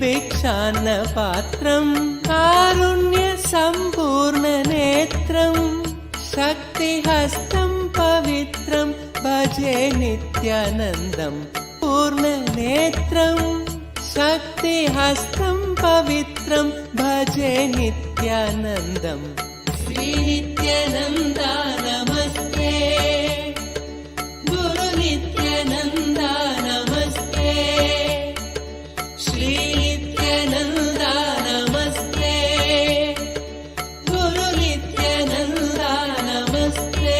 भिक्षान्नपात्रं कारुण्यसम्पूर्णनेत्रं शक्तिहस्तं पवित्रं भजे नित्यानन्दम् पूर्णनेत्रं शक्तिहस्तं पवित्रं भजे नित्यानन्दम् श्रीनित्यानन्दा नमस्ते गुरुनित्यानन्दा नमस्ते श्रीनित्यानन्दा नमस्ते गुरुनित्यानन्दा नमस्ते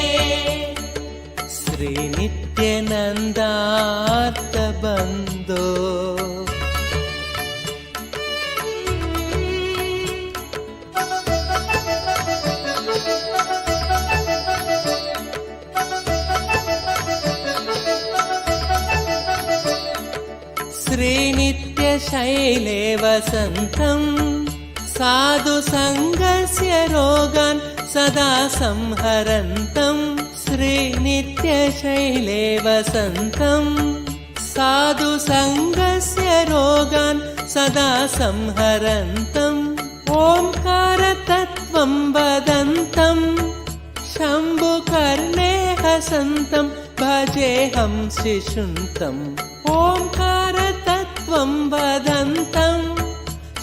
श्रीनित्यानन्दात्तबन्धो श्रीनित्यशैले वसन्तं साधुसङ्गस्य रोगान् सदा संहरन्तं श्रीनित्यशैले वसन्तं साधुसङ्गस्य रोगान् सदा संहरन्तम् ओङ्कारतत्त्वं वदन्तं शम्भुकर्णे हसन्तं भजेऽहं शिशुन्तम् ओङ्कारतत्त्वं वदन्तं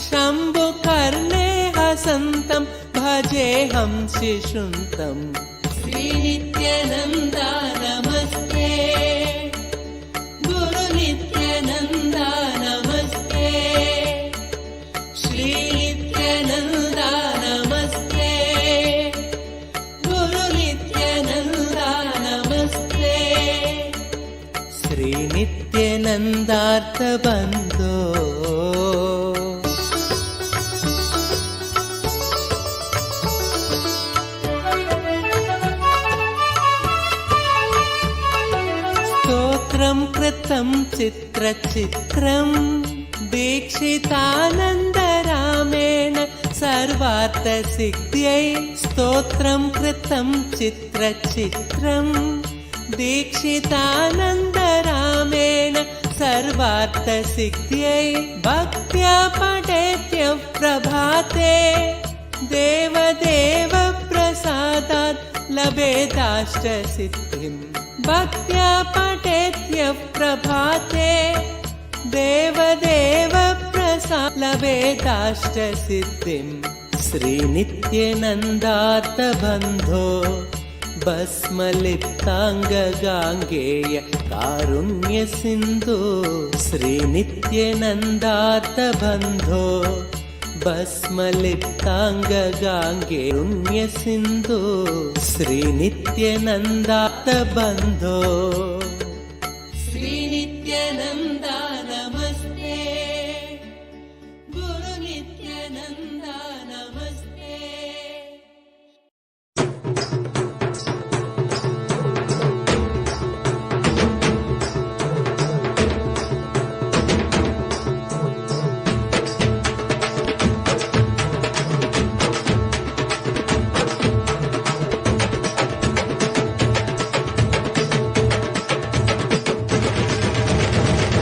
शम्भुकर्णे हसन्तं भजेऽहं शिशुन्तम् श्रीनित्यानन्दा नमस्ते गुरुनित्यानन्दा नमस्ते श्रीनित्यानन्दा नमस्ते गुरुनित्यानन्दा नमस्ते श्रीनित्यानन्दार्थबन्धो कृतं चित्रचित्रं दीक्षितानन्दरामेण सर्वार्थ सिद्ध्यै स्तोत्रं कृतं चित्रचित्रम् दीक्षितानन्दरामेण सर्वार्थ सिद्ध्यै भक्त्या पठेत्यः प्रभाते देवदेव प्रसादात् लभेताश्च सिद्धिं भक्त्या पठेत्यः प्रभाते देवदेव प्रसादात् लभेताश्च सिद्धिं श्रीनित्यनन्दार्तबन्धो भस्मलिप्ताङ्गगाङ्गेय कारुण्य सिन्धु श्रीनित्यनन्दार्तबन्धो भस्मलिप्ताङ्गगाङ्गेय सिन्धु श्रीनित्यनन्दार्तबन्धो श्रीनित्यानन्दा नमस्ते गुरु नित्यानन्दा नमस्ते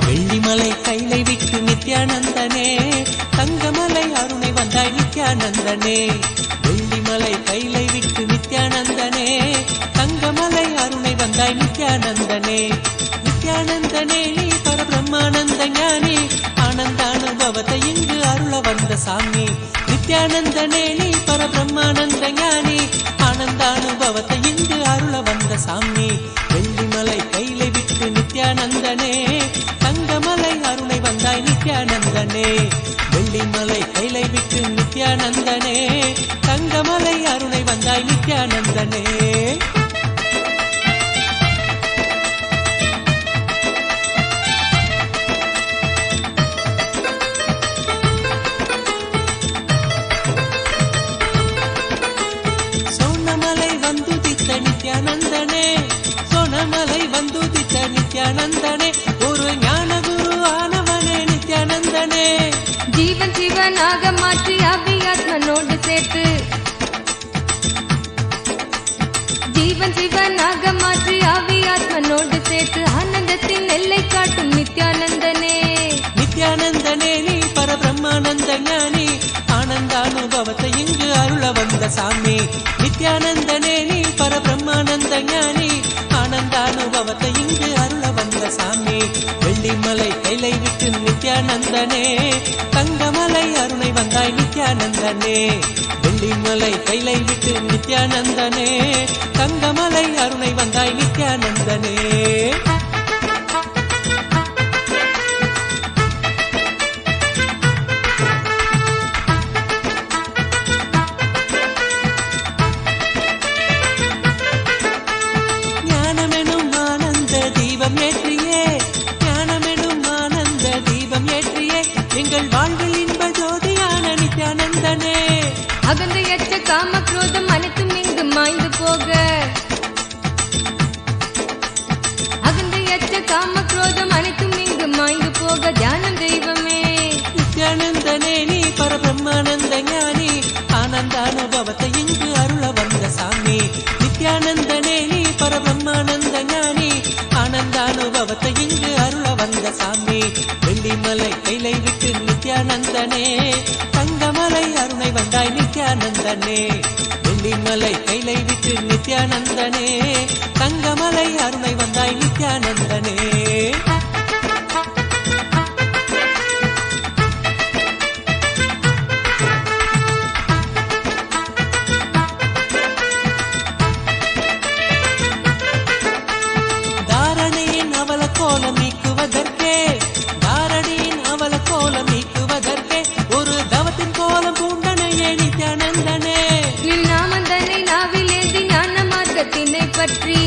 வெள்ளிமலை கைலை விட்டு நித்யானந்தனே தங்கமலை அருணை வந்தாய் நித்யானந்தனே வெள்ளிமலை கைலை விட்டு நித்யானந்தனே தங்கமலை அருணை வந்தாய் நித்யானந்தனே நித்யானந்தனே நீ பரபிரம்மானந்த ஞானி ஆனந்தானுபவத்தை இங்கு அருள வந்த சாமி நித்யானந்தனே நீ பரபிரம்மானந்த ஞானி ஆனந்தானுபவத்தை இங்கு அருள வந்த சாமி வெள்ளிமலை கைலை விட்டு நித்யானந்தனே தங்கமலை அருணை வந்தாய் நித்யானந்தனே வெள்ளிமலை கைலை விட்டு நித்யானந்தனே தங்கமலை அருணை வந்தாய் நித்யானந்தனே சோனமலை வந்துதித்த நித்யானந்தனே சோனமலை வந்துதித்த நித்யானந்தனே ஒரு ஞான குரு ஆனவனே நித்யானந்தனே ஜீவன் சிவனாக மாற்றி அபியாத்மனோடு சேர்த்து ஜீவன் சிவனாக மாற்றி அபியாத்மனோடு சேர்த்து ஆனந்தத்தின் எல்லை காட்டும் நித்யானந்தனே நித்யானந்தனே நீ பரபிரம்மானந்த ஞானி ஆனந்தானுபவத்தை இங்கு அருள வந்த சாமி நித்யானந்தனே நீ பரபிரம்மானந்த ஞானி ஆனந்தானுபவத்தை இங்கு அருள வந்த சாமி வெள்ளிமலை கைலை விட்டு நித்யானந்தனே தங்கமலை அருணை வந்தாய் நித்யானந்தனே வெள்ளிமலை கைலை விட்டு நித்யானந்தனே தங்கமலை அருணை வந்தாய் நித்யானந்தனே ஞானமெனும் ஆனந்த தீபம் ஏற்றியே ஞானமெனும் ஆனந்த தீபம் ஏற்றியே எங்கள் வாழ்வில் இன்ப ஜோதியான நித்யானந்தனே அகந்த எச்ச காம குரோதம் அனைத்தும் இங்கு மாய்ந்து போக அகந்த எச்ச காம குரோதம் அனைத்தும் இங்கு மாய்ந்து போக தியானம் தெய்வமே நித்யானந்தனே நீ பரபிரம்மானந்த ஞானி ஆனந்தானுபவத்தை இங்கு அருள வந்த சாமி நித்யானந்தனே நீ பரபிரம்மானந்த ஞானி ஆனந்தானுபவத்தை இங்கு அருள வந்த சாமி வெள்ளிமலை கைலை விட்டு நித்யானந்தனே தங்கமலை அருணை வந்தாய் நித்யானந்தனே வெள்ளிமலை கைலை விட்டு நித்யானந்தனே தங்கமலை அருணை வந்தாய் நித்யானந்தனே தாரணியின் அவல கோலம் நீக்குவதற்கே தாரணியின் அவல கோலம் நீக்குவதற்கே ஒரு தவத்தின் கோலம் பூண்டனையே நித்யானந்தனே நின் நாமந்தனை நாவிலேந்தி ஞான மார்க்கத்தினை பற்றி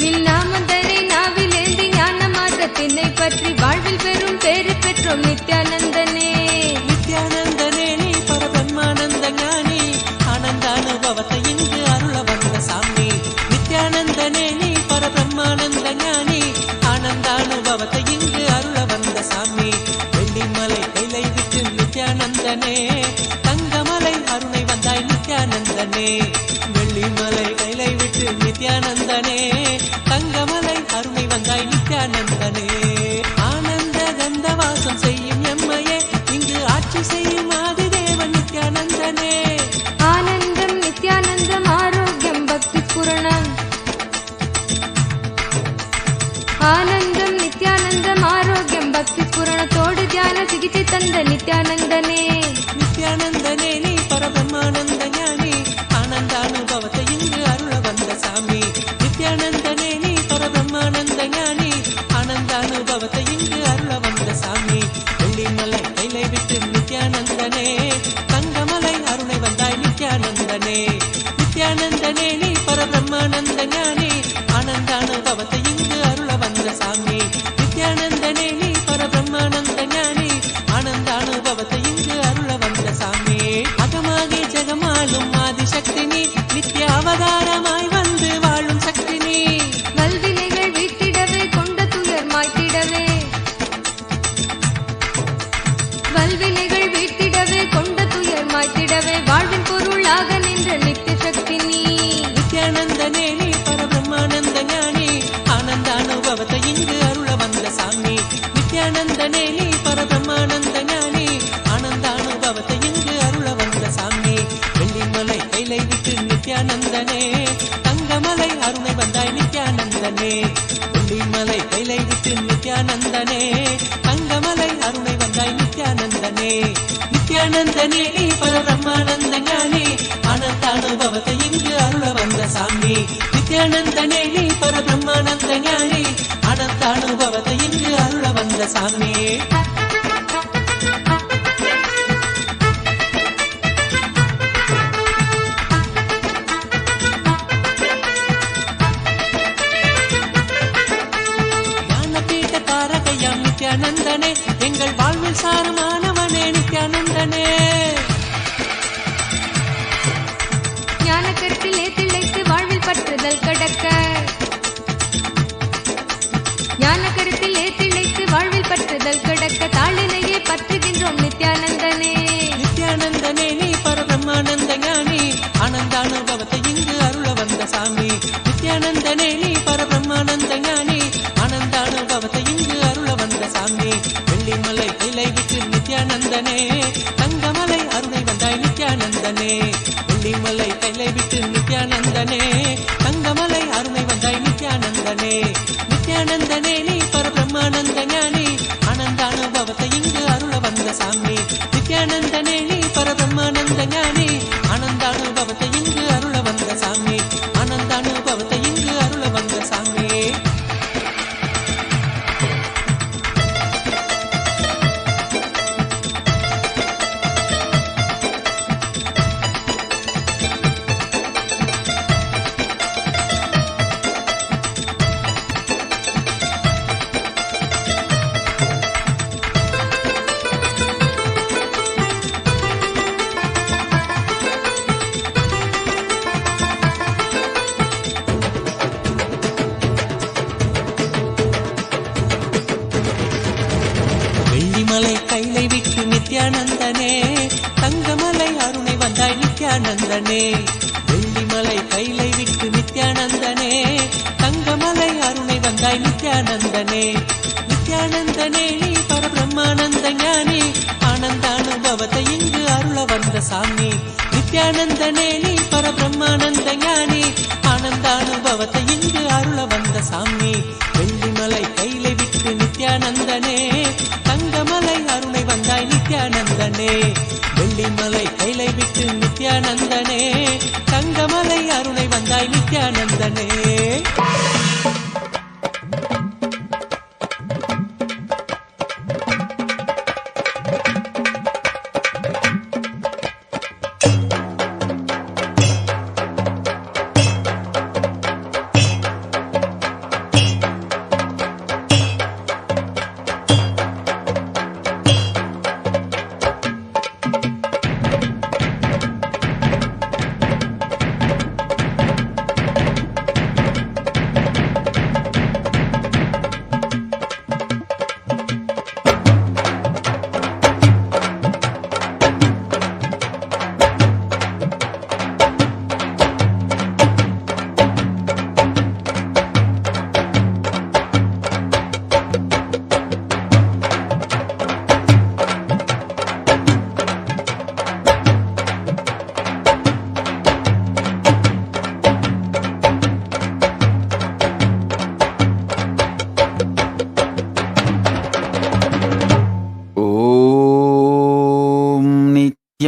நின் நாமந்தனை நாவிலேந்தி ஞான மார்க்கத்தினை பற்றி வாழ்வில் பெரும் பேறு பெற்றோம் நித்யானந்தனே நித்யானந்தனே நீ பரபிரம்மானந்த ஞானி ஆனந்தானுபவத்தை இங்கு அருள வந்த சாமி நித்யானந்தனே நீ பரபிரம்மானந்த ஞானி ஆனந்தானுபவத்தை இங்கு அருள வந்த சாமி வெள்ளிமலை கைலை விட்டு நித்யானந்த பக்தி ஸ்புரணத்தோடு தியான சிகிச்சை தந்த நித்யானந்தனே. நித்யானந்தனே நீ பரபிரம்மானந்த ஞானி ஆனந்த அனுபவத்தை இங்கு அருள வந்த சாமி. நித்யானந்தனே நீ பரபிரம்மானந்த ஞானி ஆனந்த அனுபவத்தை இங்கு அருள வந்த சாமி. வெள்ளிமலை கைலை விட்டு நித்யானந்தனே தங்கமலை அருளை வந்தாய் நித்யானந்தனே. நித்யானந்தனே நீ பரபிரம்மானந்த ஞானி ஆனந்த அனுபவத்தை இங்கு அருள வந்த சாமி. நித்யானந்தனே நீ பரபிரம்மானந்த ஞானி ஆனந்த அனுபவத்தை இங்கு அருள வந்த சாமி. அகமாகி ஜெகமாலும் ஆதிசக்தி நீ நித்ய அவதாரமாய் வந்து வாழும் சக்தி நீ. வல்வினைகள் வீட்டிடவே கொண்ட துயர் மாய்த்திடவே, வல்வினைகள் வீட்டிடவே கொண்ட துயர் மாய்த்திடவே வாழ்வின் பொருளாக நின்ற நித்திய சக்தி நீ. நித்யானந்தனே நீ பரபிரம்மானந்த ஞானி ஆனந்த அனுபவத்தை இங்கு அருள வந்த சாமி. நித்யானந்தனே நீ பரபிரம்மானந்த ஞானி ஆனந்த அனுபவத்தை இங்கு அருள வந்த சாமி. வெள்ளிமலை கைலை விட்டு நித்யானந்தனே தங்கமலை அருணை வந்தாய் நித்யானந்தனே. வெள்ளிமலை கைலை விட்டு நித்யானந்தனே தங்கமலை அருணை வந்தாய் நித்யானந்தனே. நித்யானந்தனே நீ பரபிரம்மானந்த ஞானி ஆனந்த அனுபவத்தை இங்கு அருள வந்த சாமி. நித்யானந்தனே நீ பரபிரம்மானந்த ஞானி ஆனந்த அனுபவத்தை இங்கு அருள வந்த சாமி. ஞானபீட தாரகையாம் நித்யானந்தனே எங்கள் வாழ்வில் சாரமானவனே நித்யானந்தனே. ஞான கருத்திலே திளைத்து வாழ்வில் பற்றுதல் கடக்க, ஞான கருத்திலே திளைத்து வாழ்வில் பற்றுதல் கடக்க தாளினையே பற்றுகின்றோம் நித்யானந்தனே. நித்யானந்தனே நீ பரபிரம்மானந்த ஞானி ஆனந்த அனுபவத்தை இங்கு அருள வந்த சாமி. நித்யானந்தனே நீ பரபிரம்மானந்த ஞானி ஆனந்த அனுபவத்தை இங்கு அருள வந்த சாமி. வெள்ளிமலை கைலை விட்டு நித்யானந்தனே தங்கமலை அருணை வந்தாய் நித்யானந்தனே. வெள்ளிமலை கைலை விட்டு நித்யானந்தனே தங்கமலை அருணை வந்தாய் நித்யானந்தனே. நித்யானந்தனே நீ பரபிரம்மானந்த ஞானி ஆனந்த அனுபவத்தை இங்கு அருள வந்த சாமி. நித்யானந்தனே நீ பரபிரம்மானந்த ஞானி ஆனந்த அனுபவத்தை இங்கு அருள வந்த சாமி. ஆனந்த அனுபவத்தை இங்கு அருள வந்த சாமி. வெள்ளிமலை கைலை விட்டு நித்யானந்தனே தங்கமலை அருணை வந்தாய் நித்யானந்தனே. வெள்ளிமலை கைலை விட்டு நித்யானந்தனே தங்கமலை அருணை வந்தாய் நித்யானந்தனே. நித்யானந்தனே நீ பரபிரம்மானந்த ஞானி ஆனந்த அனுபவத்தை இங்கு அருள வந்த சாமி. நித்யானந்தனே நீ பரபிரம்மானந்த ஞானி ஆனந்த அனுபவத்தை இங்கு அருள வந்த சாமி. வெள்ளிமலை கைலை விட்டு நித்யானந்தனே தங்கமலை அருணை வந்தாய் நித்யானந்தனே. வெள்ளிமலை கைலை விட்டு நித்யானந்தனே தங்கமலை அருணை வந்தாய் நித்யானந்தனே.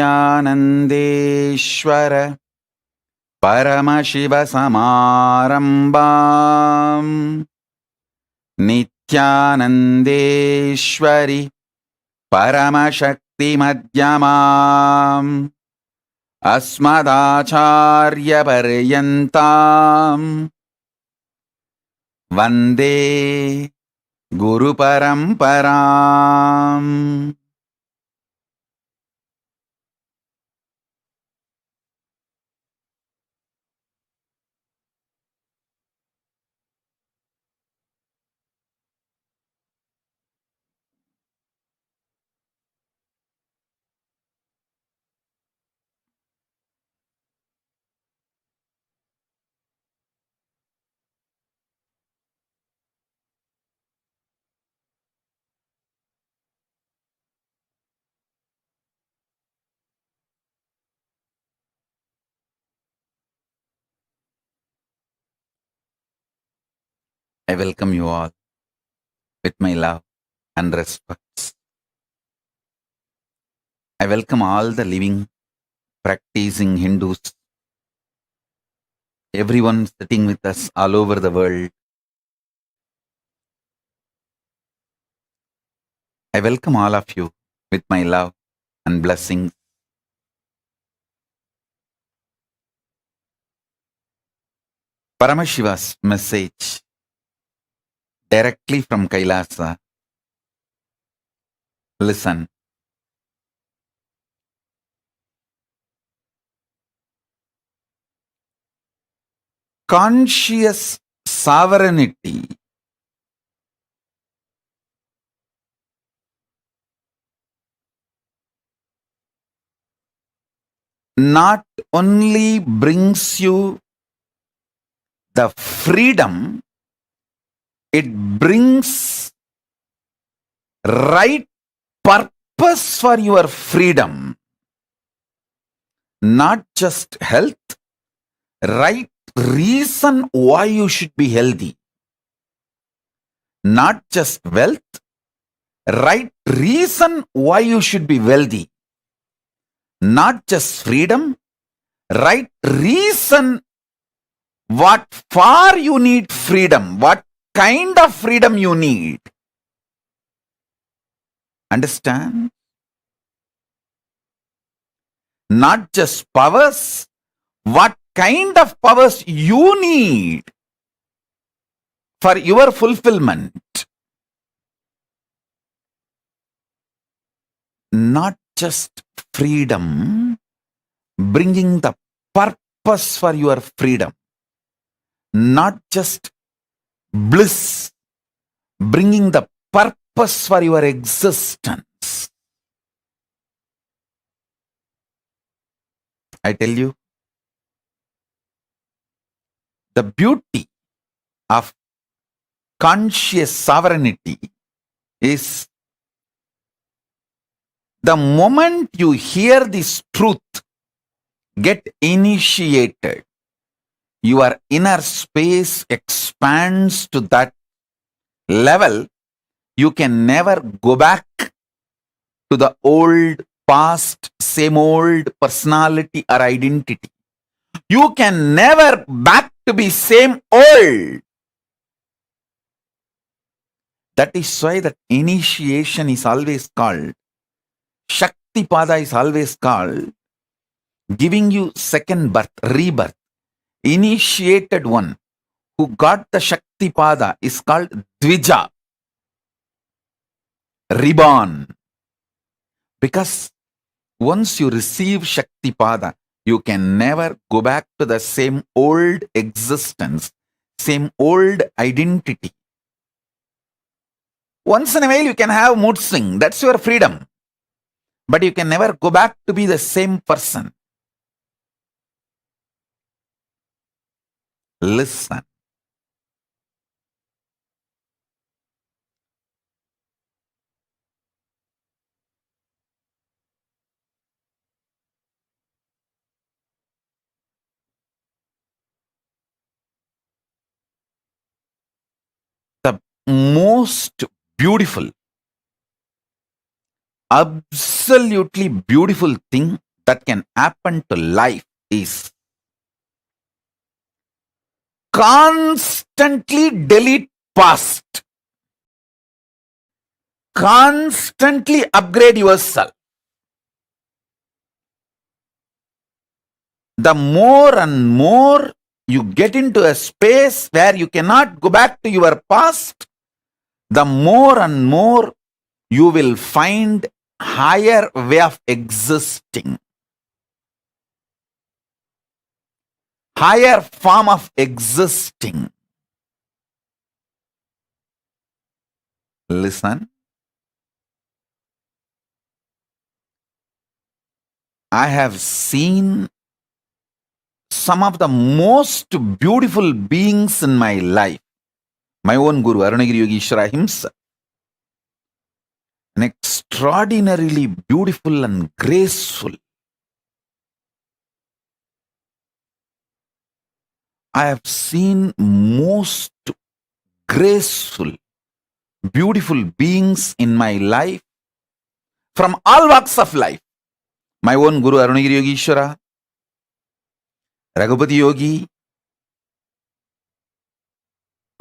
नित्यानन्देश्वर परमशिवसमारम्भाम् नित्यानन्देश्वरि परमशक्तिमध्यमाम् अस्मदाचार्यपर्यन्ताम् वन्दे गुरुपरम्पराम्. I welcome you all with my love and respect. I welcome all the living, practicing Hindus, everyone sitting with us all over the world. I welcome all of you with my love and blessings. Paramashiva's message directly from Kailasa. Listen. Conscious sovereignty not only brings you the freedom, it brings right purpose for your freedom. Not just health, right reason why you should be healthy. Not just wealth, right reason why you should be wealthy. Not just freedom, right reason what for you need freedom, what kind of freedom you need. Understand? Not just powers, what kind of powers you need for your fulfillment. Not just freedom, bringing the purpose for your freedom. Not just bliss, bringing the purpose for your existence. I tell you, the beauty of conscious sovereignty is the moment you hear this truth, get initiated, your inner space expands to that level. You can never go back to the old past, same old personality or identity. You can never back to be same old. That is why that initiation is always called, Shakti Pada is always called, giving you second birth, rebirth. Initiated one who got the Shakti Pada is called Dvija, reborn. Because once you receive Shakti Pada, you can never go back to the same old existence, same old identity. Once in a while you can have mood swing, that's your freedom. But you can never go back to be the same person. Listen. The most beautiful, absolutely beautiful thing that can happen to life is constantly delete past, constantly upgrade yourself. The more and more you get into a space where you cannot go back to your past, the more and more you will find higher way of existing, higher form of existing. Listen, I have seen some of the most beautiful beings in my life. My own Guru, Arunagiri Yogeshwara himself. An extraordinarily beautiful and graceful. I have seen most graceful, beautiful beings in my life from all walks of life. My own Guru, Arunagiri Yogeshwara, Raghupati Yogi,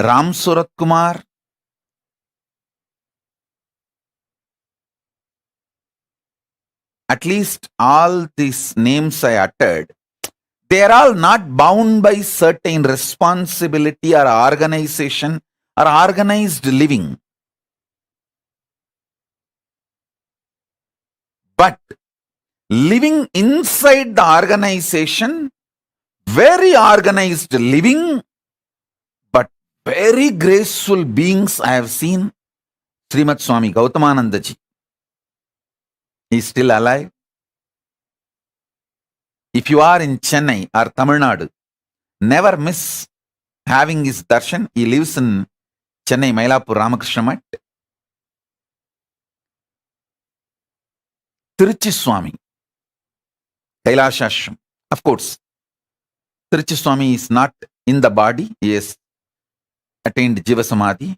Ram Surat Kumar, at least all these names I uttered, they are all not bound by certain responsibility or organization or organized living. But living inside the organization, very organized living, but very graceful beings I have seen. Srimad Swami Gautamananda ji. He is still alive. If you are in Chennai or Tamil Nadu, never miss having his darshan. He lives in Chennai, Mailapur, Ramakrishna Mat. Tiruchi Swami, Kailashashram. Of course, Tiruchi Swami is not in the body. He has attained Jiva Samadhi.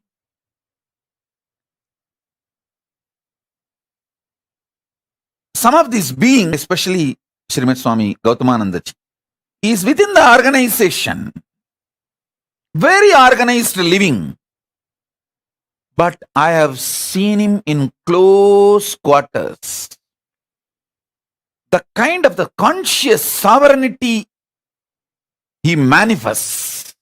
Some of these beings, especially Srimad Swami Gautamananda ji, he is within the organization. Very organized living. But I have seen him in close quarters. The kind of the conscious sovereignty he manifests.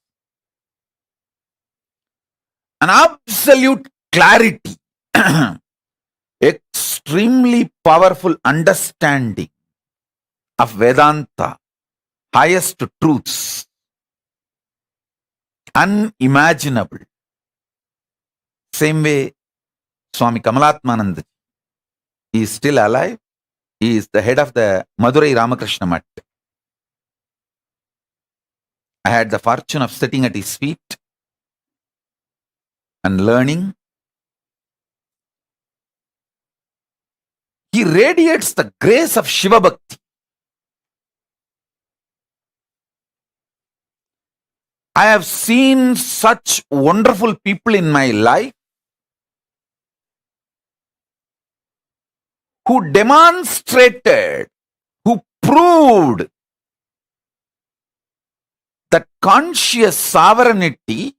An absolute clarity. Extremely powerful understanding of Vedanta, highest truths, unimaginable. Same way, Swami Kamalatmananda, he is still alive. He is the head of the Madurai Ramakrishna Mat. I had the fortune of sitting at his feet and learning. He radiates the grace of Shiva Bhakti. I have seen such wonderful people in my life who demonstrated, who proved that conscious sovereignty,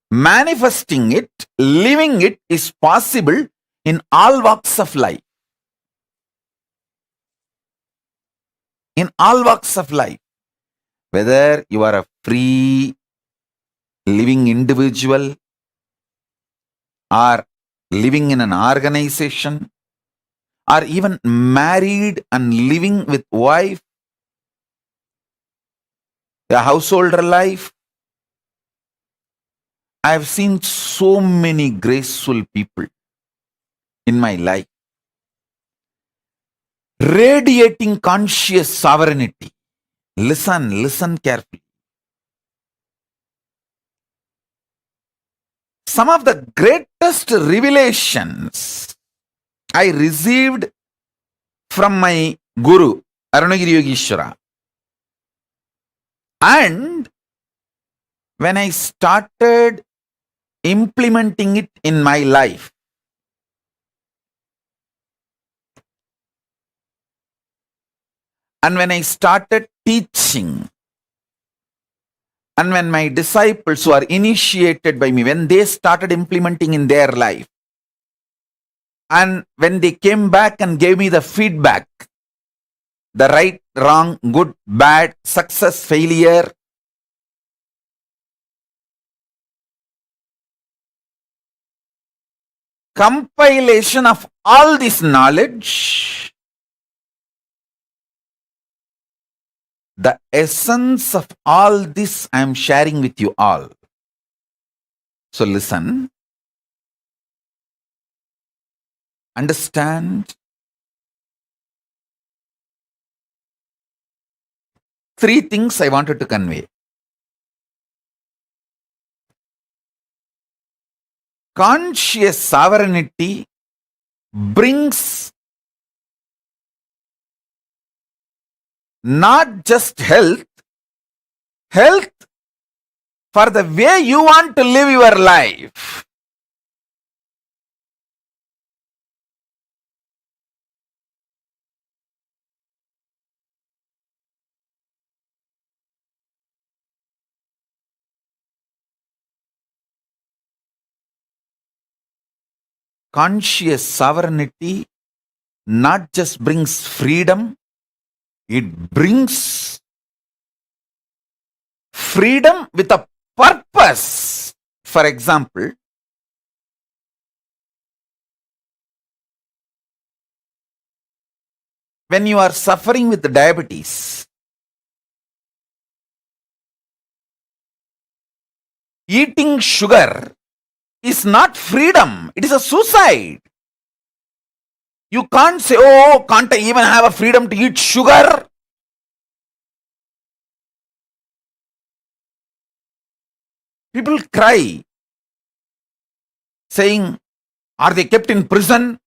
manifesting it, living it is possible in all walks of life. In all walks of life. Whether you are a free living individual or living in an organization or even married and living with wife, a householder life. I have seen so many graceful people in my life radiating conscious sovereignty. Listen carefully. Some of the greatest revelations I received from my Guru, Arunagiri Yogeshwara. And when I started implementing it in my life, And when I started teaching, and when my disciples who are initiated by me, when they started implementing in their life, and when they came back and gave me the feedback, the right, wrong, good, bad, success, failure, compilation of all this knowledge, the essence of all this I am sharing with you all. So listen, understand. Three things I wanted to convey. Conscious sovereignty brings not just health for the way you want to live your life. Conscious sovereignty not just brings freedom, it brings freedom with a purpose. For example, when you are suffering with diabetes, eating sugar is not freedom, it is a suicide. You can't say, oh, can't I even have a freedom to eat sugar? People cry, saying, are they kept in prison?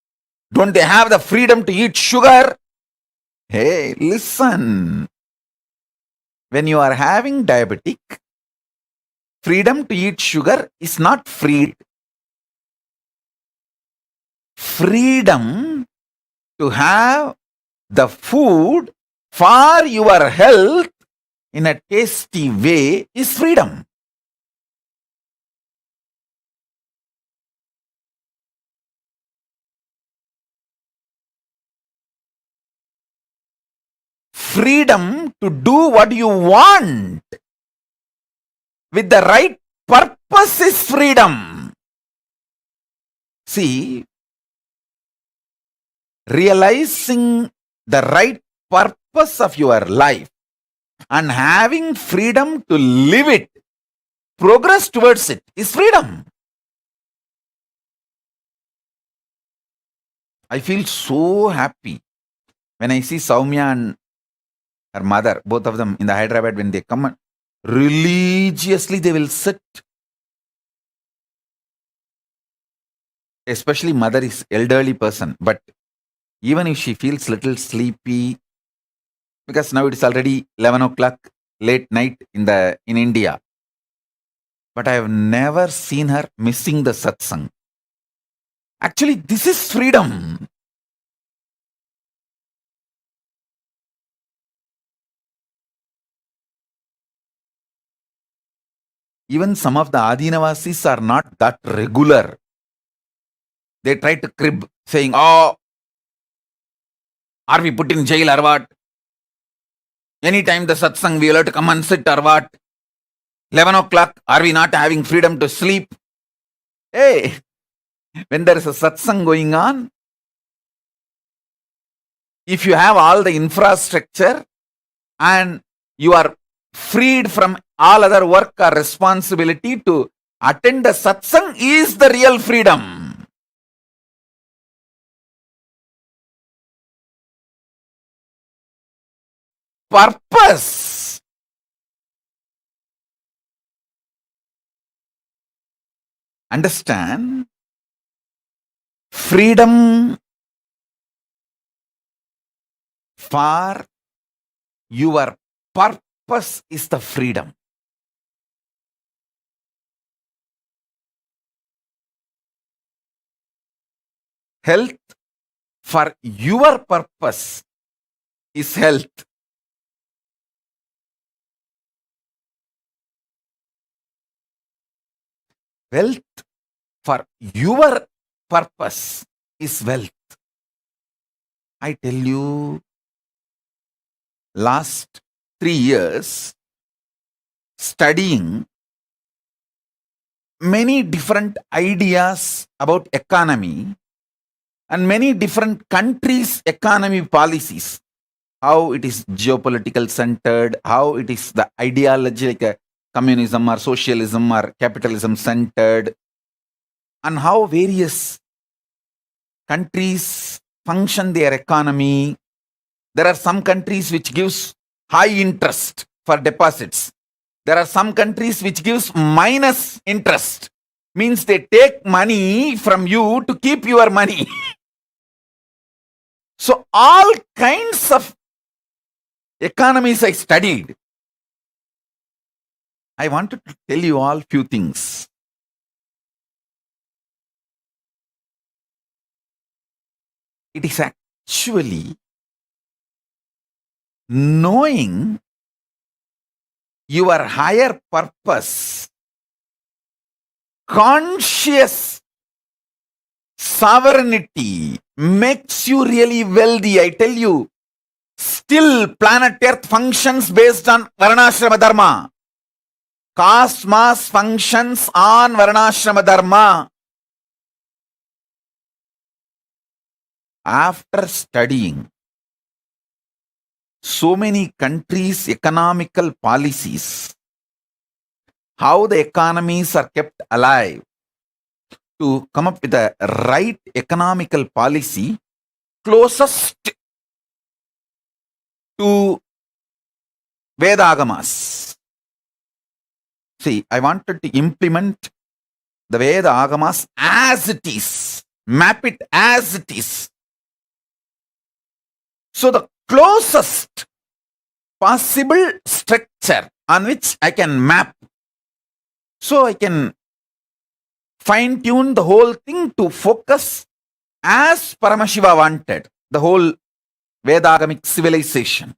Don't they have the freedom to eat sugar? Hey, listen. When you are having diabetic, freedom to eat sugar is not free. Freedom to have the food for your health in a tasty way is freedom. Freedom to do what you want with the right purpose is freedom. See, realizing the right purpose of your life and having freedom to live it, progress towards it is freedom. I feel so happy when I see Soumya and her mother, both of them in the Hyderabad, when they come and religiously they will sit. Especially mother is elderly person, but even if she feels little sleepy, because now it is already 11 o'clock late night in India, but I have never seen her missing the satsang. Actually, this is freedom. Even some of the Adinavasis are not that regular. They try to crib, saying, oh, are we put in jail or what? Anytime the satsang, we will have to come and sit or what? 11 o'clock, are we not having freedom to sleep? Hey, when there is a satsang going on, if you have all the infrastructure and you are freed from all other work or responsibility to attend the satsang is the real freedom. Purpose. Understand? Freedom for your purpose is the freedom. Health for your purpose is health. wealth for your purpose is wealth. I tell you, last 3 years studying many different ideas about economy and many different countries' economy policies, how it is geopolitical centered, how it is the ideology like communism or socialism or capitalism centered, and how various countries function their economy. There are some countries which gives high interest for deposits. There are some countries which gives minus interest, means they take money from you to keep your money. So all kinds of economies I studied. I wanted to tell you all few things. It is actually knowing your higher purpose, conscious sovereignty makes you really wealthy. I tell you, still planet Earth functions based on Varnashrama Dharma. Cosmos functions on Varnashrama Dharma. After studying so many countries' economical policies, how the economies are kept alive, to come up with a right economical policy closest to Vedagamas. See, I wanted to implement the Veda Agamas as it is, map it as it is. So the closest possible structure on which I can map, so I can fine tune the whole thing to focus as Paramashiva wanted, the whole Vedagamic civilization.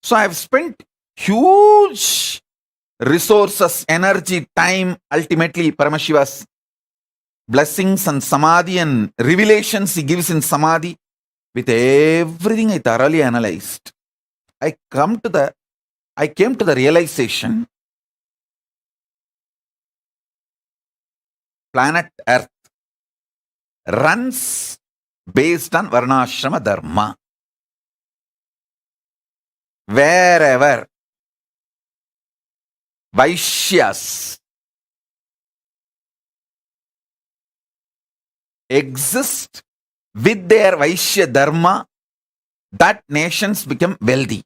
So I have spent huge resources, energy, time, ultimately Paramashiva's blessings and samadhi and revelations he gives in samadhi. With everything I thoroughly analyzed, I came to the realization, planet Earth runs based on Varnashrama Dharma. Wherever Vaishyas exist with their Vaishya Dharma, that nations become wealthy.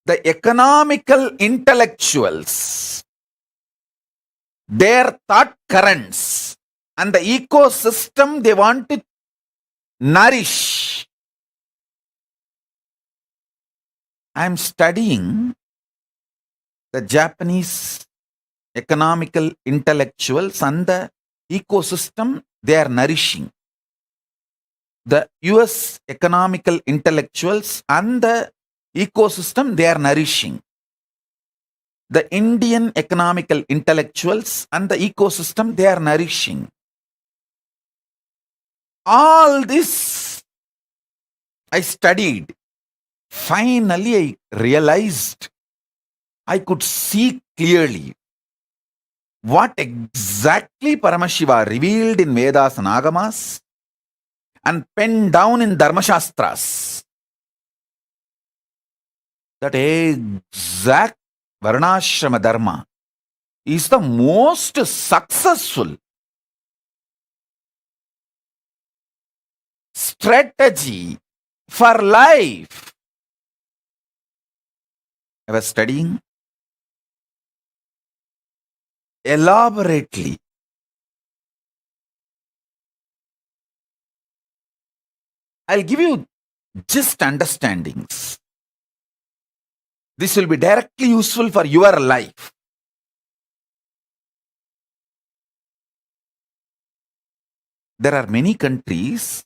The economical intellectuals, their thought currents, and the ecosystem they want to nourish. I am studying the Japanese economical intellectuals and the ecosystem they are nourishing. The US economical intellectuals and the ecosystem they are nourishing. The Indian economical intellectuals and the ecosystem they are nourishing. All this I studied. Finally, I realized, I could see clearly what exactly Paramashiva revealed in Vedas and Agamas and penned down in Dharmashastras. That exact Varnashrama Dharma is the most successful strategy for life. I was studying elaborately. I'll give you just understandings. This will be directly useful for your life. There are many countries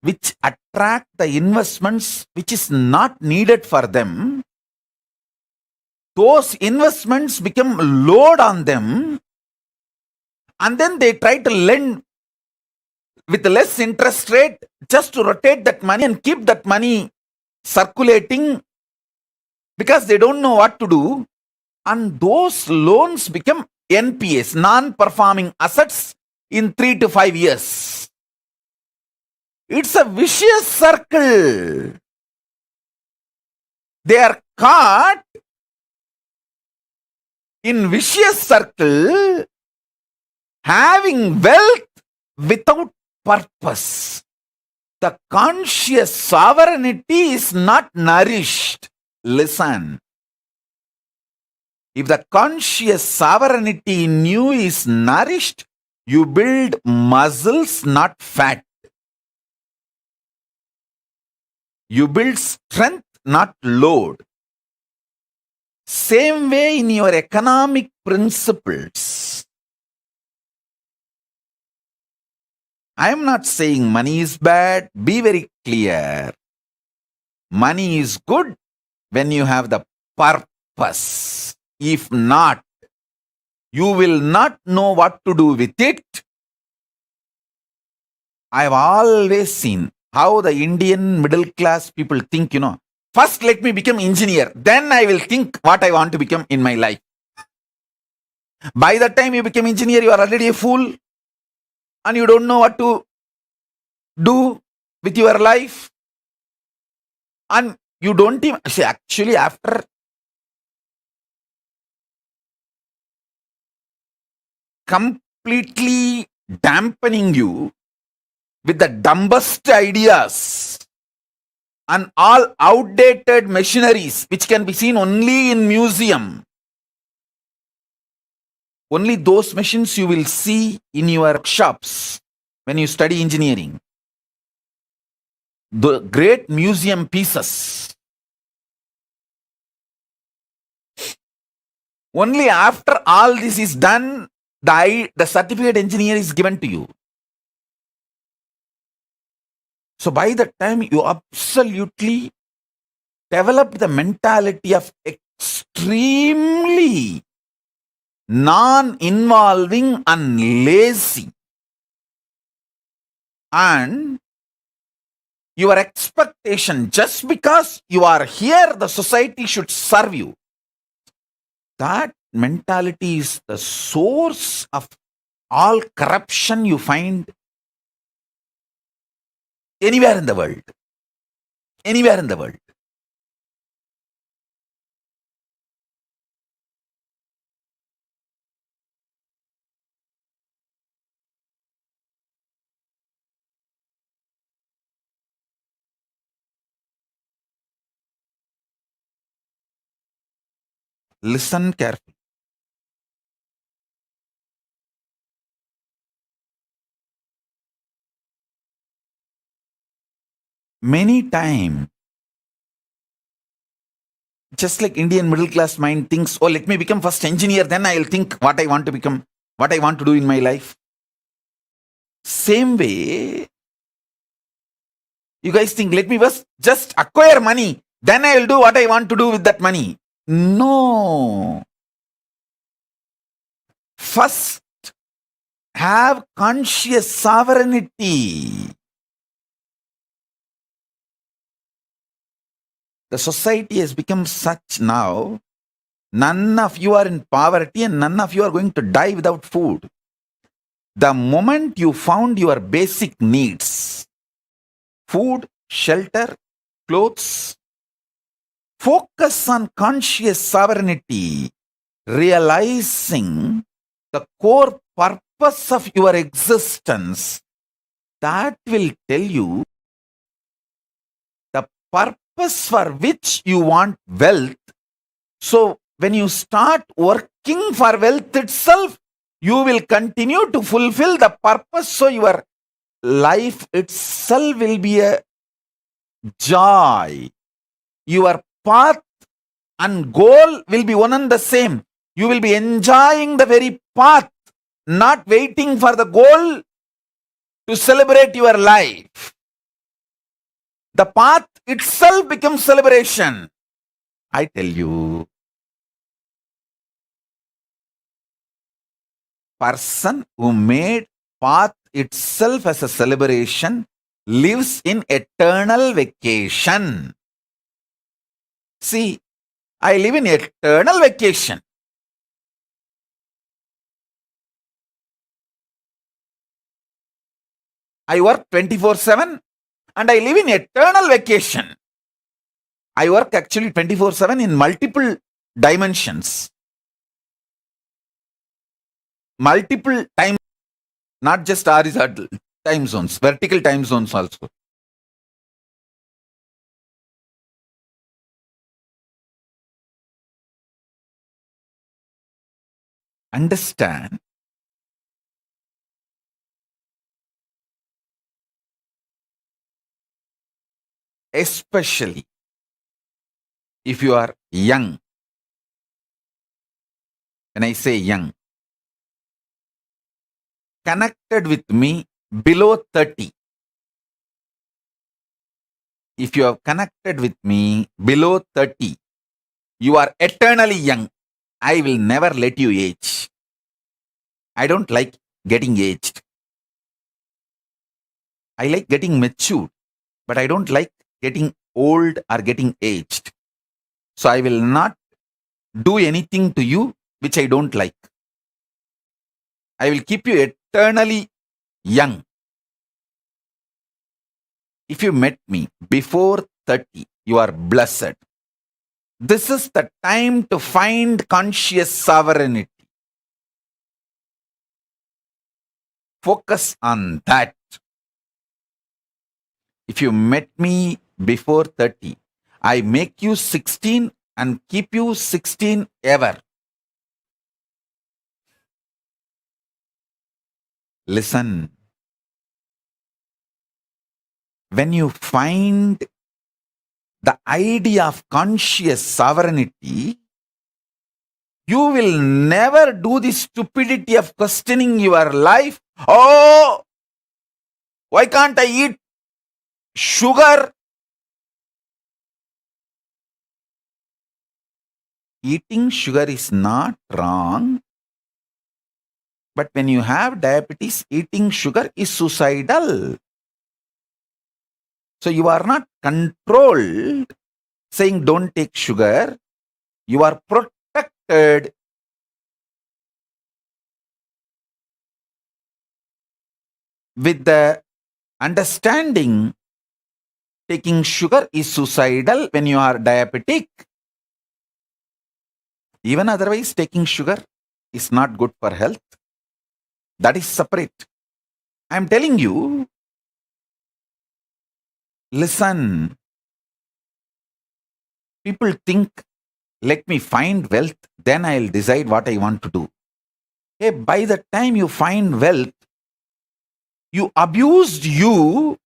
which attract the investments which is not needed for them those investments become load on them, and then they try to lend with less interest rate just to rotate that money and keep that money circulating because they don't know what to do. And those loans become NPAs, non-performing assets, in 3 to 5 years. It's a vicious circle. They are caught in vicious circle, having wealth without purpose. The conscious sovereignty is not nourished. Listen. If the conscious sovereignty in you is nourished, you build muscles, not fat. You build strength, not load. Same way in your economic principles. I am not saying money is bad. Be very clear. Money is good when you have the purpose. If not, you will not know what to do with it. I have always seen how the Indian middle class people think, first let me become engineer, then I will think what I want to become in my life. By the time you become engineer, you are already a fool and you don't know what to do with your life. And you don't even, see, actually after completely dampening you with the dumbest ideas and all outdated machineries which can be seen only in museum. Only those machines you will see in your workshops when you study engineering. The great museum pieces. Only after all this is done, the certificate engineer is given to you. So by the time you absolutely develop the mentality of extremely non-involving and lazy, and your expectation, just because you are here, the society should serve you. That mentality is the source of all corruption you find anywhere in the world. Anywhere in the world. Listen carefully. Many times, just like Indian middle class mind thinks, oh, let me become first engineer, then I'll think what I want to become, what I want to do in my life. Same way, you guys think, let me first just acquire money, then I will do what I want to do with that money. No. First, have conscious sovereignty. The society has become such now, none of you are in poverty and none of you are going to die without food. The moment you found your basic needs, food, shelter, clothes, focus on conscious sovereignty, realizing the core purpose of your existence. That will tell you the purpose for which you want wealth. So when you start working for wealth itself, you will continue to fulfill the purpose. So your life itself will be a joy. Your path and goal will be one and the same. You will be enjoying the very path, not waiting for the goal to celebrate your life. The path itself becomes celebration. I tell you, person who made path itself as a celebration lives in eternal vacation. See, I live in eternal vacation. I work 24/7 and I live in eternal vacation. I work actually 24/7 in multiple dimensions, multiple time, not just horizontal time zones, vertical time zones also. Understand, especially if you are young. When I say young, connected with me below 30. If you have connected with me below 30, you are eternally young. I will never let you age. I don't like getting aged. I like getting matured, but I don't like getting old or getting aged. So I will not do anything to you which I don't like. I will keep you eternally young. If you met me before 30, you are blessed. This is the time to find conscious sovereignty. Focus on that. If you met me before 30, I make you 16 and keep you 16 ever. Listen. When you find the idea of conscious sovereignty, you will never do the stupidity of questioning your life. Oh, why can't I eat sugar? Eating sugar is not wrong. But when you have diabetes, eating sugar is suicidal. So you are not controlled saying don't take sugar. You are protected. With the understanding, taking sugar is suicidal when you are diabetic. Even otherwise, taking sugar is not good for health. That is separate. I am telling you, listen. People think, let me find wealth, then I'll decide what I want to do. Hey, by the time you find wealth, you abused you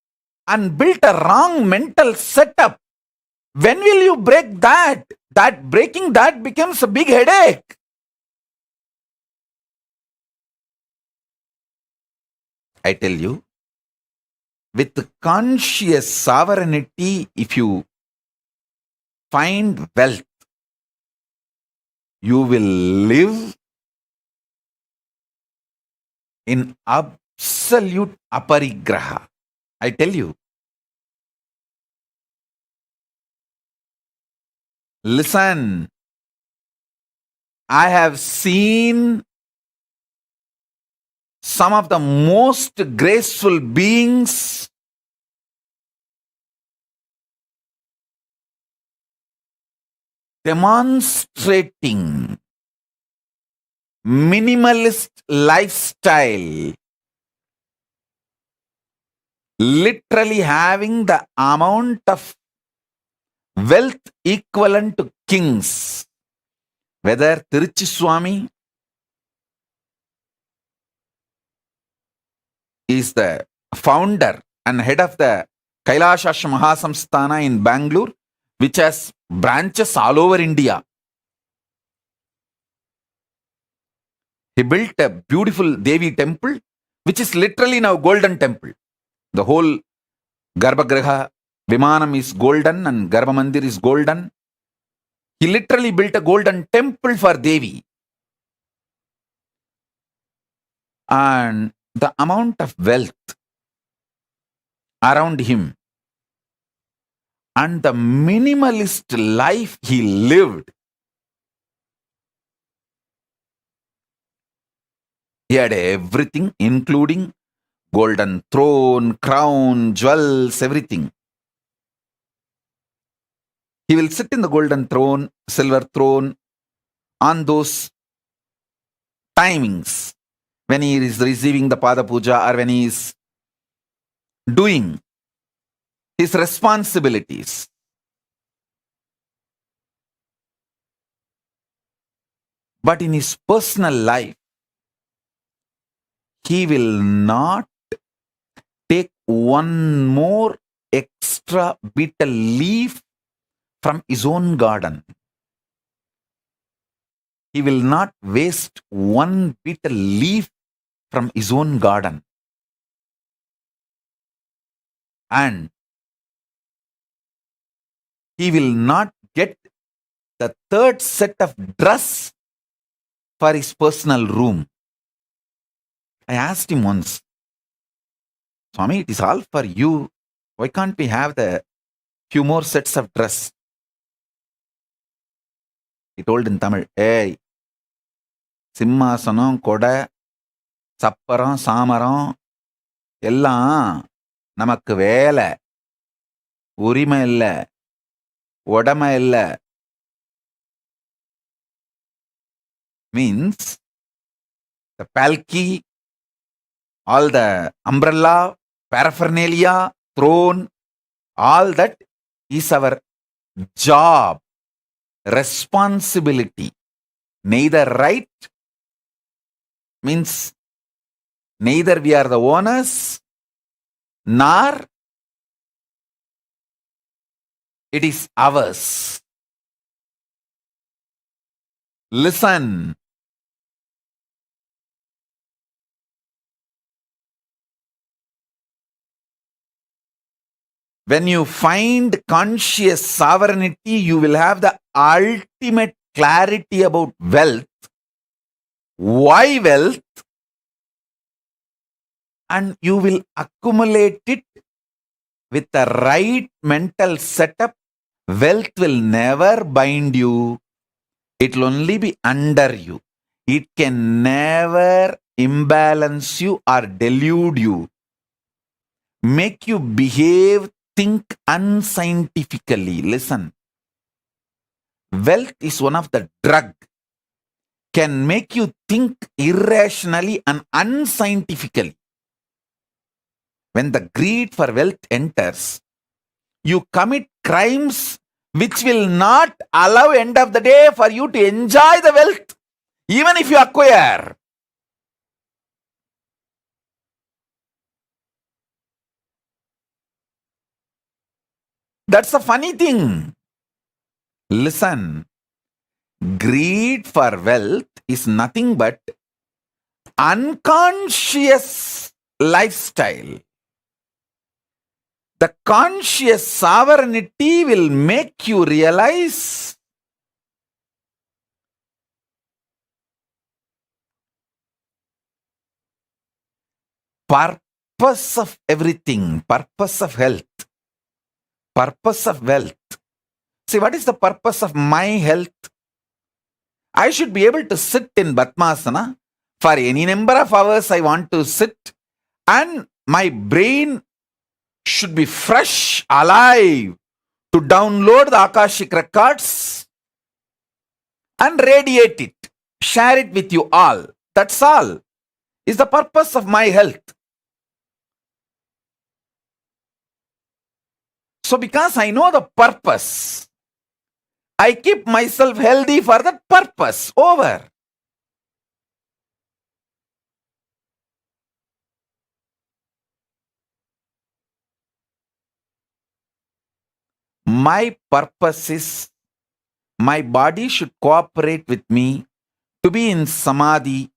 and built a wrong mental setup. When will you break that? That breaking that becomes a big headache. I tell you, with conscious sovereignty, if you find wealth, you will live in absolute aparigraha. I tell you. Listen, I have seen some of the most graceful beings demonstrating minimalist lifestyle, literally having the amount of wealth equivalent to kings. Whether Tiruchiswami is the founder and head of the Kailasasha Mahasamsthana in Bangalore, which has branches all over India. He built a beautiful Devi temple, which is literally now golden temple. The whole Garbhagriha, Vimanam is golden and Garbhamandir is golden. He literally built a golden temple for Devi. and the amount of wealth around him and the minimalist life he lived. He had everything, including golden throne, crown, jewels, everything. He will sit in the golden throne, silver throne, on those timings when he is receiving the Pada Puja or when he is doing his responsibilities. But in his personal life, he will not take one more extra betel leaf from his own garden. He will not waste one betel leaf from his own garden. And he will not get the third set of dress for his personal room. I asked him once, Swami, it is all for you. Why can't we have the few more sets of dress? He told in Tamil, hey, சிம்மாசனம் கொடை சப்பரம் சாமரம் எல்லாம் நமக்கு வேலை, உரிமை இல்லை, உடமை இல்லை. Means the palki, all the umbrella, paraphernalia, throne, all that is our job, responsibility. Neither right, means neither we are the owners, nor it is ours. Listen. When you find conscious sovereignty, you will have the ultimate clarity about wealth. Why wealth? And you will accumulate it with the right mental setup. Wealth will never bind you. It will only be under you. It can never imbalance you or delude you, make you behave, think unscientifically. Listen. Wealth is one of the drug. Can make you think irrationally and unscientifically. When the greed for wealth enters, you commit crimes which will not allow end of the day for you to enjoy the wealth, even if you acquire. That's the funny thing. Listen, greed for wealth is nothing but unconscious lifestyle. The conscious sovereignty will make you realize purpose of everything, purpose of health, purpose of wealth. See, what is the purpose of my health? I should be able to sit in Padmasana for any number of hours I want to sit, and my brain should be fresh, alive, to download the Akashic records and radiate it, share it with you all. That's all is the purpose of my health. So because I know the purpose, I keep myself healthy for that purpose. Over. My purpose is my body should cooperate with me to be in samadhi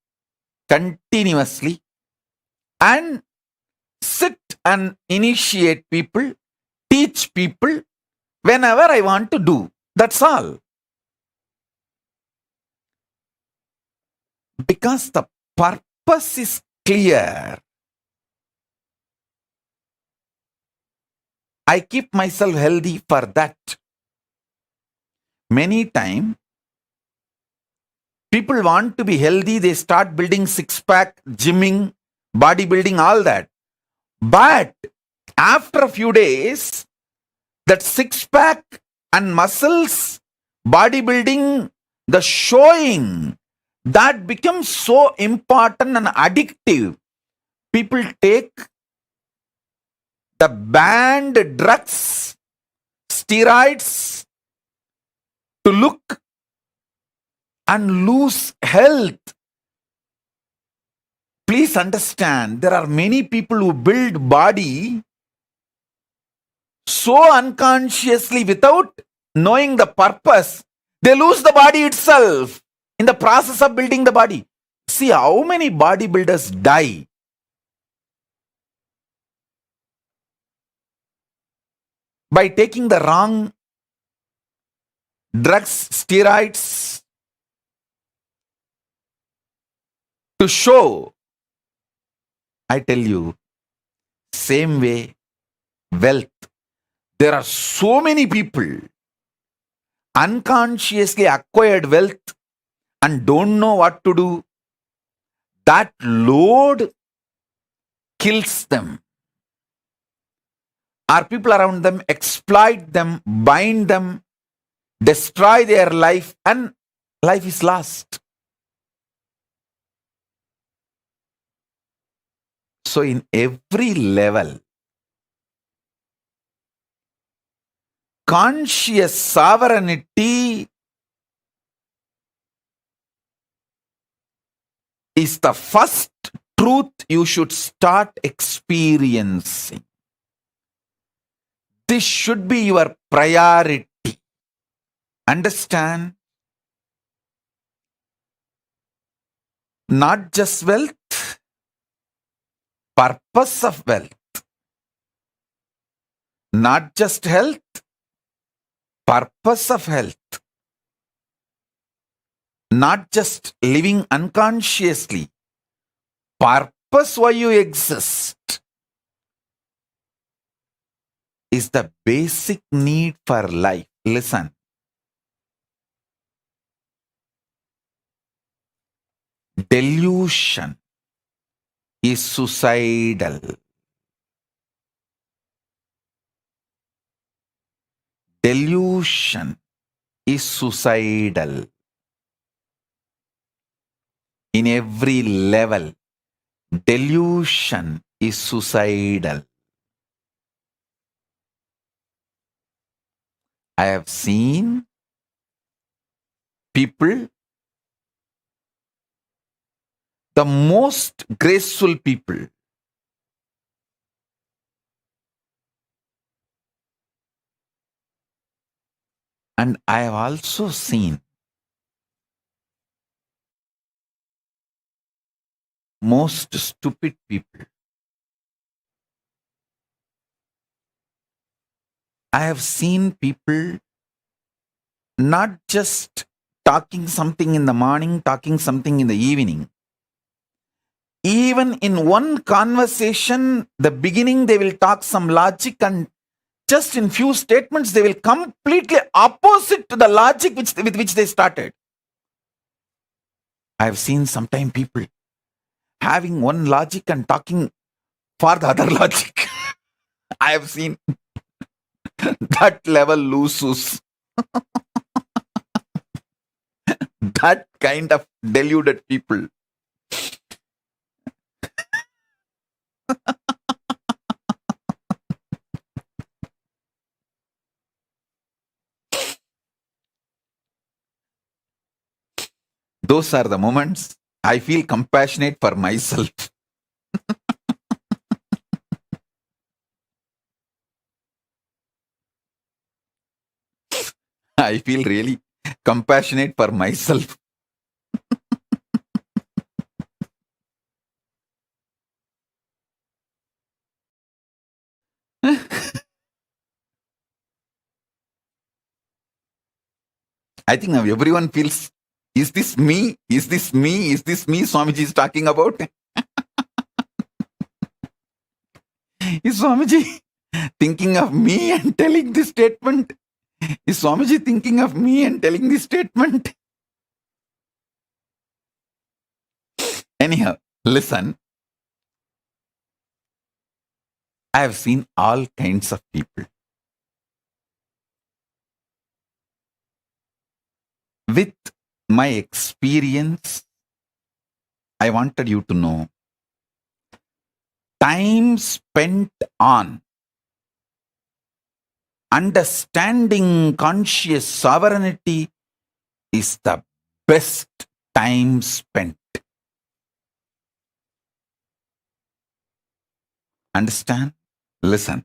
continuously and sit and initiate people, teach people whenever I want to do. That's all. Because the purpose is clear. I keep myself healthy for that. Many times, people want to be healthy, they start building six-pack, gymming, bodybuilding, all that. But after a few days, that six-pack and muscles, bodybuilding, the showing, that becomes so important and addictive. People take the banned drugs, steroids to look and lose health. Please understand, there are many people who build body so unconsciously without knowing the purpose. They lose the body itself in the process of building the body. See how many bodybuilders die. By taking the wrong drugs, steroids to show. I tell you, same way, wealth. There are so many people unconsciously acquired wealth and don't know what to do. That load kills them. Our people around them exploit them, bind them, destroy their life, and life is lost. So in every level, conscious sovereignty is the first truth you should start experiencing. This should be your priority. Understand? Not just wealth, purpose of wealth. Not just health, purpose of health. Not just living unconsciously, purpose why you exist is the basic need for life. Listen. Delusion is suicidal. Delusion is suicidal. In every level, delusion is suicidal. I have seen people, the most graceful people, and I have also seen most stupid people. I have seen people not just talking something in the morning, talking something in the evening. Even in one conversation, the beginning they will talk some logic, and just in few statements they will completely opposite to the logic with which they started. I have seen sometimes people having one logic and talking for the other logic. I have seen that level loses. That kind of deluded people. Those are the moments I feel compassionate for myself. I feel really compassionate for myself. I think now everyone feels, is this me? Is this me? Is this me Swamiji is talking about? Is Swamiji thinking of me and telling this statement? Is Swamiji thinking of me and telling this statement? Anyhow, listen. I have seen all kinds of people. With my experience, I wanted you to know time spent on understanding conscious sovereignty is the best time spent. Understand? Listen.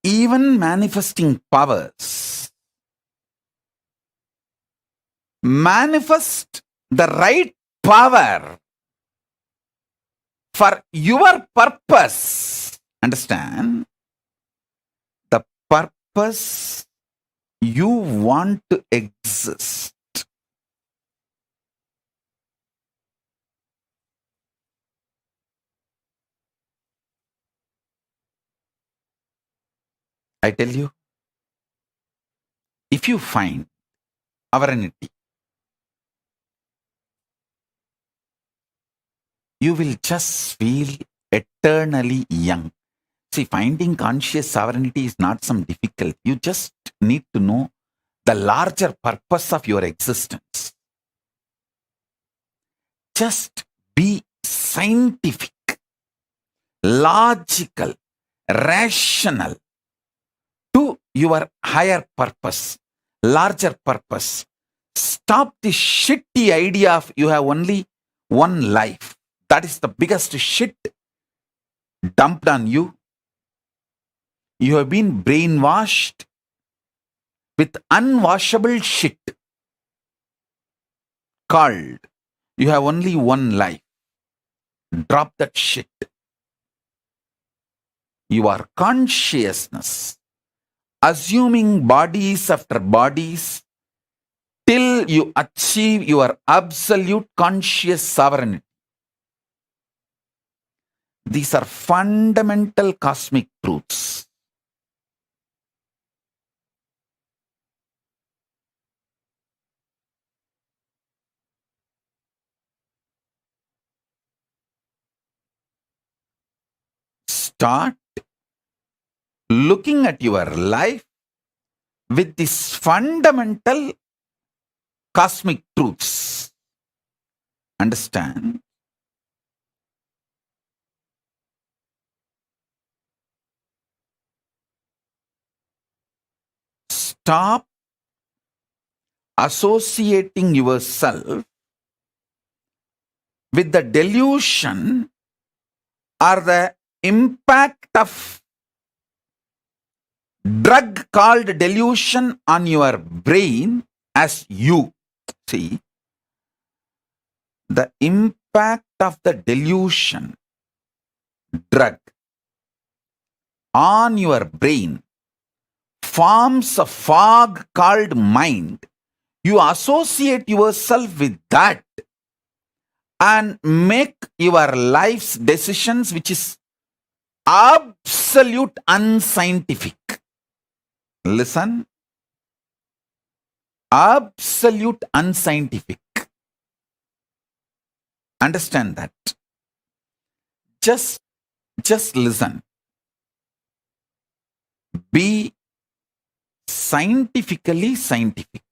Even manifesting powers manifest the right power for your purpose. Understand? The purpose you want to exist. I tell you, if you find sovereignty, you will just feel eternally young. See, finding conscious sovereignty is not some difficult. You just need to know the larger purpose of your existence. Just be scientific, logical, rational to your higher purpose, larger purpose. Stop the shitty idea of you have only one life. That is the biggest shit dumped on you. You have been brainwashed with unwashable shit called you have only one life. Drop that shit. Your consciousness, assuming bodies after bodies, till you achieve your absolute conscious sovereignty. These are fundamental cosmic truths. Start looking at your life with these fundamental cosmic truths. Understand? Stop associating yourself with the delusion or the impact of drug called delusion on your brain as you. See, the impact of the delusion drug on your brain forms a fog called mind. You associate yourself with that and make your life's decisions, which is absolute unscientific. Listen, absolute unscientific. Understand that. Just listen. Be scientifically scientific,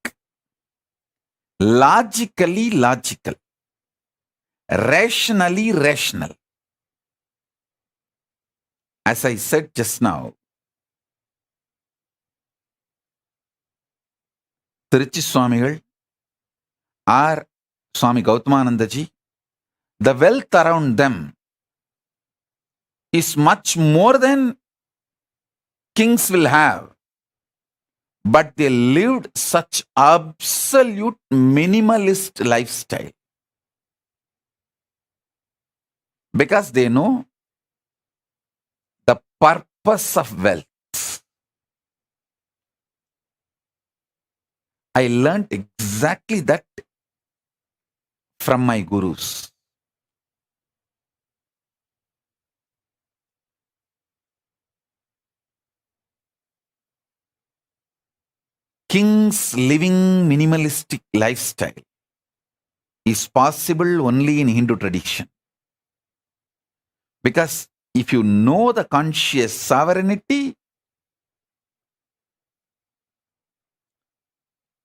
logically logical, rationally rational. As I said just now, Tiruchi Swamigal or Swami Gautamanandaji, the wealth around them is much more than kings will have. but they lived such absolute minimalist lifestyle because they know the purpose of wealth. I learned exactly that from my gurus. King's living minimalistic lifestyle is possible only in Hindu tradition. Because if you know the conscious sovereignty,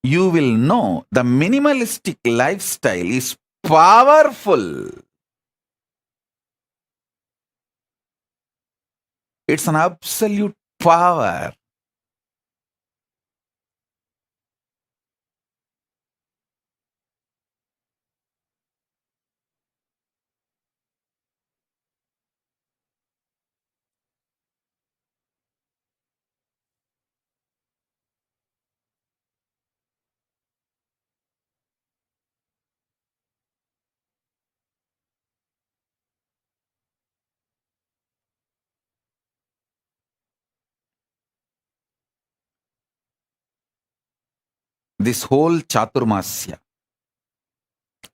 you will know the minimalistic lifestyle is powerful. It's an absolute power. This whole Chaturmasya,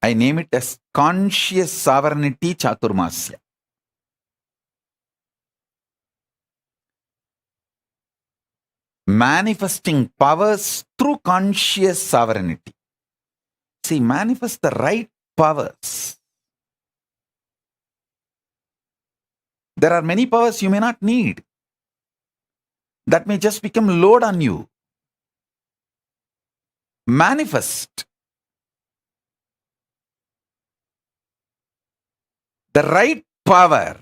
I name it as conscious sovereignty Chaturmasya. Manifesting powers through conscious sovereignty. See, manifest the right powers. There are many powers you may not need. That may just become load on you. Manifest the right power.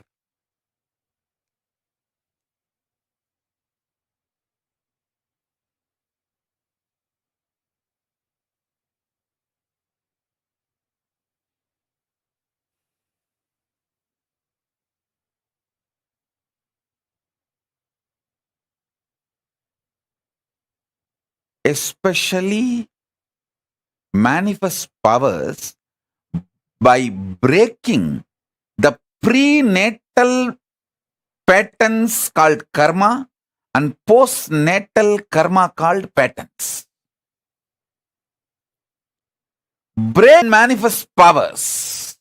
Especially manifest powers by breaking the prenatal patterns called karma and postnatal karma called patterns. Break and manifest powers.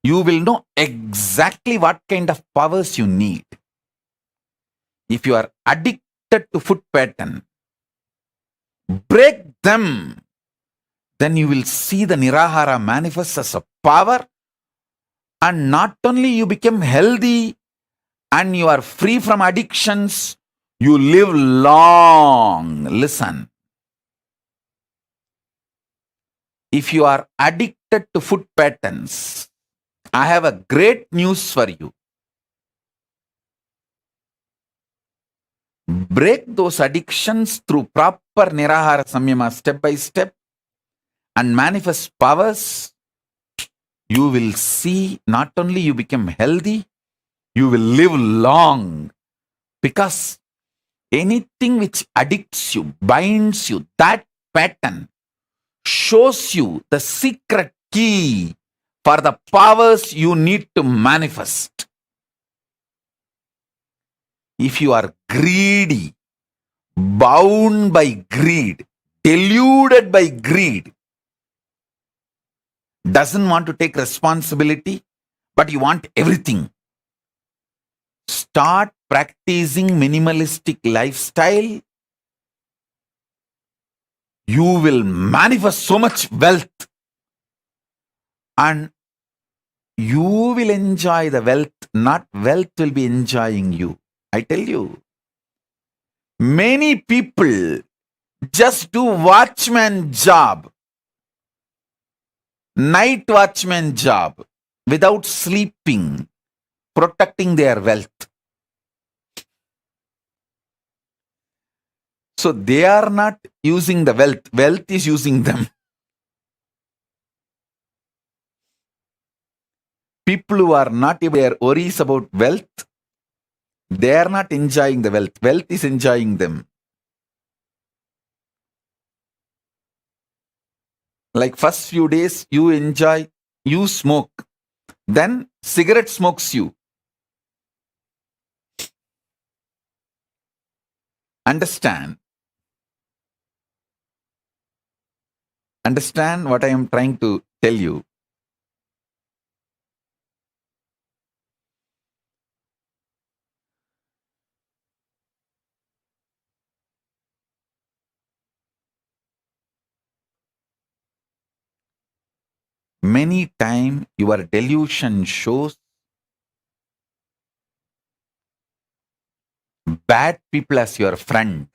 You will know exactly what kind of powers you need. If you are addicted to food pattern, break them. Then you will see the Nirahara manifest as a power, and not only you become healthy and you are free from addictions, you live long. Listen. If you are addicted to food patterns, I have a great news for you. Break those addictions through proper Nirahara Samyama step by step and manifest powers. You will see not only you become healthy, you will live long. Because anything which addicts you, binds you, that pattern shows you the secret key for the powers you need to manifest. If you are greedy, bound by greed, deluded by greed, doesn't want to take responsibility, but you want everything, start practicing minimalistic lifestyle. You will manifest so much wealth and you will enjoy the wealth, not wealth will be enjoying you. I tell you, many people just do watchman job, night watchman job, without sleeping, protecting their wealth. So they are not using the wealth, wealth is using them. People who are not aware, worries about wealth, they are not enjoying the wealth, wealth is enjoying them. Like first few days, you enjoy, you smoke. Then cigarette smokes you. Understand what I am trying to tell you. Many times your delusion shows bad people as your friend,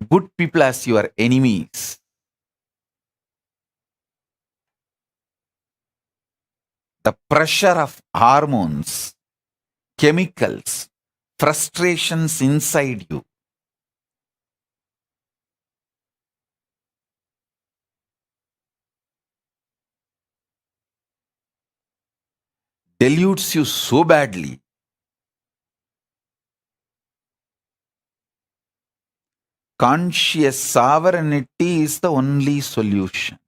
good people as your enemies. The pressure of hormones, chemicals, frustrations inside you deludes you so badly. Conscious sovereignty is the only solution.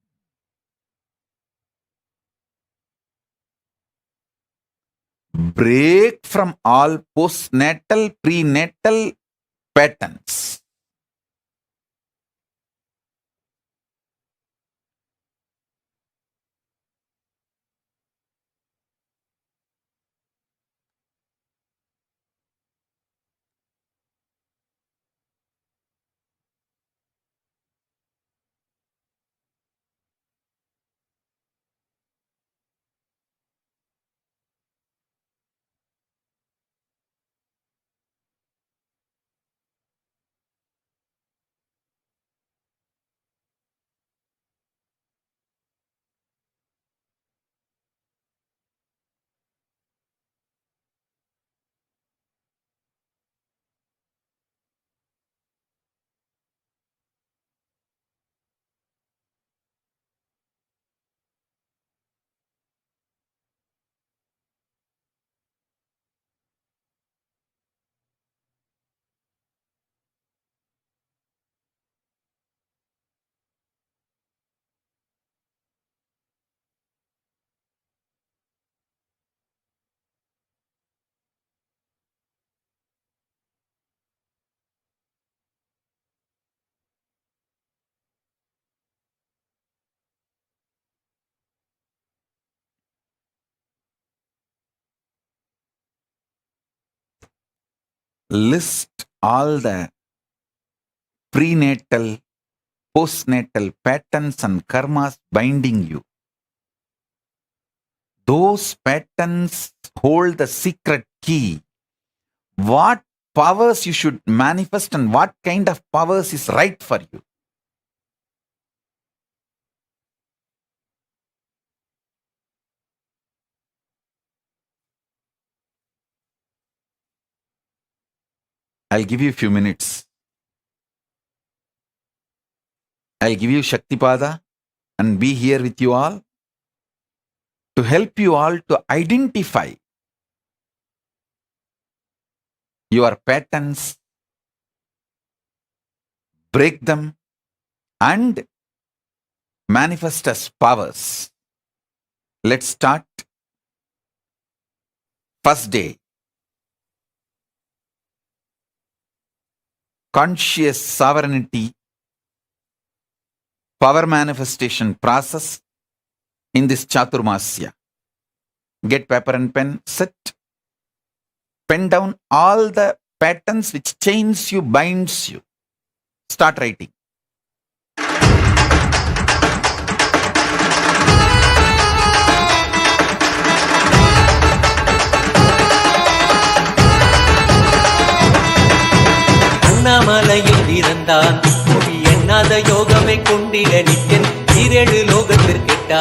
Break from all postnatal, prenatal patterns. List all the prenatal, postnatal patterns and karmas binding you. Those patterns hold the secret key. What powers you should manifest and what kind of powers is right for you. I'll give you a few minutes. I'll give you Shaktipada and be here with you all to help you all to identify your patterns, break them, and manifest as powers. Let's start. First day. Conscious sovereignty, power manifestation process in this Chaturmasya. Get paper and pen, sit. Pen down all the patterns which chains you, binds you. Start writing. அண்ணாமலையில் பிறந்தான் புவி எண்ணாத யோகமை கொண்டிட நித்யன் ஈரேழு லோகத்திற்கிட்டா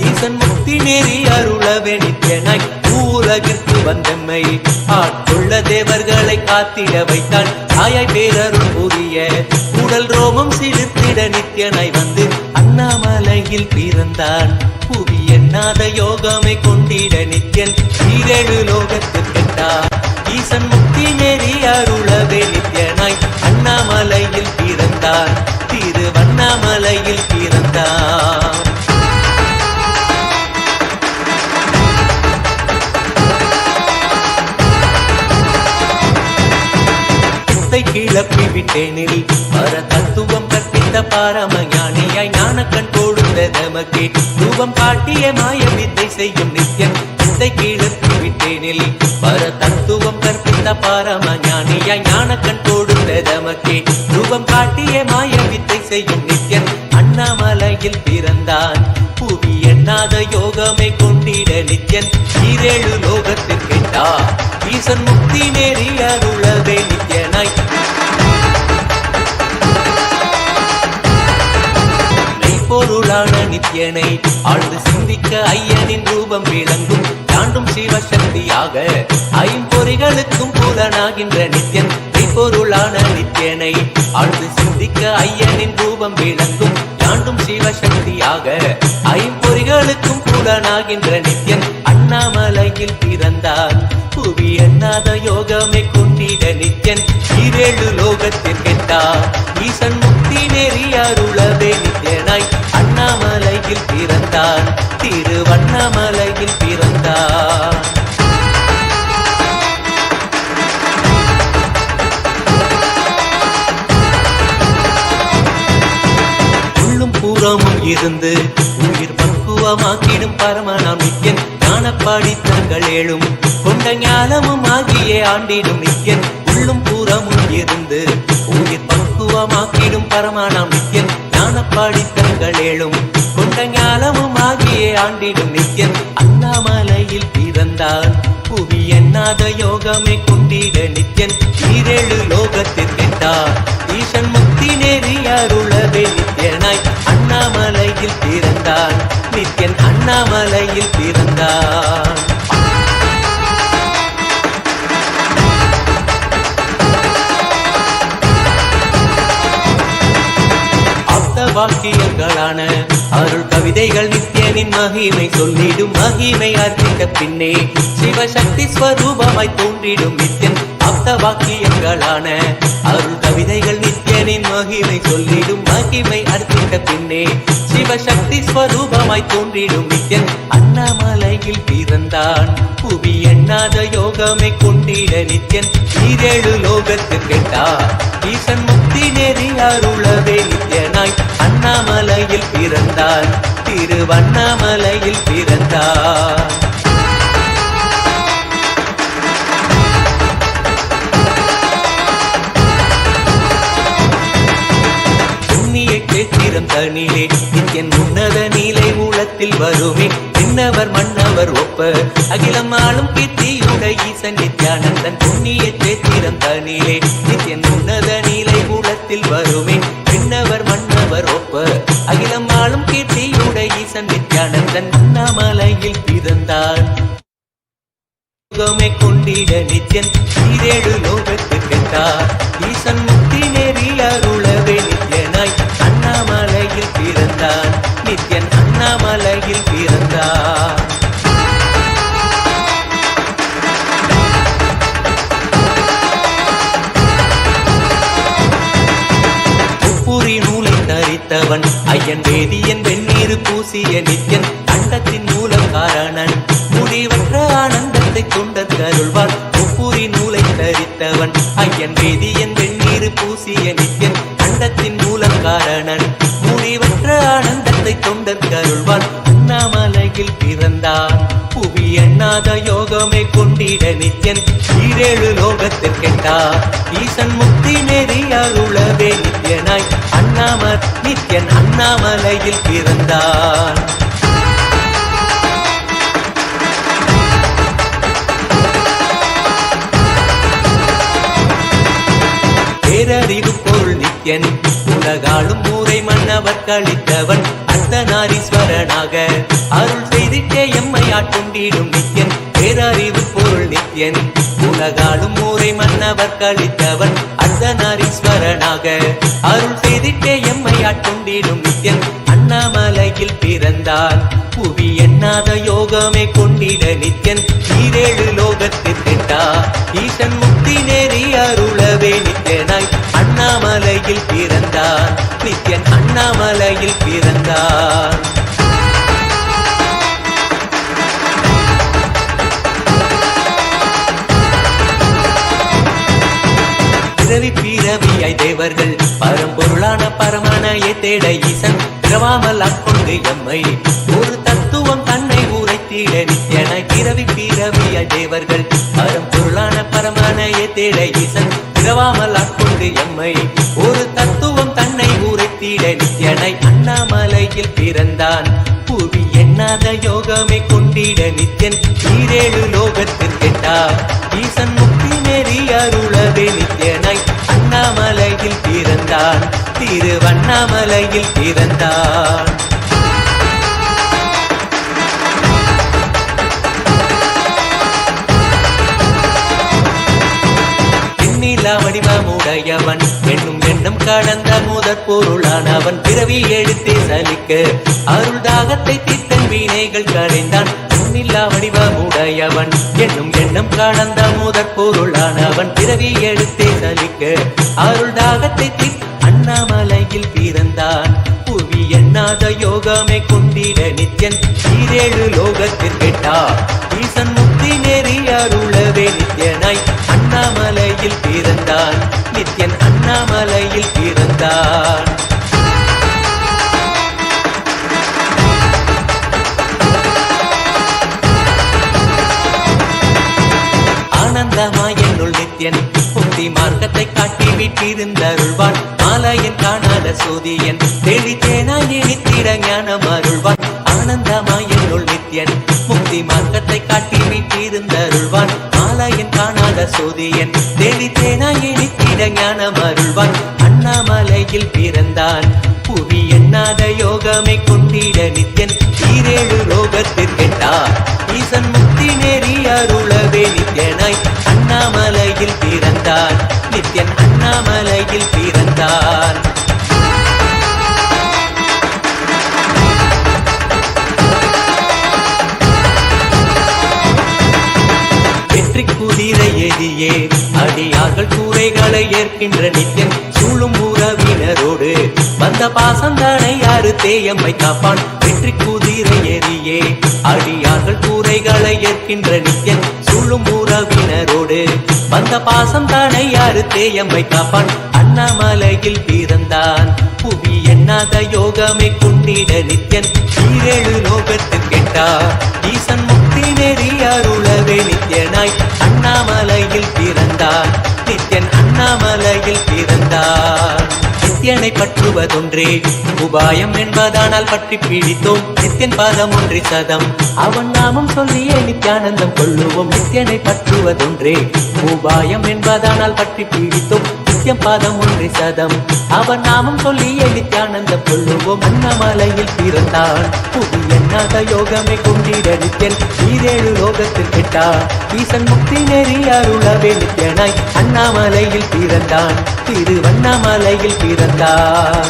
ஈசன் முக்தி நெறி அருளவே நித்யனாய் ஊரகிற்கு வந்தம்மை ஆட்கொள்ள தேவர்களை காத்திட வைத்தான் தாயாய் பேரருள் புரிய உடல் ரோமம் சிலிர்த்திட நித்யனாய் வந்து அண்ணாமலையில் பிறந்தான் புவி எண்ணாத யோகமை கொண்டிட நித்யன் ஈரேழு லோகத்திற்கிட்டா ஈசன் முக்தி நெறி அருளவே நித்யனாய் அண்ணாமலையில் பிறந்தார் திருவண்ண அண்ணாமலையில் பிறந்தார். கிளப்பி விட்டேனில் பர தத்துவம் கற்பித்த பாரமஞானியாய் ஞானக்கண் கொடுத்த நமக்கே ரூபம் காட்டிய மாய வித்தை செய்யும் நித்யன். வித்தை கிளப்பி விட்டேனில் பர தத்துவம் கற்பித்த பாரமஞானியாய் ஞானக்கண் கொடுத்த நமக்கே ரூபம் காட்டிய மாய வித்தை செய்யும் நித்யன். அண்ணாமலையில் பிறந்தான் புவி எண்ணாத யோகமை கொண்டிட நித்யன். ஈரேழு லோகத்தில் கேட்டார் ஈசன் முக்தி நேரி அருளவே நித்யனாய். பொருளான நித்யனை ஆழ்ந்து சிந்திக்க ஐயனின் ரூபம் விளங்கும். தாண்டும் சிவசக்தியாக ஐம்பொறிகளுக்கும் புலனாகின்ற நித்யன். பொருளான நித்யனை ஆழ்ந்து சிந்திக்க ஐயனின் ரூபம் விளங்கும். தாண்டும் சிவசக்தியாக ஐம்பொறிகளுக்கும் புலனாகின்ற நித்யன். அண்ணாமலையில் பிறந்தார் புவி எண்ணாத யோகமை கொண்டிட நித்யன். ஈரேழு லோகத்தில் கேட்டார் ஈசன் முக்தி நெறி அருளவே நித்யனாய். அண்ணாமலையில் பிறந்தார் திருவண்ணாமலையில் பிறந்தார். உள்ளும் புறமும் இருந்து உயிர் பக்குவமாக்கிடும் பரமனாம் நித்யன். ஞானப்பாடி தங்கள் ஏழும் கொண்ட ஞானமும் ஆகியே ஆண்டிடும் நித்யன். உள்ளும் புறமும் இருந்து உயிர் பக்குவமாக்கிடும் பரமனாம் நித்யன். ஞானப்பாடி தங்கள் ஏழும் கொண்ட ஞானமும் ஆகியே ஆண்டிடும் நித்யன். அண்ணாமலையில் பிறந்தார் புவி எண்ணாத யோகமை கொண்டிட நித்யன். ஈரேழு லோகத்தில் கேட்டார் ஈசன் முக்தி நேரி அருளவே நித்யனாய். அண்ணாமலையில் பிறந்தார் நித்யன். அண்ணாமலையில் பிறந்தார். வாக்கியங்களான அருள் கவிதைகள் நித்யனின் மகிமை சொல்லிடும். மகிமை அர்த்திக்க பின்னே சிவசக்தி ஸ்வரூபமாய் தோன்றிடும் நித்யன். ஆப்த வாக்கியங்களான அருள் கவிதைகள் நித்யனின் மகிமை சொல்லிடும். மகிமை அர்த்திக்க பின்னே சிவசக்தி ஸ்வரூபமாய் தோன்றிடும் நித்யன். அண்ணாமலையில் பிறந்தான் புவி எண்ணாத யோகமை கொண்டிட நித்யன். ஈரேழு லோகத்தில் கேட்டார் ஈசன் முக்தி நெறி அருளவே நித்யனாய். அண்ணாமலையில் பிறந்தார் திருவண்ணாமலையில் பிறந்தார். புண்ணிய கேத்திரம் தனிலே நித்யன் உன்னத நீலை மூலத்தில் வருமே. விண்ணவர் மன்னவர் ஒப்ப அகிலம் ஆளும் கீர்த்தியுடை ஈசன் நித்யானந்தன். புண்ணிய கேத்திரம் தனிலே நித்யன் உன்னத நீலை மூலத்தில் வருமே. விண்ணவர் மன்னவர் ஒப்ப அகிலம் ஆளும் கீர்த்தியுடை ஈசன் நித்யானந்தன். அண்ணாமலையில் பிறந்தார் யோகமே கொண்டிட நித்யன். ஈரேழு லோகத்தில் கேட்டார் ஈசன் முக்தி நேரி அருளவே நித்யனாய். அண்ணாமலையில் பிறந்தார் நித்யன். அண்ணாமலையில் பிறந்தார். உப்புரி நூலை தரித்தவன் ஐயன் வேதியன் வெந்நீர் பூசிய நித்யன். அண்டத்தின் மூலம் காரணன் முடிவற்ற ஆனந்தத்தை கொண்டருள்வான். உப்புரி நூலை தரித்தவன் ஐயன் வேதியன் வெந்நீர் பூசிய நித்யன். அண்டத்தின் மூலம் காரணன் முடிவற்ற ஆனந்தத்தை கொண்டருள்வான். அண்ணாமலையில் பிறந்தார் புவி எண்ணாத யோகமை கொண்டிட நித்யன். ஈரேழு லோகத்தில் கேட்டார் ஈசன் முக்தி நெறி அருளவே நித்யனாய். நித்யன் அண்ணாமலையில் பிறந்தார். பேரறிவு பொருள் நித்யன். உலகாளும் ஊரை மன்னவர் கழித்தவன். அர்த்தநாரீஸ்வரனாக அருள் செய்திட்டே எம்மை ஆட்கொண்டிடும் நித்யன். பேரறிவு பொருள் நித்யன். உலகாளும் ஊரை மன்னவர் கழித்தவன். அர்த்தநாரீஸ்வரனாக அருள் செய்திட்டே எம்மை ஆட்கொண்டிடும் நித்யன். அண்ணாமலையில் பிறந்தார் புவி எண்ணாத யோகமே கொண்டிட நித்யன். ஈரேழு லோகத்தில் கேட்டார் ஈசன் முக்தி நேரி அருளவே நித்யனாய். அண்ணாமலையில் பிறந்தார் நித்யன். அண்ணாமலையில் பிறந்தார். பிறவி பிறவியாய் தேவர்கள் பரம்பொருளான பரமனையை தேட ஈசன் பிறவாமல் ஆட்கொண்டு எம்மை ஒரு தத்துவம் தன்னை உரைத்திட நித்யனாய். பிறவி பிறவியாய் தேவர்கள் பரம்பொருளான பரமனையை தேட ஈசன் பிறவாமல் ஆட்கொண்டு எம்மை ஒரு தத்துவம் தன்னை உரைத்திட நித்யனாய். அண்ணாமலையில் பிறந்தான் புவி எண்ணாத யோகமே கொண்டிட நித்யன் ஈரேழு லோகத்திற்கெட்டார் ஈசன் முக்தி நெறி அருளவே நித்யனாய். அண்ணாமலையில் பிறந்தான் திருவண்ணாமலையில் பிறந்தான். எண்ணிலா வடிவமுடையவன் என்னும் எண்ணம் கடந்த முதற் பொருளானவன் பிறவி எடுத்தே சலிக்க அருள் தாகத்தை தீர்த்தன் வினைகள் களைந்தான். எண்ணிலா வடிவமுடையவன் என்னும் எண்ணம் கடந்த முதற் பொருளானவன் பிறவி எடுத்தே சலிக்க அருள் தாகத்தை தீர்த்த அண்ணாமலையில் பிறந்தான் புவி எண்ணாத யோகமே கொண்டிட நித்யன் ஈரேழு லோகத்திற்கெட்டார் ஈசன் முக்தி நெறி அருளவே நித்யனாய். அண்ணாமலையில் பிறந்தான் நித்யன் அண்ணாமலையில் பிறந்தான். ஆனந்தமாய் என்னுள் நித்யன் முக்தி மார்க்கத்தை காட்டி விட்டிருந்தருள்வான். மாலையன் காணாத சோதியன் தெளித்தேனாய் நித்திட ஞானம் அருள்வான். ஆனந்தமாய் என்னுள் நித்யன் முக்தி மார்க்கத்தை காட்டி விட்டிருந்தருள்வான். மாலையன் காணாத சோதியன் தெளித்தேனாய் நித்திட ஞானம் அருள்வான். அண்ணாமலையில் பிறந்தான் புவி எண்ணாத யோகமே கொண்டிட நித்யன் ஈரேழு லோகத்திற்கெட்டார் ஈசன் முக்தி நெறி அருளவே நித்யனாய். அண்ணாமலையில் பிறந்தான் நித்யன் அண்ணாமலையில் பிறந்தான். வெற்றி குதிரை எதியே அடியார்கள் கூரைகளை ஏற்கின்ற நித்யன் சூழும் உறவினரோடு வந்த பாசந்தானை யாரு தேயம்மை காப்பான். வெற்றி குதிரை எதியே அடியார்கள் கூரைகளை ஏற்கின்ற நித்யன் சூழும் உறவினரோடு வந்த பாசம் தானை யாரு தேயம்மை காப்பான். அண்ணாமலையில் பிறந்தான் புவி எண்ணாத யோகமே கொண்டிட நித்யன் ஈரேழு லோகத்திற்கெட்டார் ஈசன் முக்தி நெறி அருளவே நித்யனாய். அண்ணாமலையில் பிறந்தான் நித்யன் அண்ணாமலையில் பிறந்தான். நித்யனை பற்றுவதொன்றே உபாயம் என்பதானால் பற்றி பிடித்தோம் நித்யன் பாதம் ஒன்றி சதம் அவன் நாமம் சொல்லியே நித்யானந்தம் கொள்ளுவோம். நித்யனை பற்றுவதொன்றே உபாயம் என்பதானால் பற்றி பிடித்தோம் நித்யம் பாதம் ஒன்றி சதம் அவன் நாமம் சொல்லியே நித்யானந்தம் கொள்ளுவோம். அண்ணாமலையில் பிறந்தான் புவி எண்ணாத யோகமே கொண்டிட நித்யன் ஈரேழு லோகத்தில் கெட்டார் ஈசன் முக்தி நெறி அருளவே நித்யனாய். அண்ணாமலையில் பிறந்தான் திருவண்ணாமலையில் பிறந்தான்.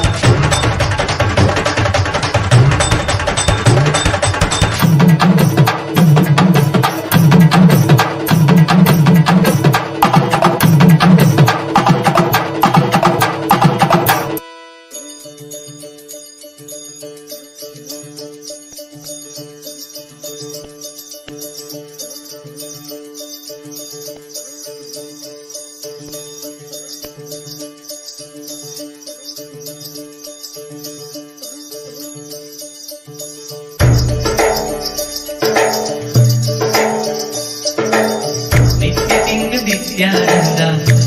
நித்யானந்தா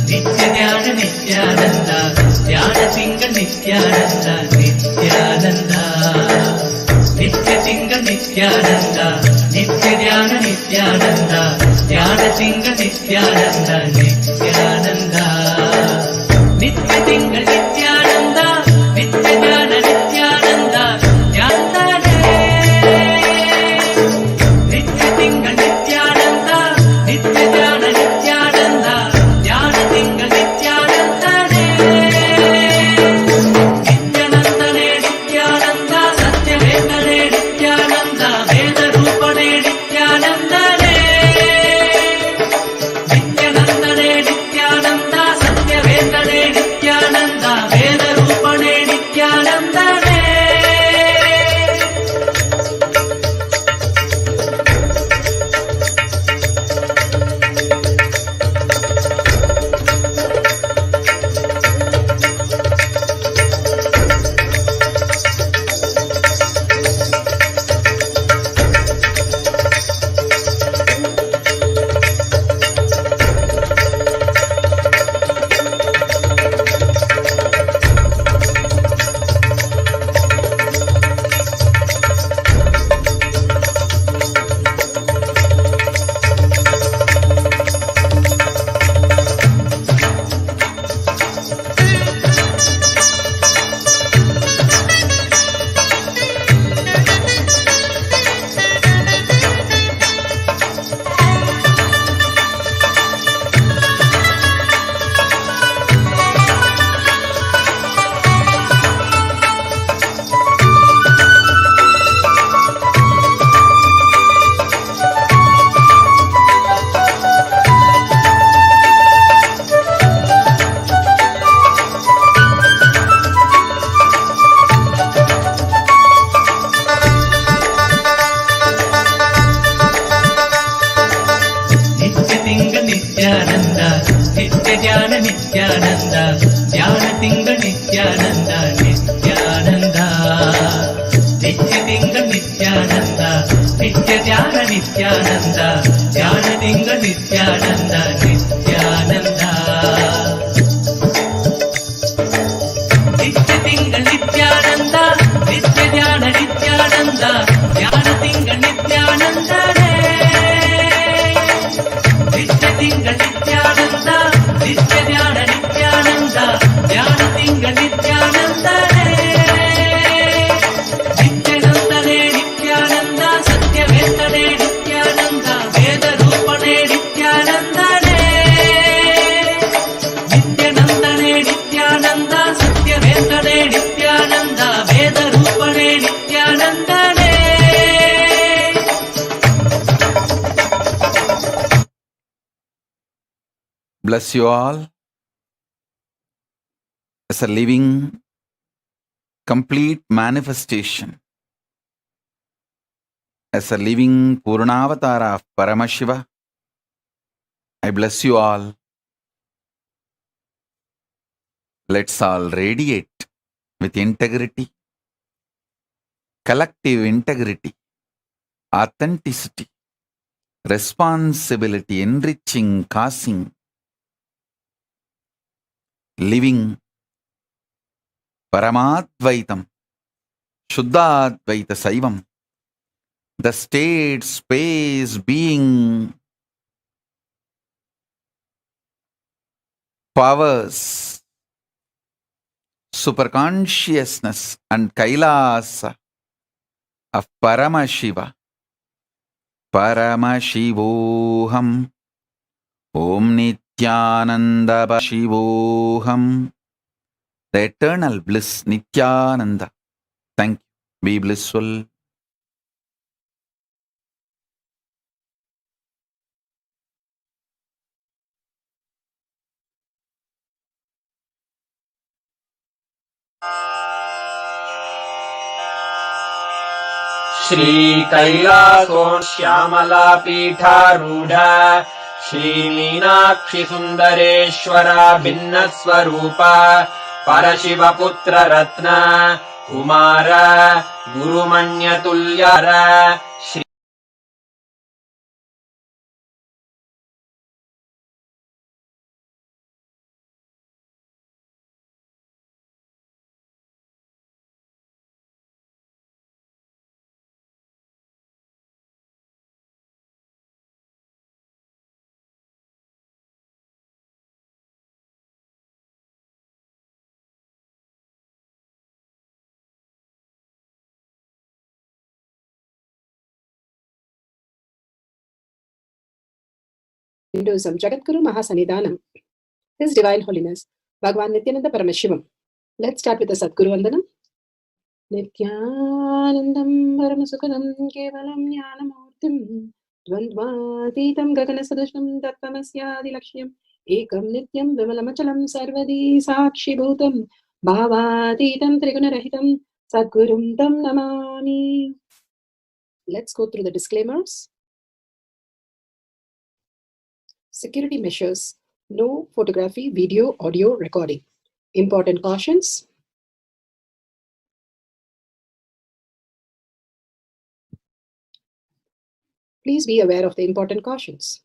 நித்ய ஞான நித்யானந்தா ஞான திங்கள் நித்யானந்தா நித்யானந்தா நித்ய திங்கள் நித்யானந்தா நித்ய ஞான நித்யானந்தா ஞான திங்கள் நித்யானந்தா நித்யானந்தா நித்ய திங்கள் நித்யானந்தா நித்ய ஞான நித்யானந்தா ஞானதானே நித்ய திங்கள் நித்யானந்தா நித்ய ஞான நித்யானந்தா ஞான திங்கள் நித்யானந்தானே நித்யானந்தனே நித்யானந்தா சத்யவேதனே நித்யானந்தா வேத ரூபனே நித்யானந்தனே நித்யானந்தனே நித்யானந்தா சத்யவேதனே நித்யானந்தா வேத ನಿತ್ಯಾನಂದ ನಿತ್ಯ ಧ್ಯಾನ ನಿತ್ಯಾನಂದ ಧ್ಯಾನ ತಿಂಗಳ ನಿತ್ಯಾನಂದ ನಿತ್ಯಾನಂದ ನಿತ್ಯ ತಿಂಗಳ ನಿತ್ಯಾನಂದ ನಿತ್ಯ ಧ್ಯಾನ ನಿತ್ಯಾನಂದ ಧ್ಯಾನ ತಿಂಗಳ ನಿತ್ಯಾನಂದ ನಿತ್ಯಾನಂದ ನಿತ್ಯ ತಿಂಗಳ ನಿತ್ಯಾನಂದ ನಿತ್ಯ ಧ್ಯಾನ ನಿತ್ಯಾನಂದ ಧ್ಯಾನ ತಿಂಗಳ ನಿತ್ಯಾನಂದನೇ ನಿತ್ಯ ತಿಂಗಳ ನಿತ್ಯಾನಂದ ನಿತ್ಯ ಧ್ಯಾನ ನಿತ್ಯಾನಂದ ಧ್ಯಾನ ತಿಂಗಳ ನಿತ್ಯಾನಂದನೇ ನಿತ್ಯಾನಂದನೇ ನಿತ್ಯಾನಂದ ಸತ್ಯವೇತ್ತನೇ ನಿತ್ಯಾನಂದ ವೇದ ರೂಪನೇ ನಿತ್ಯಾನಂದನೇ ನಿತ್ಯಾನಂದನೇ ನಿತ್ಯಾನಂದ ಸತ್ಯವೇತ್ತನೇ ನಿತ್ಯಾನಂದ ವೇದ ರೂಪನೇ ನಿತ್ಯಾನಂದನೇ. Bless you all as a living, complete manifestation, as a living Purnavatara of Paramashiva. I bless you all. Let's all radiate with integrity, collective integrity, authenticity, responsibility, enriching, causing, living Paramadvaitam, Shuddhadvaita Saivam, the state, space, being, powers, superconsciousness and Kailasa of Paramashiva, Paramashivoham, Om Nithyananda Paramashivoham, the eternal bliss Nithyananda. Thank you. Be blissful. श्रीकैलासो Shyamala पीठारूढ श्रीमीनाक्षि सुन्दरेश्वरा भिन्नस्वरूपा परशिवपुत्र Ratna Kumar गुरुमण्यतुल्यर Shri Hinduism, Jagadguru Mahasannidhanam, His Divine Holiness, Bhagavan Nithyananda Paramashivam. Let's start with the Sadguru Vandanam. Nithyanandam Paramasukhanam Kevalam Jnanamurtim Dvandvatitam Gaganasadushnam Tattvamasya Lakshmam Ekam Nityam Vimalamachalam Sarvadi Sakshi Bhutam Bhavatitam Trigunarahitam Sadgurum Tam Namami. Let's go through the disclaimers. Security measures: no photography, video, audio recording. Important cautions: please be aware of the important cautions.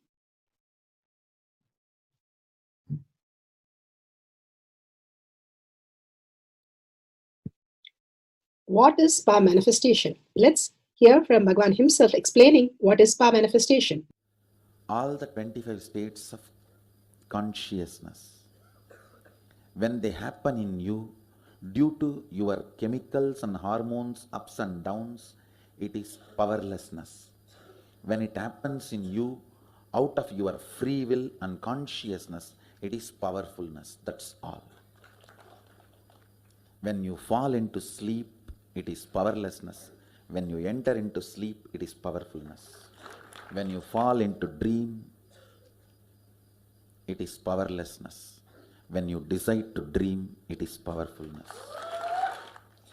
What is spa manifestation? Let's hear from Bhagavan himself explaining what is spa manifestation. All the 25 states of consciousness, when they happen in you, due to your chemicals and hormones ups and downs, it is powerlessness. When it happens in you, out of your free will and consciousness, it is powerfulness. That's all. When you fall into sleep, it is powerlessness. When you enter into sleep, it is powerfulness. When you fall into dream, it is powerlessness. When you decide to dream, it is powerfulness.